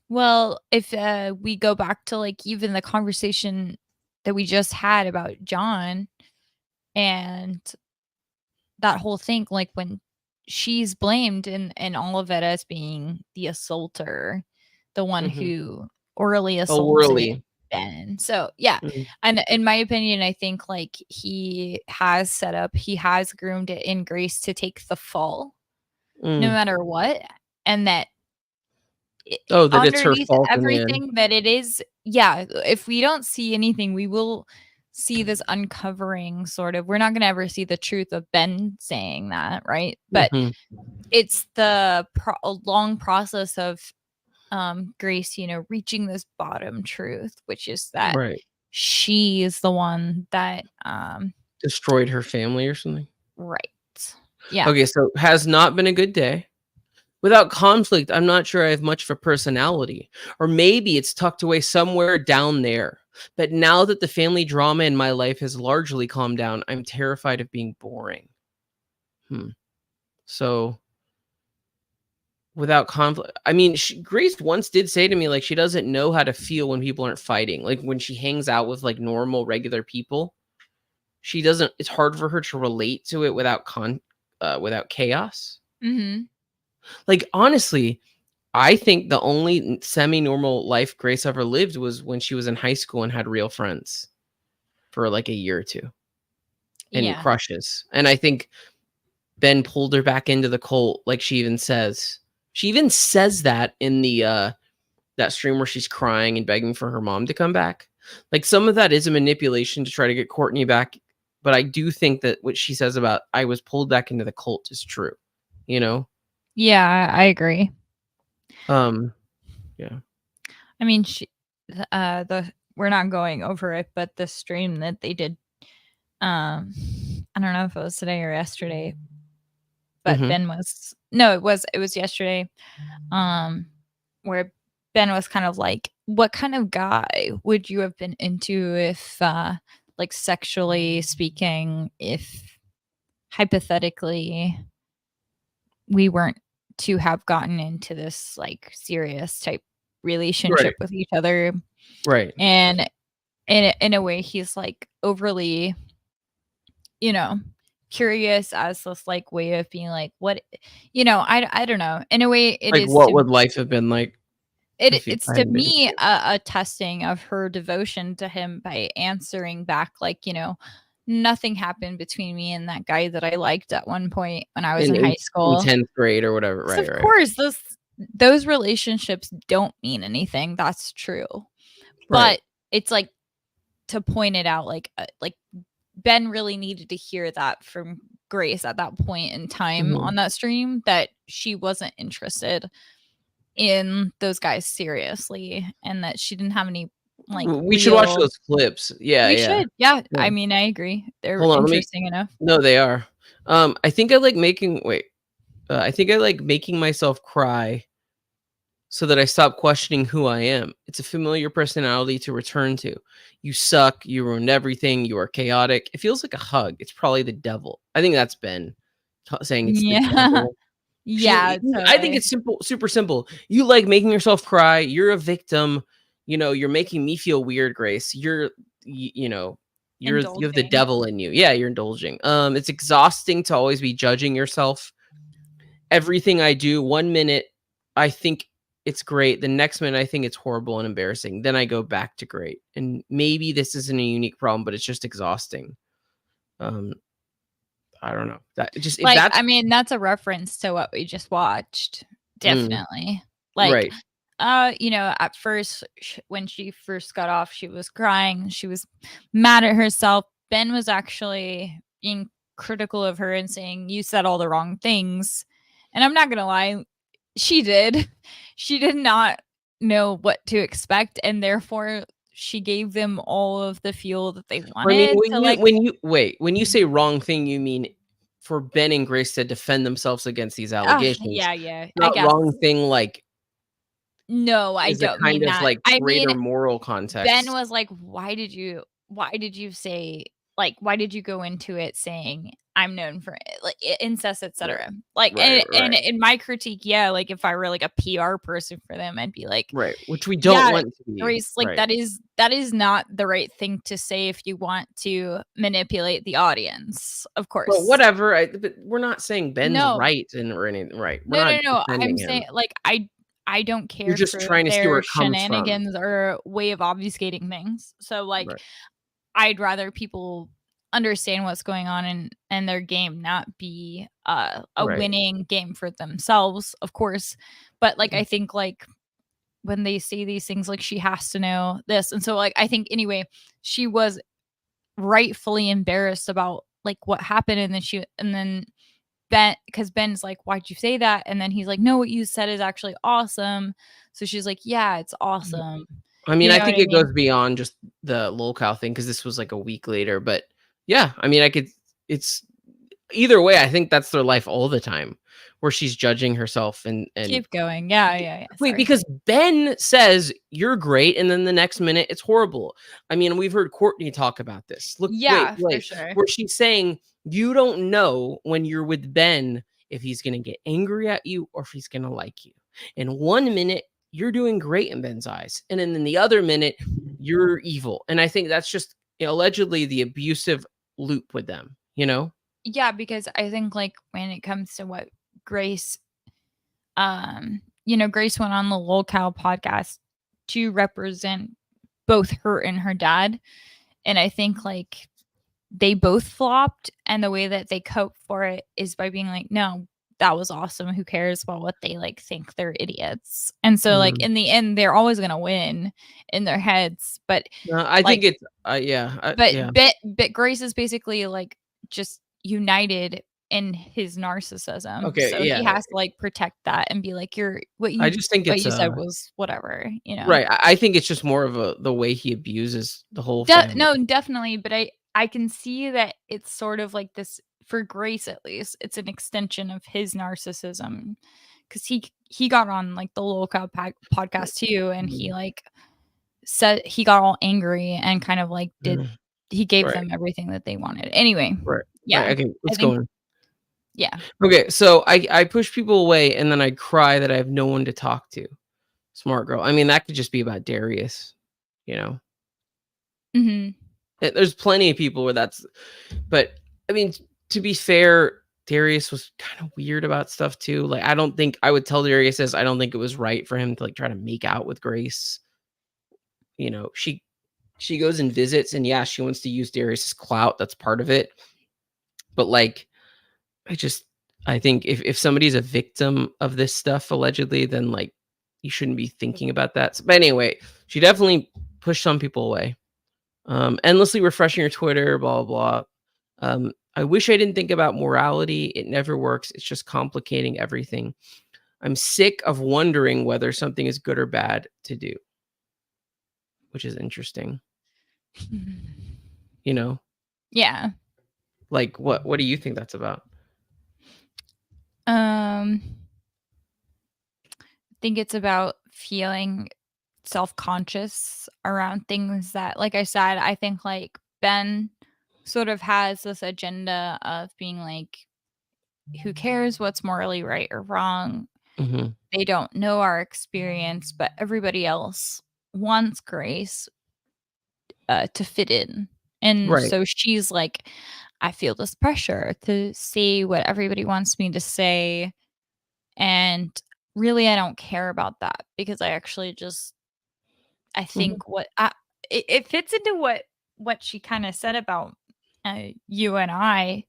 Well, if we go back to like even the conversation that we just had about John and that whole thing, like when she's blamed in all of it as being the assaulter, the one who orally assaulted Ben. So yeah, and in my opinion, I think like he has groomed it in Grace to take the fall no matter what, and that that it's her fault. Everything that it is, yeah. If we don't see anything, we will see this uncovering sort of. We're not going to ever see the truth of Ben saying that, right? But it's the long process of Grace, reaching this bottom truth, which is that she is the one that destroyed her family or something. Right. Yeah. Okay, so has not been a good day. Without conflict, I'm not sure I have much of a personality. Or maybe it's tucked away somewhere down there. But now that the family drama in my life has largely calmed down, I'm terrified of being boring. So, without conflict, I mean, Grace once did say to me, like, she doesn't know how to feel when people aren't fighting. Like, when she hangs out with, like, normal, regular people, she doesn't, it's hard for her to relate to it without chaos. Mm-hmm. Like, honestly, I think the only semi-normal life Grace ever lived was when she was in high school and had real friends for like a year or two and crushes. And I think Ben pulled her back into the cult. Like she even says that in the that stream where she's crying and begging for her mom to come back. Like some of that is a manipulation to try to get Courtney back. But I do think that what she says about I was pulled back into the cult is true. You know? Yeah, I agree. Yeah. I mean, we're not going over it, but the stream that they did, I don't know if it was today or yesterday, but Ben was it was yesterday, where Ben was kind of like, what kind of guy would you have been into if, like sexually speaking, if hypothetically we weren't to have gotten into this like serious type relationship with each other. Right. And in a way he's like overly, curious as this like way of being like, what, I don't know. In a way it like is what would life have been like? It's to me a testing of her devotion to him by answering back like, nothing happened between me and that guy that I liked at one point when I was in high school. In 10th grade or whatever. So of course, those relationships don't mean anything. That's true. But it's like to point it out, like Ben really needed to hear that from Grace at that point in time on that stream, that she wasn't interested in those guys seriously and that she didn't have any like we should watch those clips. Yeah, we should. Yeah. I mean, I agree. They're interesting enough. No, they are. I think I like making myself cry so that I stop questioning who I am. It's a familiar personality to return to. You suck, you ruined everything, you are chaotic. It feels like a hug. It's probably the devil. I think that's Ben saying it's the devil. Yeah, I think it's simple, super simple. You like making yourself cry. You're a victim. You're making me feel weird, Grace. You have the devil in you. Yeah, you're indulging. It's exhausting to always be judging yourself. Everything I do, 1 minute, I think it's great. The next minute, I think it's horrible and embarrassing. Then I go back to great. And maybe this isn't a unique problem, but it's just exhausting. I don't know. That just like, I mean, that's a reference to what we just watched. Definitely. Like, at first, when she first got off, she was crying. She was mad at herself. Ben was actually being critical of her and saying, you said all the wrong things. And I'm not going to lie. She did. She did not know what to expect. And therefore, she gave them all of the fuel that they wanted. I mean, when you say wrong thing, you mean for Ben and Grace to defend themselves against these allegations. Yeah. Not wrong thing like. No, I don't mean that. Like greater moral context. Ben was like, why did you say, like, why did you go into it saying I'm known for like incest, etc. Like, and in my critique, like if I were like a PR person for them, I'd be like, which we don't want to be. Grace, like that is not the right thing to say if you want to manipulate the audience, of course. Well, whatever. But we're not saying Ben's right or anything. Right? No. I'm saying like I don't care. You're just for trying to see where it comes shenanigans from. or way of obfuscating things. So like, I'd rather people understand what's going on in their game, not be a winning game for themselves, of course. But like, I think like when they say these things, like she has to know this, and so like I think anyway, she was rightfully embarrassed about like what happened, and then Ben, because Ben's like, why'd you say that? And then he's like, no, what you said is actually awesome. So she's like, yeah, it's awesome. I mean, I think it goes beyond just the lolcow thing because this was like a week later. But yeah, I mean, either way, I think that's their life all the time, where she's judging herself and Keep going. Yeah. wait, Sorry. because Ben says you're great, and then the next minute it's horrible. I mean, we've heard Courtney talk about this. Look, Yeah, for wait, sure. where she's saying you don't know when you're with Ben if he's gonna get angry at you or if he's gonna like you. In 1 minute, you're doing great in Ben's eyes, and then in the other minute, you're evil. And I think that's just allegedly the abusive loop with them. Yeah, because I think like when it comes to what Grace, Grace went on the Lol Cow podcast to represent both her and her dad. And I think like they both flopped, and the way that they cope for it is by being like, no, that was awesome. Who cares about what they like think? They're idiots. And so like in the end, they're always gonna win in their heads. But I think it's but Grace is basically like just united in his narcissism. Okay, So yeah. he has to like protect that and be like, I just think what it's you said was whatever, right. I think it's just more of the way he abuses the whole family. No, definitely. But I can see that it's sort of like this for Grace, at least. It's an extension of his narcissism, because he got on like the Lol Cow podcast too, and he like said he got all angry and kind of like he gave them everything that they wanted. Anyway, yeah. Right, okay, let's go on. Yeah. Okay, so I push people away and then I cry that I have no one to talk to. Smart girl. I mean, that could just be about Darius, Mm-hmm. There's plenty of people where that's, but I mean, to be fair, Darius was kind of weird about stuff too. Like, I don't think I would tell Darius this. I don't think it was right for him to like try to make out with Grace. She goes and visits, and yeah, she wants to use Darius's clout. That's part of it. But like, I think if somebody's a victim of this stuff allegedly, then like you shouldn't be thinking about that. But anyway, she definitely pushed some people away. Endlessly refreshing your Twitter, blah, blah, blah. I wish I didn't think about morality. It never works. It's just complicating everything. I'm sick of wondering whether something is good or bad to do, which is interesting. Yeah. Like, what do you think that's about? I think it's about feeling self-conscious around things that, like I said, I think like Ben sort of has this agenda of being like, who cares what's morally right or wrong? Mm-hmm. They don't know our experience, but everybody else wants Grace to fit in. And so she's like, I feel this pressure to say what everybody wants me to say. And really, I don't care about that, because I actually just, I think it fits into what she kind of said about you and I.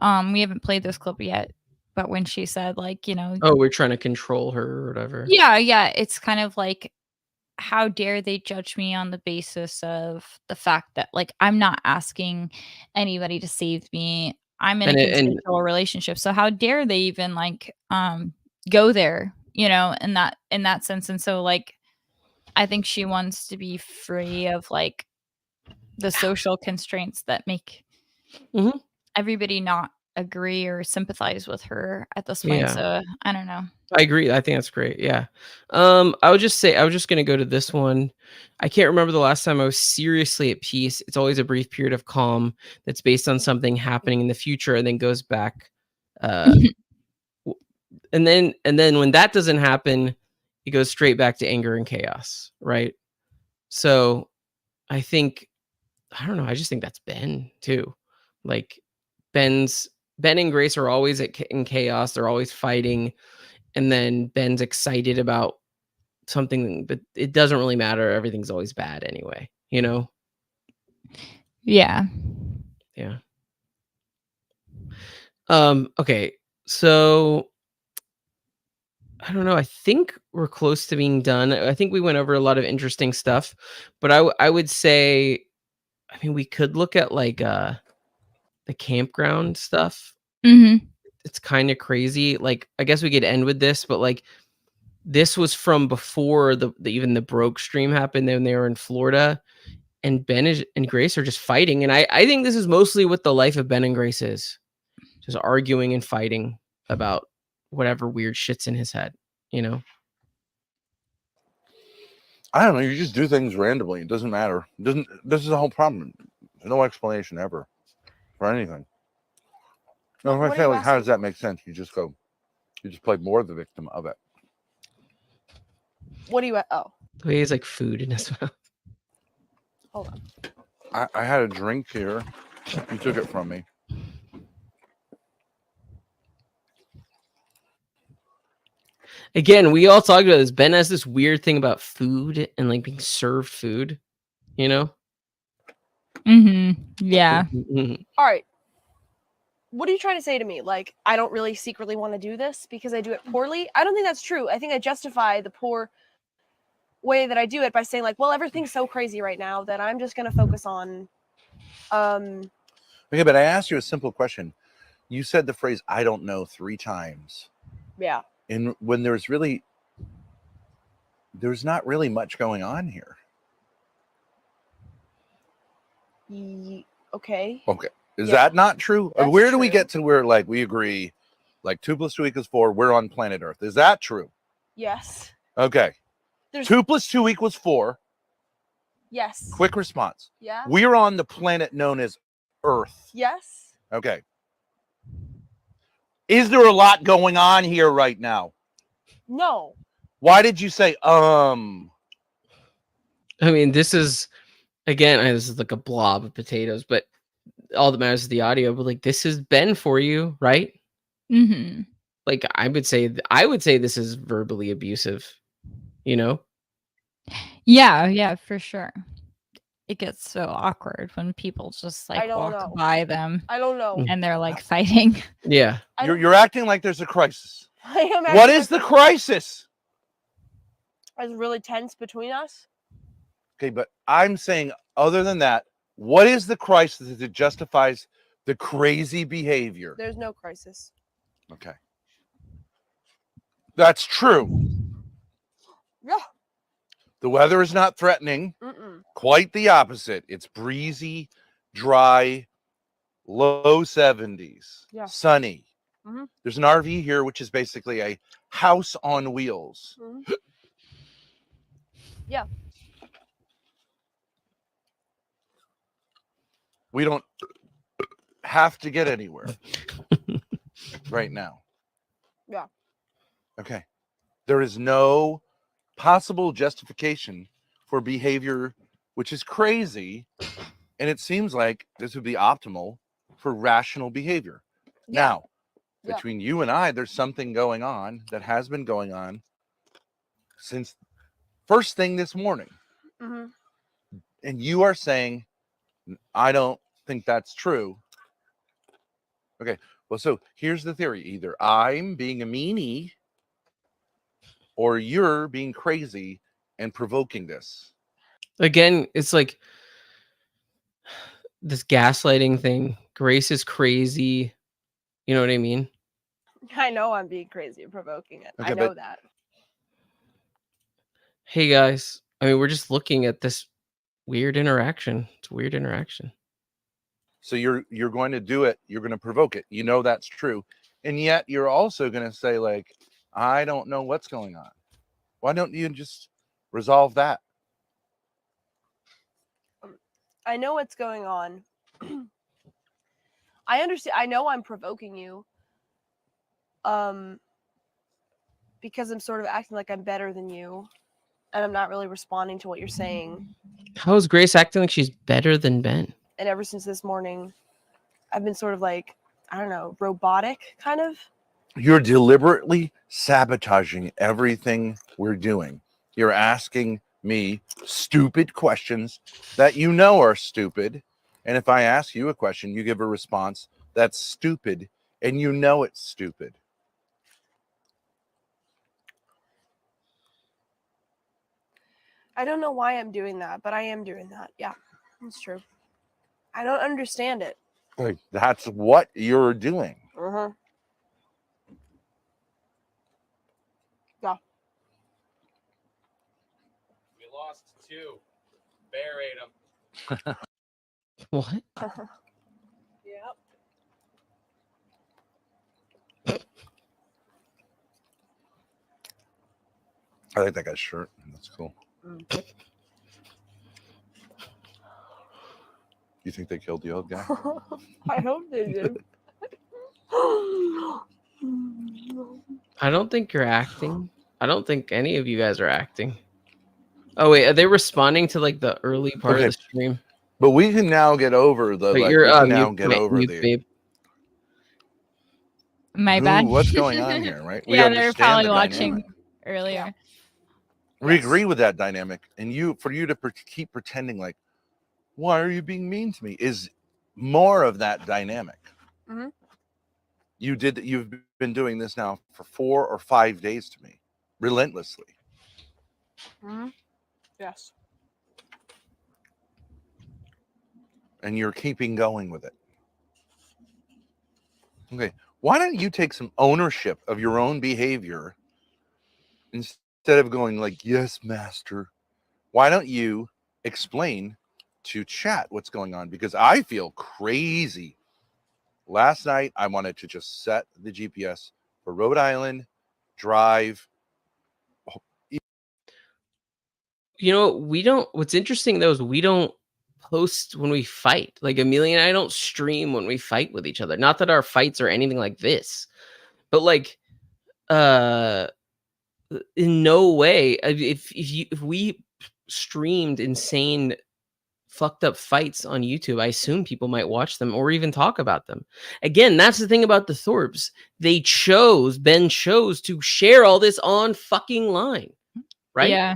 We haven't played this clip yet, but when she said like, oh, we're trying to control her or whatever. Yeah. It's kind of like, how dare they judge me on the basis of the fact that like I'm not asking anybody to save me. I'm in a consensual relationship. So how dare they even like go there, in that sense. And so like I think she wants to be free of like the social constraints that make everybody not agree or sympathize with her at this point. So I don't know. I agree. I think that's great. Yeah. I was just going to go to this one. I can't remember the last time I was seriously at peace. It's always a brief period of calm that's based on something happening in the future and then goes back. And then when that doesn't happen, it goes straight back to anger and chaos. Right. So I don't know. I just think that's Ben too. Like Ben and Grace are always in chaos. They're always fighting. And then Ben's excited about something, but it doesn't really matter. Everything's always bad anyway, Yeah. Yeah. Okay. So I don't know. I think we're close to being done. I think we went over a lot of interesting stuff, but I would say, I mean, we could look at like the campground stuff. Mm-hmm. It's kind of crazy. Like, I guess we could end with this, but like, this was from before even the broke stream happened when they were in Florida, and Ben and Grace are just fighting. And I think this is mostly what the life of Ben and Grace is. just arguing and fighting about whatever weird shit's in his head, you know? I don't know. You just do things randomly. It doesn't matter. It doesn't. This is the whole problem. There's no explanation ever for anything. No, if What I are say you like, how does asking? that make sense? You just play more of the victim of it. What do you? Oh, He has like food in his mouth. hold on. I had a drink here. You took it from me. Again, we all talked about this. Ben has this weird thing about food and like being served food, you know? Yeah. All right. What are you trying to say to me? Like, I don't really secretly want to do this because I do it poorly? I don't think that's true. I think I justify the poor way that I do it by saying, like, well, everything's so crazy right now that I'm just going to focus on. Okay, but I asked you a simple question. You said the phrase "I don't know" 3 times. Yeah. And when there's not really much going on here. Okay. Okay. Is Yeah. that not true? That's Where do we true. get to where like we agree like 2 + 2 = 4, we're on planet Earth? Is that true? Yes. Okay. There's 2 + 2 = 4. Yes. Quick response. Yeah. We're on the planet known as Earth. Yes. Okay. Is there a lot going on here right now? No. Why did you say I mean, this is again, this is like a blob of potatoes, but all that matters is the audio. But like, this is Ben for you, right? Mm-hmm. Like, I would say this is verbally abusive. You know? Yeah, for sure. It gets so awkward when people just like I don't walk know. by them I don't know. and they're like fighting. Yeah. you're acting like there's a crisis? I am What acting is the crisis? It's really tense between us. Okay, but I'm saying other than that, what is the crisis that justifies the crazy behavior? There's no crisis. Okay. That's true. Yeah. The weather is not threatening. Mm-mm. Quite the opposite. It's breezy, dry, low 70s, Yeah. sunny. Mhm. There's an RV here, which is basically a house on wheels. Mhm. Yeah. We don't have to get anywhere right now. Yeah. Okay. There is no possible justification for behavior which is crazy, and it seems like this would be optimal for rational behavior. Yeah. Now, Yeah. between you and I, there's something going on that has been going on since first thing this morning. Mm-hmm. And you are saying, I don't think that's true. Okay, well, so here's the theory. Either I'm being a meanie or you're being crazy and provoking this. Again, it's like this gaslighting thing. Grace is crazy. You know what I mean? I know I'm being crazy and provoking it. Okay, I know but- that. Hey guys, I mean, we're just looking at this weird interaction. It's a weird interaction. So you're going to do it. You're going to provoke it. You know that's true. And yet you're also going to say, like, I don't know what's going on. Why don't you just resolve that? I know what's going on. I understand. I know I'm provoking you. Because I'm sort of acting like I'm better than you, and I'm not really responding to what you're saying. How is Grace acting like she's better than Ben? And ever since this morning, I've been sort of like, I don't know, robotic, kind of. You're deliberately sabotaging everything we're doing. You're asking me stupid questions that you know are stupid. And if I ask you a question, you give a response that's stupid and you know it's stupid. I don't know why I'm doing that, but I am doing that. Yeah, that's true. I don't understand it. Like, that's what you're doing. Uh-huh. Yeah. We lost 2. Bear ate them. What? Yep. I like that guy's shirt. That's cool. You think they killed the old guy? I hope they did. I don't think you're acting. I don't think any of you guys are acting. Oh wait, are they responding to like the early part of Okay. the stream? But we can now get over the Wait, like. you're We can now mute, get wait, over mute, the. babe. My bad. What's going on here, right? We Yeah, they were understand probably the watching dynamic. earlier. We agree with that dynamic, and for you to keep pretending like, why are you being mean to me? Is more of that dynamic. Mm-hmm. You've been doing this now for 4 or 5 days to me, relentlessly. Mm-hmm. Yes. And you're keeping going with it. Okay, why don't you take some ownership of your own behavior instead of going like, yes, master? Why don't you explain to chat what's going on? Because I feel crazy. Last night, I wanted to just set the GPS for Rhode Island, drive. You know, what's interesting though is we don't post when we fight. Like Amelia and I don't stream when we fight with each other. Not that our fights are anything like this, but like, in no way. If we streamed insane fucked up fights on YouTube, I assume people might watch them or even talk about them. Again, that's the thing about the Thorps. Ben chose to share all this on fucking line, right? Yeah.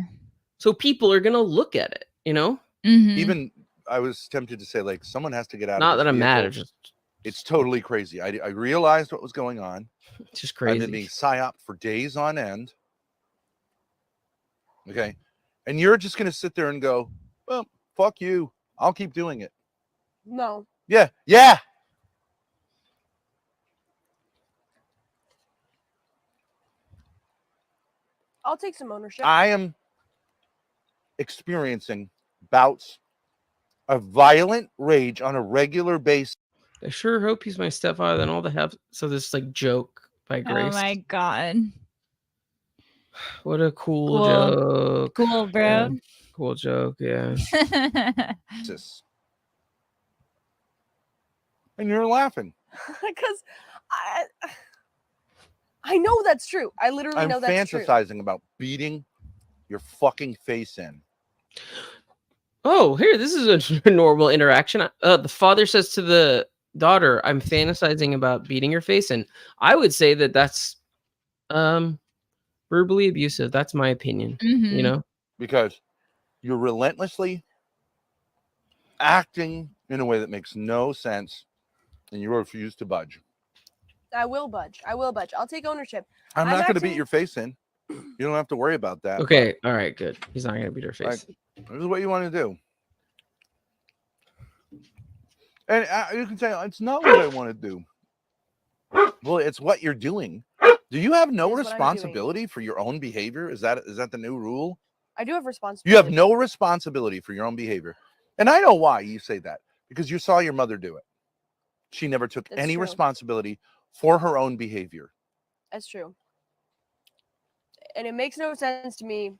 So people are gonna look at it, you know. Mhm. Even I was tempted to say, like, someone has to get out. Not of this that I'm mad, vehicle. it's just It's totally crazy. I realized what was going on. it's just I've been crazy. being psyoped for days on end. Okay, and you're just gonna sit there and go, well, fuck you. I'll keep doing it. No. Yeah. Yeah. I'll take some ownership. I am experiencing bouts of violent rage on a regular basis. I sure hope he's my stepfather than all the have. So this like joke by Grace. Oh my god. What a cool Cool. joke. Cool, bro. Yeah, cool joke. Yeah. And you're laughing. Because I know that's true. I literally I'm know that's true. fantasizing about beating your fucking face in. Oh, here, this is a normal interaction. The father says to the daughter, "I'm fantasizing about beating your face," and I would say that that's verbally abusive. That's my opinion. You know, because you're relentlessly acting in a way that makes no sense, and you refuse to budge. I will budge. I will budge. I'll take ownership. I'm not going to acting- beat your face in. You don't have to worry about that. okay, all right, good. He's not gonna beat her face. This is what you want to do. And you can say, it's not what I want to do. Well, it's what you're doing. Do you have no It is what I'm doing. responsibility for your own behavior? Is that the new rule? I do have responsibility. You have no responsibility for your own behavior. And I know why you say that. Because you saw your mother do it. She never took That's any true. responsibility for her own behavior. That's true. And it makes no sense to me.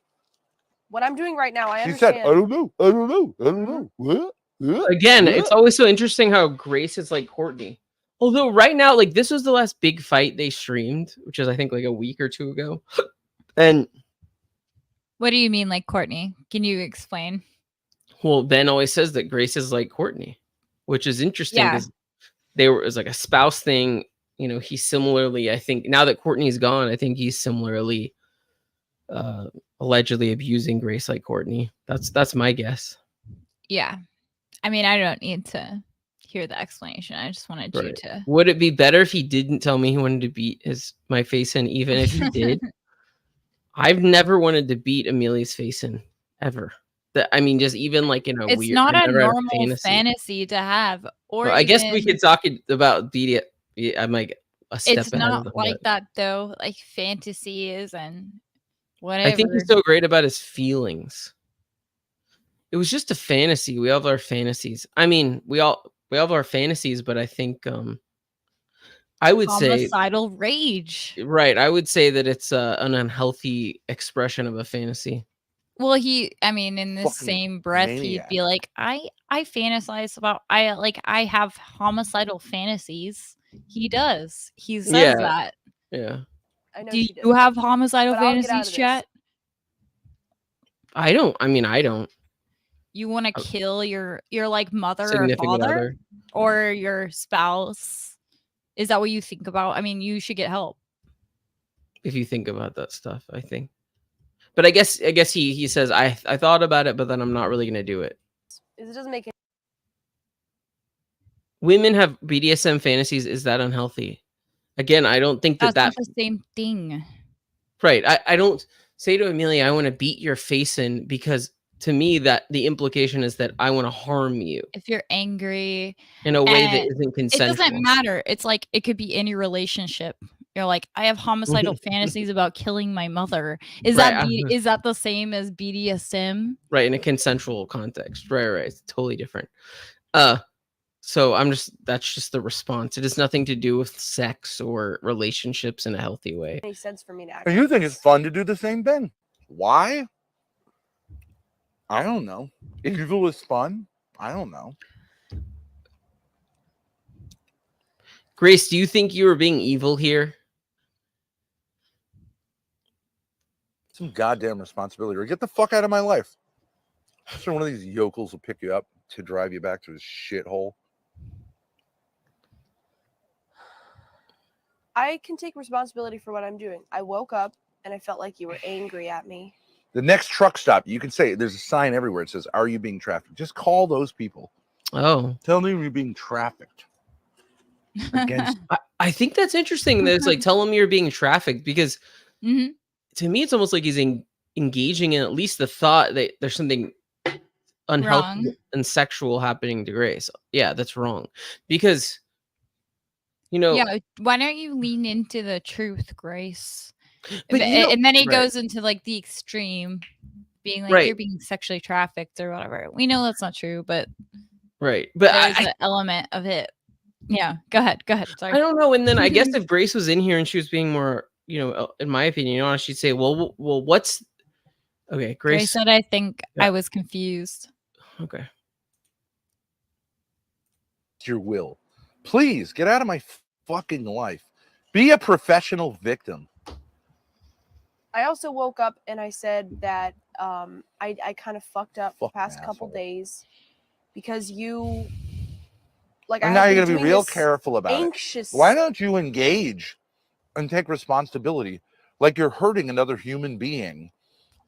What I'm doing right now, I She understand. said, I don't know. I don't know. I don't know. What? Again, it's always so interesting how Grace is like Courtney. Although right now, like this was the last big fight they streamed, which is I think like a week or two ago. And What do you mean, like Courtney? Can you explain? well, Ben always says that Grace is like Courtney, which is interesting Yeah. because it was like a spouse thing. You know, he's similarly, I think now that Courtney's gone, I think he's similarly allegedly abusing Grace like Courtney. That's my guess. Yeah. I mean, I don't need to hear the explanation. I just wanted you Right. to. Would it be better if he didn't tell me he wanted to beat my face in, even if he did? I've never wanted to beat Amelia's face in ever. I mean, just even like in a It's weird. not I've a never had normal fantasy to have. Or Well, I guess we even- could talk about beat it. Yeah, I might a step It's ahead of not them, like but that though. Like fantasy is and whatever. I think he's so great about his feelings. It was just a fantasy. We all have our fantasies. I mean, we all have our fantasies, but I think I would say Homicidal rage. right. I would say that it's an unhealthy expression of a fantasy. Well, I mean, in this Fucking same breath, he'd maniac. be like, I fantasize about, I have homicidal fantasies. He does. He says Yeah. that. Yeah. I know Do she you does. have homicidal But I'll get out fantasies, of this. Chet? I don't. I mean, I don't. You want to kill your like mother or Significant father other. or your spouse? Is that what you think about? I mean, you should get help. If you think about that stuff, I think. But I guess he says I thought about it, but then I'm not really gonna do it. It doesn't make it. Women have BDSM fantasies. Is that unhealthy? Again, I don't think That's that not the same thing. right. I don't say to Amelia, I want to beat your face in, because to me that the implication is that I want to harm you If you're angry in a way that and isn't it consensual. doesn't matter. It's like it could be any relationship. You're like, I have homicidal fantasies about killing my mother. Is Right, is that the same as BDSM? Right, in a consensual context. Right. It's totally different. So that's just the response. It has nothing to do with sex or relationships in a healthy way. Any sense for me to act. And you think it's fun to do the same thing? Why? I don't know. Evil is fun. I don't know. Grace, do you think you were being evil here? Some goddamn responsibility. Or get the fuck out of my life. Sure, one of these yokels will pick you up to drive you back to this shithole. I can take responsibility for what I'm doing. I woke up and I felt like you were angry at me. The next truck stop, you can say there's a sign everywhere. It says, "Are you being trafficked?" Just call those people. Oh, tell them you're being trafficked. Against. I think that's interesting. That it's like, tell him you're being trafficked, because to me, it's almost like he's engaging in at least the thought that there's something unhealthy and sexual happening to Grace. Yeah, that's wrong. Because, yeah, why don't you lean into the truth, Grace? But and then he right. goes into like the extreme, being like, you're being sexually trafficked or whatever. We know that's not true, but right. But there's an element of it. Yeah, go ahead. Sorry. I don't know. And then I guess if Grace was in here and she was being more, in my opinion, she'd say, well, what's okay? Grace said, I think I was confused. Okay. It's your will. Please get out of my fucking life. Be a professional victim. I also woke up and I said that I kind of fucked up the past couple days because you and now you're gonna be real careful about it. Why don't you engage and take responsibility? Like you're hurting another human being,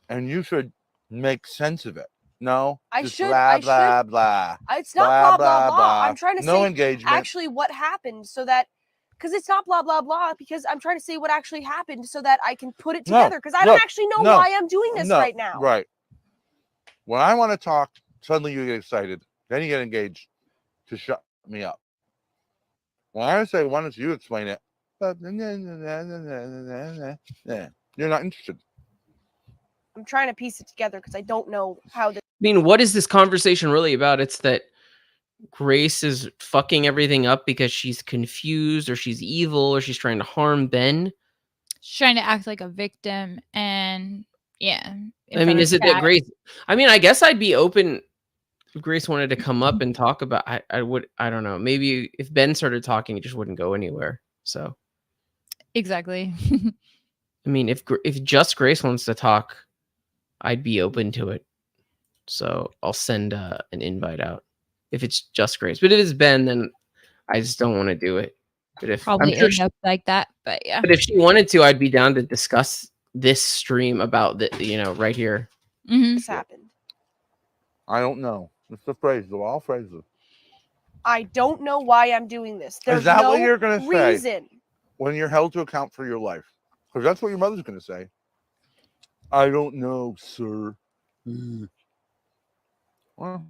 and you should make sense of it. No, I just should. blah blah blah. It's not blah blah blah blah. I'm trying to no say engagement. Actually, what happened so that. Because it's not blah, blah, blah, because I'm trying to say what actually happened so that I can put it together. Because I don't actually know why I'm doing this right now. Right. When I want to talk, suddenly you get excited. Then you get engaged to shut me up. When I say, why don't you explain it? You're not interested. I'm trying to piece it together because I don't know how this. I mean, what is this conversation really about? It's that Grace is fucking everything up because she's confused or she's evil or she's trying to harm Ben. She's trying to act like a victim, and yeah. I mean, is it that Grace? I mean, I guess I'd be open if Grace wanted to come up and talk about. I would. I don't know. Maybe if Ben started talking, it just wouldn't go anywhere. So exactly. I mean, if just Grace wants to talk, I'd be open to it. So I'll send an invite out. If it's just Grace, but if it's Ben, then I just don't want to do it. But if probably end up like that, but yeah. But if she wanted to, I'd be down to discuss this stream about the, right here. This happened. I don't know. It's the phrase, all phrases. I don't know why I'm doing this. There's Is that no what you're going to say when you're held to account for your life? Because that's what your mother's going to say. I don't know, sir. Well.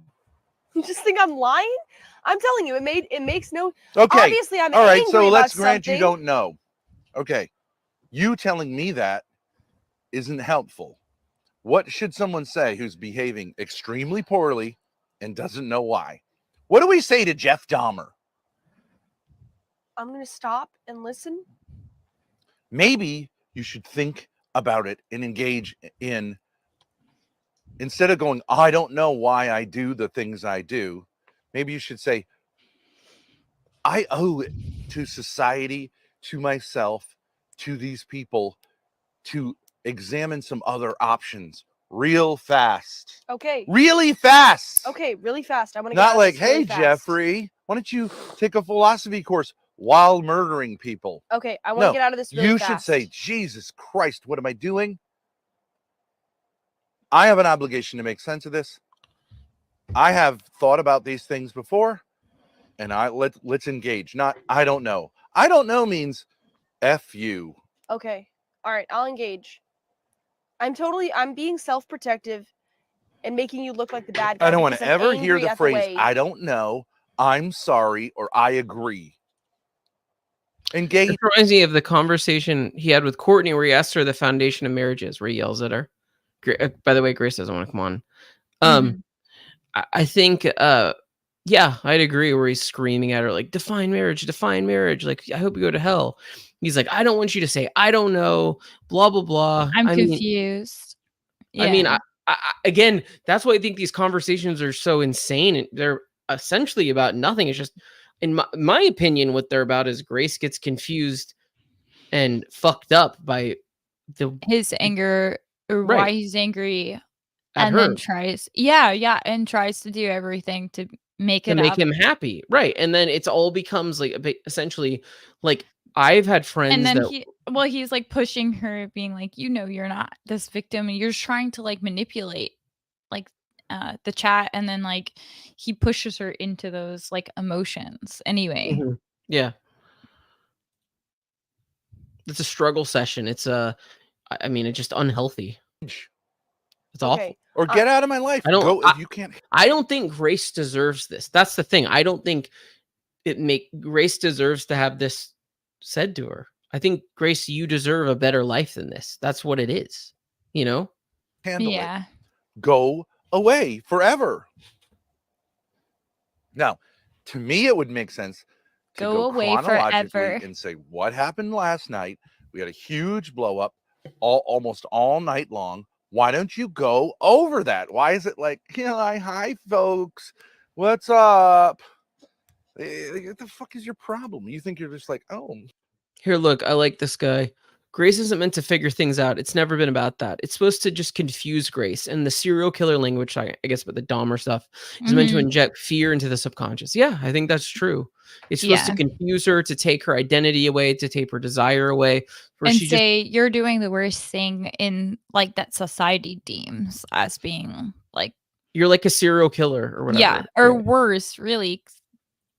You just think I'm lying? I'm telling you, it makes no. Okay. Obviously, I'm all right. angry So let's about grant something. you don't know. Okay, you telling me that isn't helpful. What should someone say who's behaving extremely poorly and doesn't know why? What do we say to Jeff Dahmer? I'm gonna stop and listen. Maybe you should think about it and engage in, instead of going, I don't know why I do the things I do. Maybe you should say, I owe it to society, to myself, to these people to examine some other options real fast. Okay. Really fast. Okay, really fast. I want to Not like, really hey, fast. Jeffrey, why don't you take a philosophy course while murdering people? Okay, I want to get out of this really you fast. should say, Jesus Christ, what am I doing? I have an obligation to make sense of this. I have thought about these things before, and let's engage. Not, I don't know. I don't know means F you. Okay. All right, I'll engage. I'm being self-protective and making you look like the bad guy. I don't want to because I'm ever hear angry the at phrase, way- I don't know, I'm sorry, or I agree. Engage. It reminds me of the conversation he had with Courtney where he asked her the foundation of marriage is, where he yells at her. By the way, Grace doesn't want to come on. I think, yeah, I'd agree where he's screaming at her, like, define marriage. Like, I hope you go to hell. He's like, I don't want you to say, I don't know, blah, blah, blah. I'm confused. I mean, again, that's why I think these conversations are so insane. And they're essentially about nothing. It's just, in my opinion, what they're about is Grace gets confused and fucked up by his anger, or Right. why he's angry, At and her. then tries and tries to do everything to make to it make up. him happy, right? And then it's all becomes like a bit, essentially, like I've had friends And then that he's like pushing her, being like, you're not this victim, and you're trying to like manipulate like the chat, and then like he pushes her into those like emotions anyway. Mhm. Yeah, it's a struggle session. It's I mean, it's just unhealthy. It's awful. Or get out of my life. I don't. Go if you can't. I don't think Grace deserves this. That's the thing. I don't think Grace deserves to have this said to her. I think, Grace, you deserve a better life than this. That's what it is. You know? Handle it. Go away forever. Now, to me, it would make sense to Go go away chronologically forever. and say what happened last night. We had a huge blow up almost all night long. Why don't you go over that? Why is it like, hi folks, what's up? What the fuck is your problem? You think you're just like, oh. Here, look, I like this guy. Grace isn't meant to figure things out. It's never been about that. It's supposed to just confuse Grace. And the serial killer language, I guess, but the Dahmer stuff is meant to inject fear into the subconscious. Yeah, I think that's true. It's supposed to confuse her, to take her identity away, to take her desire away. And say you're doing the worst thing in like that society deems as being like, you're like a serial killer or whatever. yeah, or worse, really.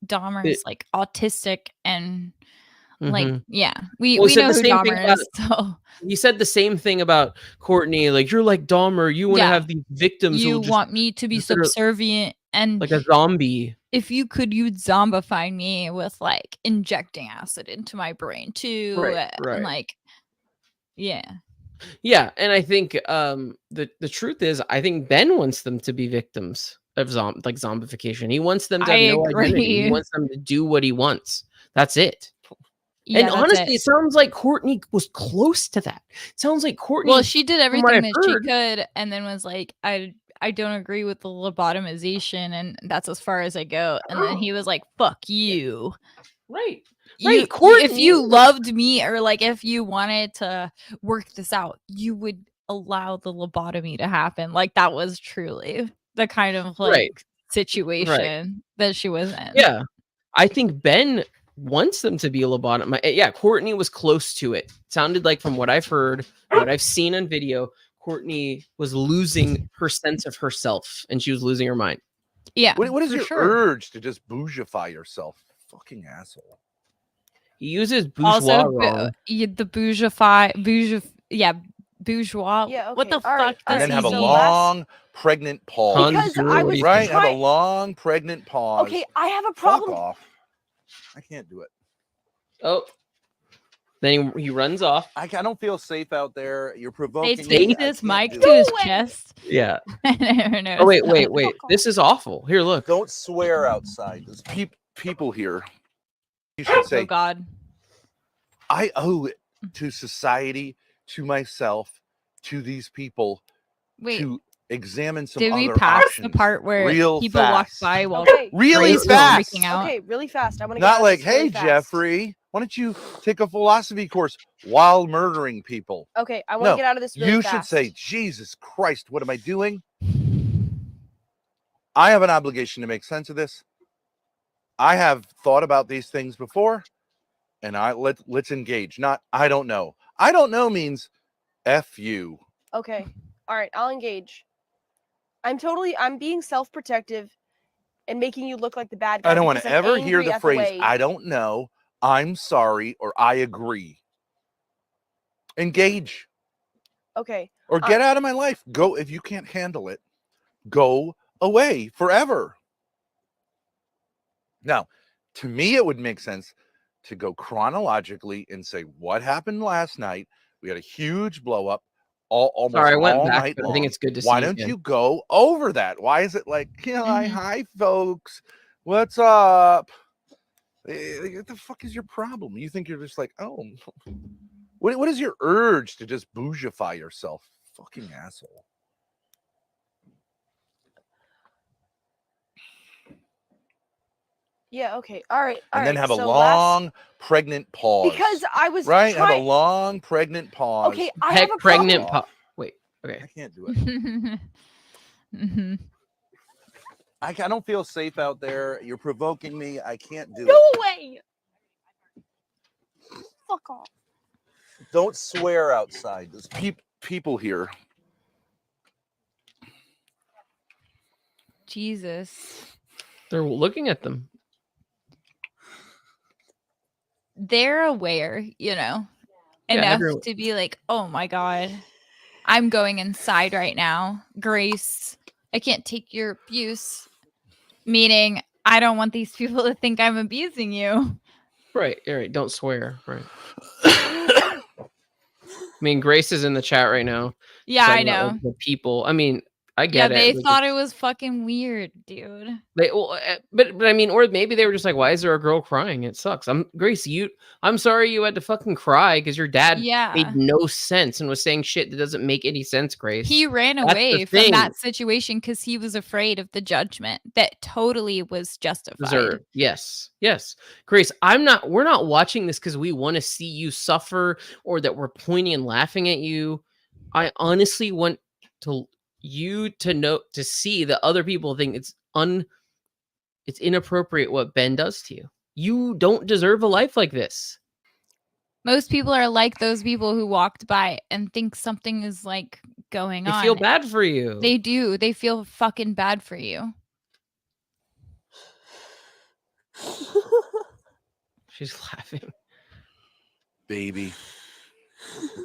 Dahmer is like autistic and like, yeah, we know who Dahmer is. So he said the same thing about Courtney. Like, you're like Dahmer. You want to have these victims. You want me to be subservient and like a zombie. If you could, you'd zombify me with like injecting acid into my brain too. Right. And like, yeah. And I think the truth is, I think Ben wants them to be victims of zombification. He wants them to have no identity. He wants them to do what he wants. That's it. Yeah, and honestly, it sounds like Courtney was close to that. It sounds like Courtney. Well, she did everything that she could, and then was like, I don't agree with the lobotomization, and that's as far as I go. And then he was like, fuck you. Right. Courtney, if you loved me, or like if you wanted to work this out, you would allow the lobotomy to happen. Like that was truly the kind of like situation that she was in. Yeah. I think Ben wants them to be a lobotomy. Yeah, Courtney was close to it. Sounded like, from what I've heard, what I've seen on video, Courtney was losing her sense of herself, and she was losing her mind. Yeah. What is your urge to just bourgeoify yourself? Fucking asshole. He uses bourgeois wrong. The bourgeois. Yeah, okay. What the fuck? And then have a long pregnant pause. Because I was have a long pregnant pause. Okay, I have a problem. Fuck off. I can't do it. Oh. Then he runs off. I don't feel safe out there. You're provoking They take me. this mic to his chest. Yeah. Oh, wait. This is awful. Here, look. Don't swear outside. There's people here. You should Oh say, God. I owe it to society, to myself, to these people Wait. to examine some Did we other pass options. the part where real people fast. walked by while Okay. Really Grace was fast. freaking out? Okay, really fast. I want to Not like, hey, Jeffrey, why don't you take a philosophy course while murdering people? Okay, I want to No, get out of this really you fast. should say, Jesus Christ, what am I doing? I have an obligation to make sense of this. I have thought about these things before, and let's engage. Not I don't know. I don't know means F you. Okay. All right, I'll engage. I'm being self-protective and making you look like the bad guy. I don't want to because I'm ever hear angry the at phrase way- I don't know, I'm sorry, or I agree. Engage. Okay. Or get out of my life. Go if you can't handle it. Go away forever. Now, to me, it would make sense to go chronologically and say what happened last night. We had a huge blow up almost Sorry, I went all back, night but long. I think it's good to Why see don't again. you go over that? Why is it like, hi, folks, what's up? What the fuck is your problem? You think you're just like, oh, what is your urge to just bougify yourself? Fucking asshole. Yeah, okay. All right. And then have a so long pregnant pause. Because I was right. Have a trying- long pregnant pause. Okay, I have a pregnant problem. Wait. Okay. I can't do it. I don't feel safe out there. You're provoking me. I can't do No it. way. Fuck off. Don't swear outside. There's people here. Jesus. They're looking at them. They're aware, Yeah, enough everyone- to be like, oh my God, I'm going inside right now. Grace, I can't take your abuse. Meaning, I don't want these people to think I'm abusing you. Right. All right. Don't swear. Right. I mean, Grace is in the chat right now. Yeah, I talking about, know. the people. I mean, I Yeah, get it. they like, thought it was fucking weird, dude. But I mean, or maybe they were just like, "Why is there a girl crying? It sucks." I'm sorry you had to fucking cry because your dad Yeah. made no sense and was saying shit that doesn't make any sense. Grace, He ran That's the away from thing. that situation because he was afraid of the judgment that totally was justified. Deserved. Yes, Grace. We're not watching this because we want to see you suffer or that we're pointing and laughing at you. I honestly want you to see that other people think it's inappropriate what Ben does to you. You don't deserve a life like this. Most people are like those people who walked by and think something is like going They on. feel bad for you. They do. They feel fucking bad for you. She's laughing. Baby.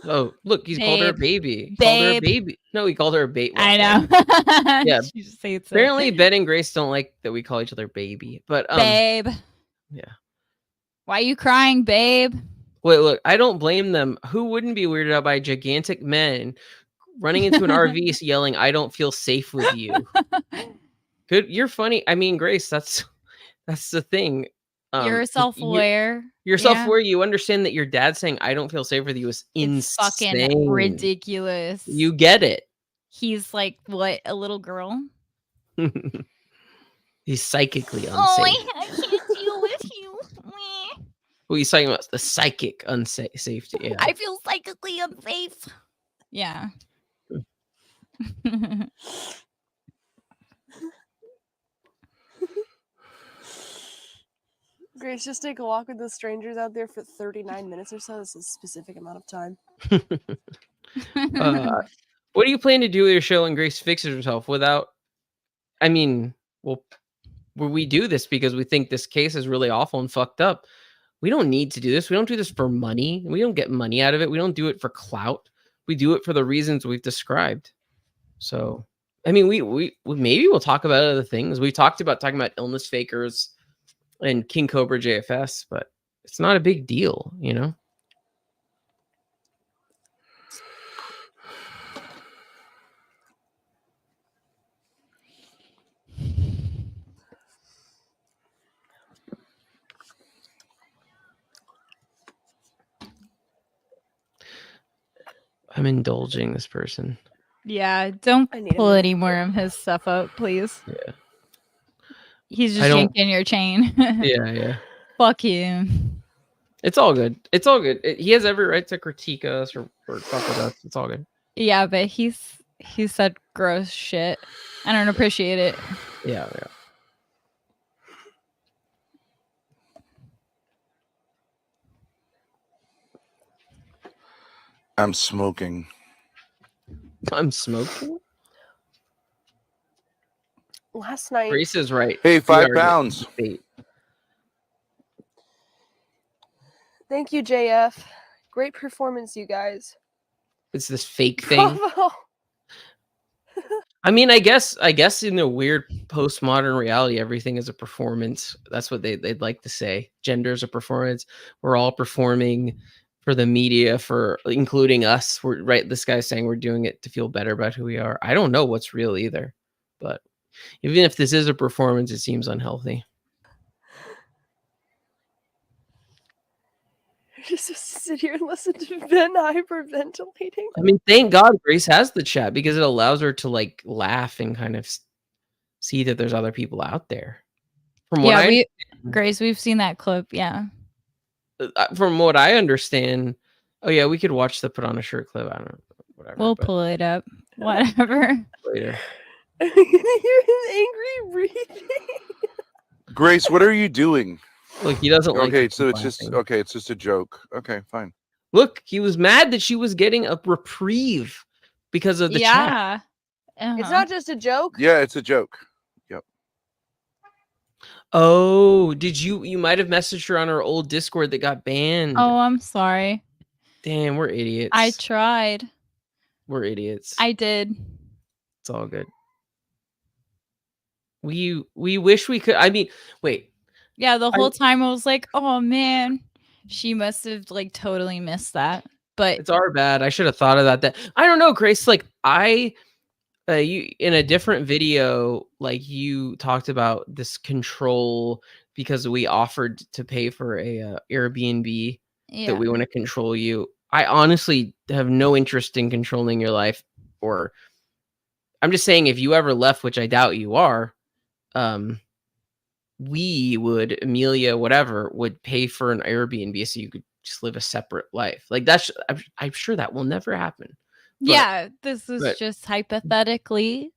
Oh, look, he's called her a Babe. baby. He called her a Babe. baby. No, he called her a baby. I know. Yeah. She just says it. Apparently, Ben and Grace don't like that we call each other baby. But Babe. yeah. Why you crying, babe? Wait, look, I don't blame them. Who wouldn't be weirded out by gigantic men running into an RV yelling, "I don't feel safe with you"? Good, you're funny. I mean, Grace, that's the thing. You're self-aware. You're Yeah. self-aware. You understand that your dad saying "I don't feel safe with you" is It's insane. fucking ridiculous. You get it. He's like, what, a little girl? He's psychically unsafe. Oh, I can't deal with you. Meh. What are you talking about? The psychic safety. Yeah. I feel psychically unsafe. Yeah. Grace, just take a walk with the strangers out there for 39 minutes or so. That's a specific amount of time. What do you plan to do with your show when Grace fixes herself without? I mean, well, we do this because we think this case is really awful and fucked up. We don't need to do this. We don't do this for money. We don't get money out of it. We don't do it for clout. We do it for the reasons we've described. So, I mean, we maybe we'll talk about other things. We talked about talking about illness fakers and King Cobra JFS, but it's not a big deal, you know? I'm indulging this person. Yeah, don't I need a pull minute. any more of his stuff up, please. Yeah. He's I just don't- yanking your chain. Yeah. Fuck him. It's all good. It's all good. He has every right to critique us or fuck with us. It's all good. Yeah, but he said gross shit. I don't appreciate it. Yeah. I'm smoking. I'm smoking. Last night. Grace is right. Hey, We 5 are pounds. bait. Thank you, JF. Great performance, you guys. It's this fake thing. Bravo. I mean, I guess in a weird postmodern reality, everything is a performance. That's what they'd like to say. Gender is a performance. We're all performing for the media, for including us. We're right. This guy's saying we're doing it to feel better about who we are. I don't know what's real either, but even if this is a performance, it seems unhealthy. Just to sit here and listen to Ben hyperventilating. I mean, thank God Grace has the chat because it allows her to like laugh and kind of see that there's other people out there. Grace, we've seen that clip. Yeah. From what I understand, oh yeah, we could watch the put on a shirt clip. I don't know, whatever. We'll pull it up. Whatever. Later. I can hear his angry breathing. Grace, what are you doing? Look, he doesn't like. Okay, so it's just a joke. Okay, fine. Look, he was mad that she was getting a reprieve because of the chat. It's not just a joke. Yeah, it's a joke. Yep. Oh, did you might have messaged her on our old Discord that got banned. Oh, I'm sorry. Damn, we're idiots. I tried. We're idiots. I did. It's all good. We wish we could. I mean, wait. Yeah, the whole time I was like, oh man, she must have like totally missed that. But it's our bad. I should have thought of that. I don't know, Grace. Like you in a different video, like you talked about this control because we offered to pay for a Airbnb that we want to control you. I honestly have no interest in controlling your life, or I'm just saying if you ever left, which I doubt you are, we would, Amelia, whatever, would pay for an Airbnb so you could just live a separate life. Like that's, I'm sure that will never happen. Yeah, this is just hypothetically.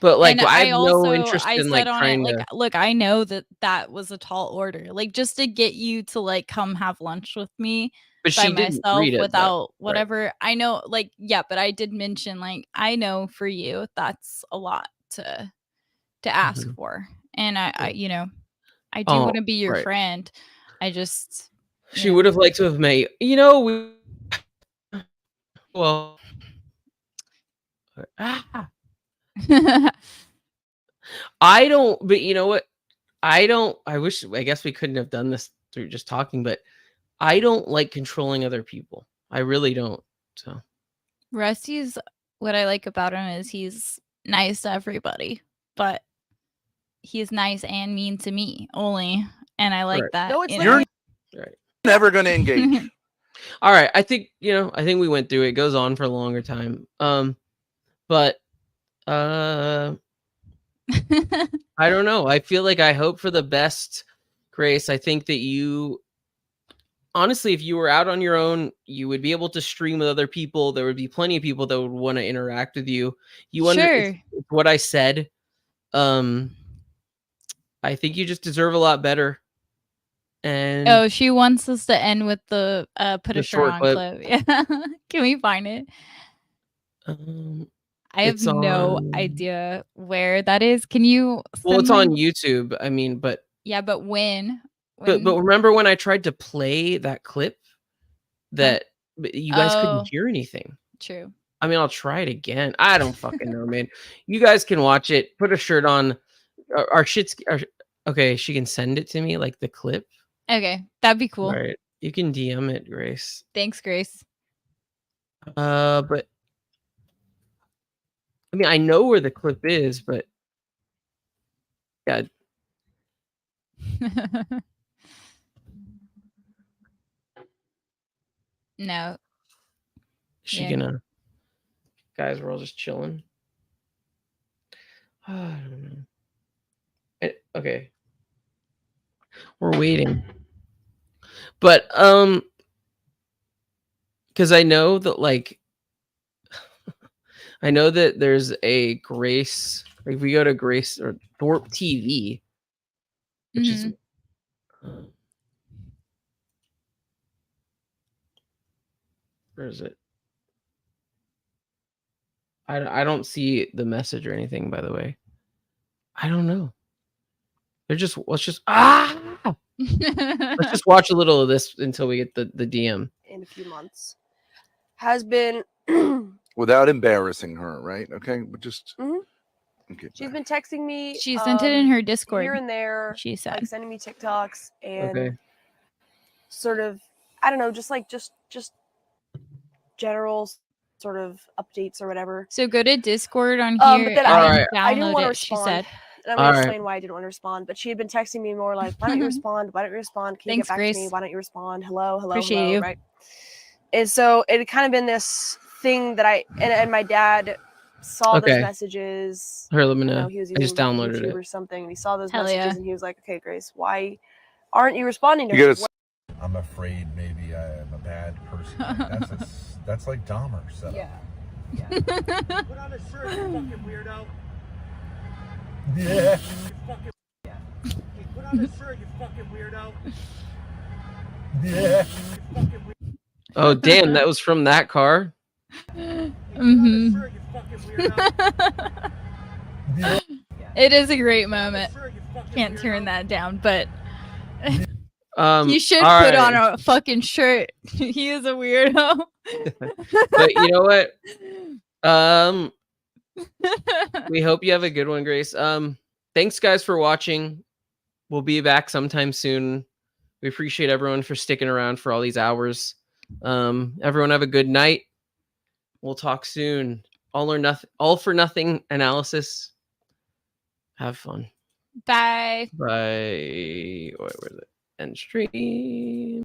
But like, And I have no I interest in like said on trying it, to. look, I know that was a tall order, like just to get you to like come have lunch with me. But by she didn't myself read it, though. without Right. whatever. I know, like, yeah, but I did mention, like, I know for you that's a lot to ask for, and I you know, I do want to be your right. friend. I just She would have liked to have made, you know, well, I don't, but you know what? I guess we couldn't have done this through just talking, but I don't like controlling other people. I really don't. So Rusty's, what I like about him is he's nice to everybody, but he's nice and mean to me only, and I like that. No, it's you not. know? You're never going to engage. all right, I think we went through it. It goes on for a longer time. But I don't know. I feel like I hope for the best, Grace. I think that you, honestly, if you were out on your own, you would be able to stream with other people. There would be plenty of people that would want to interact with you. It's what I said. I think you just deserve a lot better. And oh, she wants us to end with the put a shirt short on clip. clip. Yeah, can we find it? I have no idea where that is. Can you? Well, it's send on me- YouTube. I mean, but Yeah, but when? but remember when I tried to play that clip that you guys couldn't hear anything. True. I mean, I'll try it again. I don't fucking know, man. You guys can watch it. Put a shirt on. Our shit's okay. She can send it to me, like the clip. Okay, that'd be cool. All right, you can DM it, Grace. Thanks, Grace. But I mean, I know where the clip is, but yeah. No. She gonna? Guys, we're all just chilling. I don't know. Okay. We're waiting. But because I know that like I know that there's a Grace, if we go to Grace or Thorp TV, which is where is it? I don't see the message or anything, by the way. I don't know. Let's just let's just watch a little of this until we get the DM. In a few months has been Without embarrassing her, right? Okay, but just okay. she's been texting me. She sent it in her Discord. Here and there. She said, like sending me TikToks and Okay. sort of, I don't know, just general sort of updates or whatever. So go to Discord on But here then and I didn't download want to it, she respond. said. And I'm going to explain why I didn't want to respond. But she had been texting me more like, why don't you respond? Why don't you respond? Can you Thanks, get back Grace. to me? Why don't you respond? Hello, Appreciate hello, you. right? And so it had kind of been this thing that and my dad saw those messages. Here, let me You know. he was I just using downloaded YouTube it. or something. And he saw those Hell messages yeah. and he was like, okay, Grace, why aren't you responding to You her? gotta I'm afraid maybe I am a bad person. That's like Dahmer. So. Yeah. Put on a shirt, you fucking weirdo. Yeah. Put on a shirt, you fucking weirdo. Yeah. Oh damn, that was from that car. It is a great moment. Can't turn that down, but you should put on a fucking shirt. He is a weirdo. But you know what? We hope you have a good one, Grace. Thanks guys for watching. We'll be back sometime soon. We appreciate everyone for sticking around for all these hours. Everyone have a good night. We'll talk soon. All for nothing analysis. Have fun. Bye. Bye. Wait, where's it? End stream.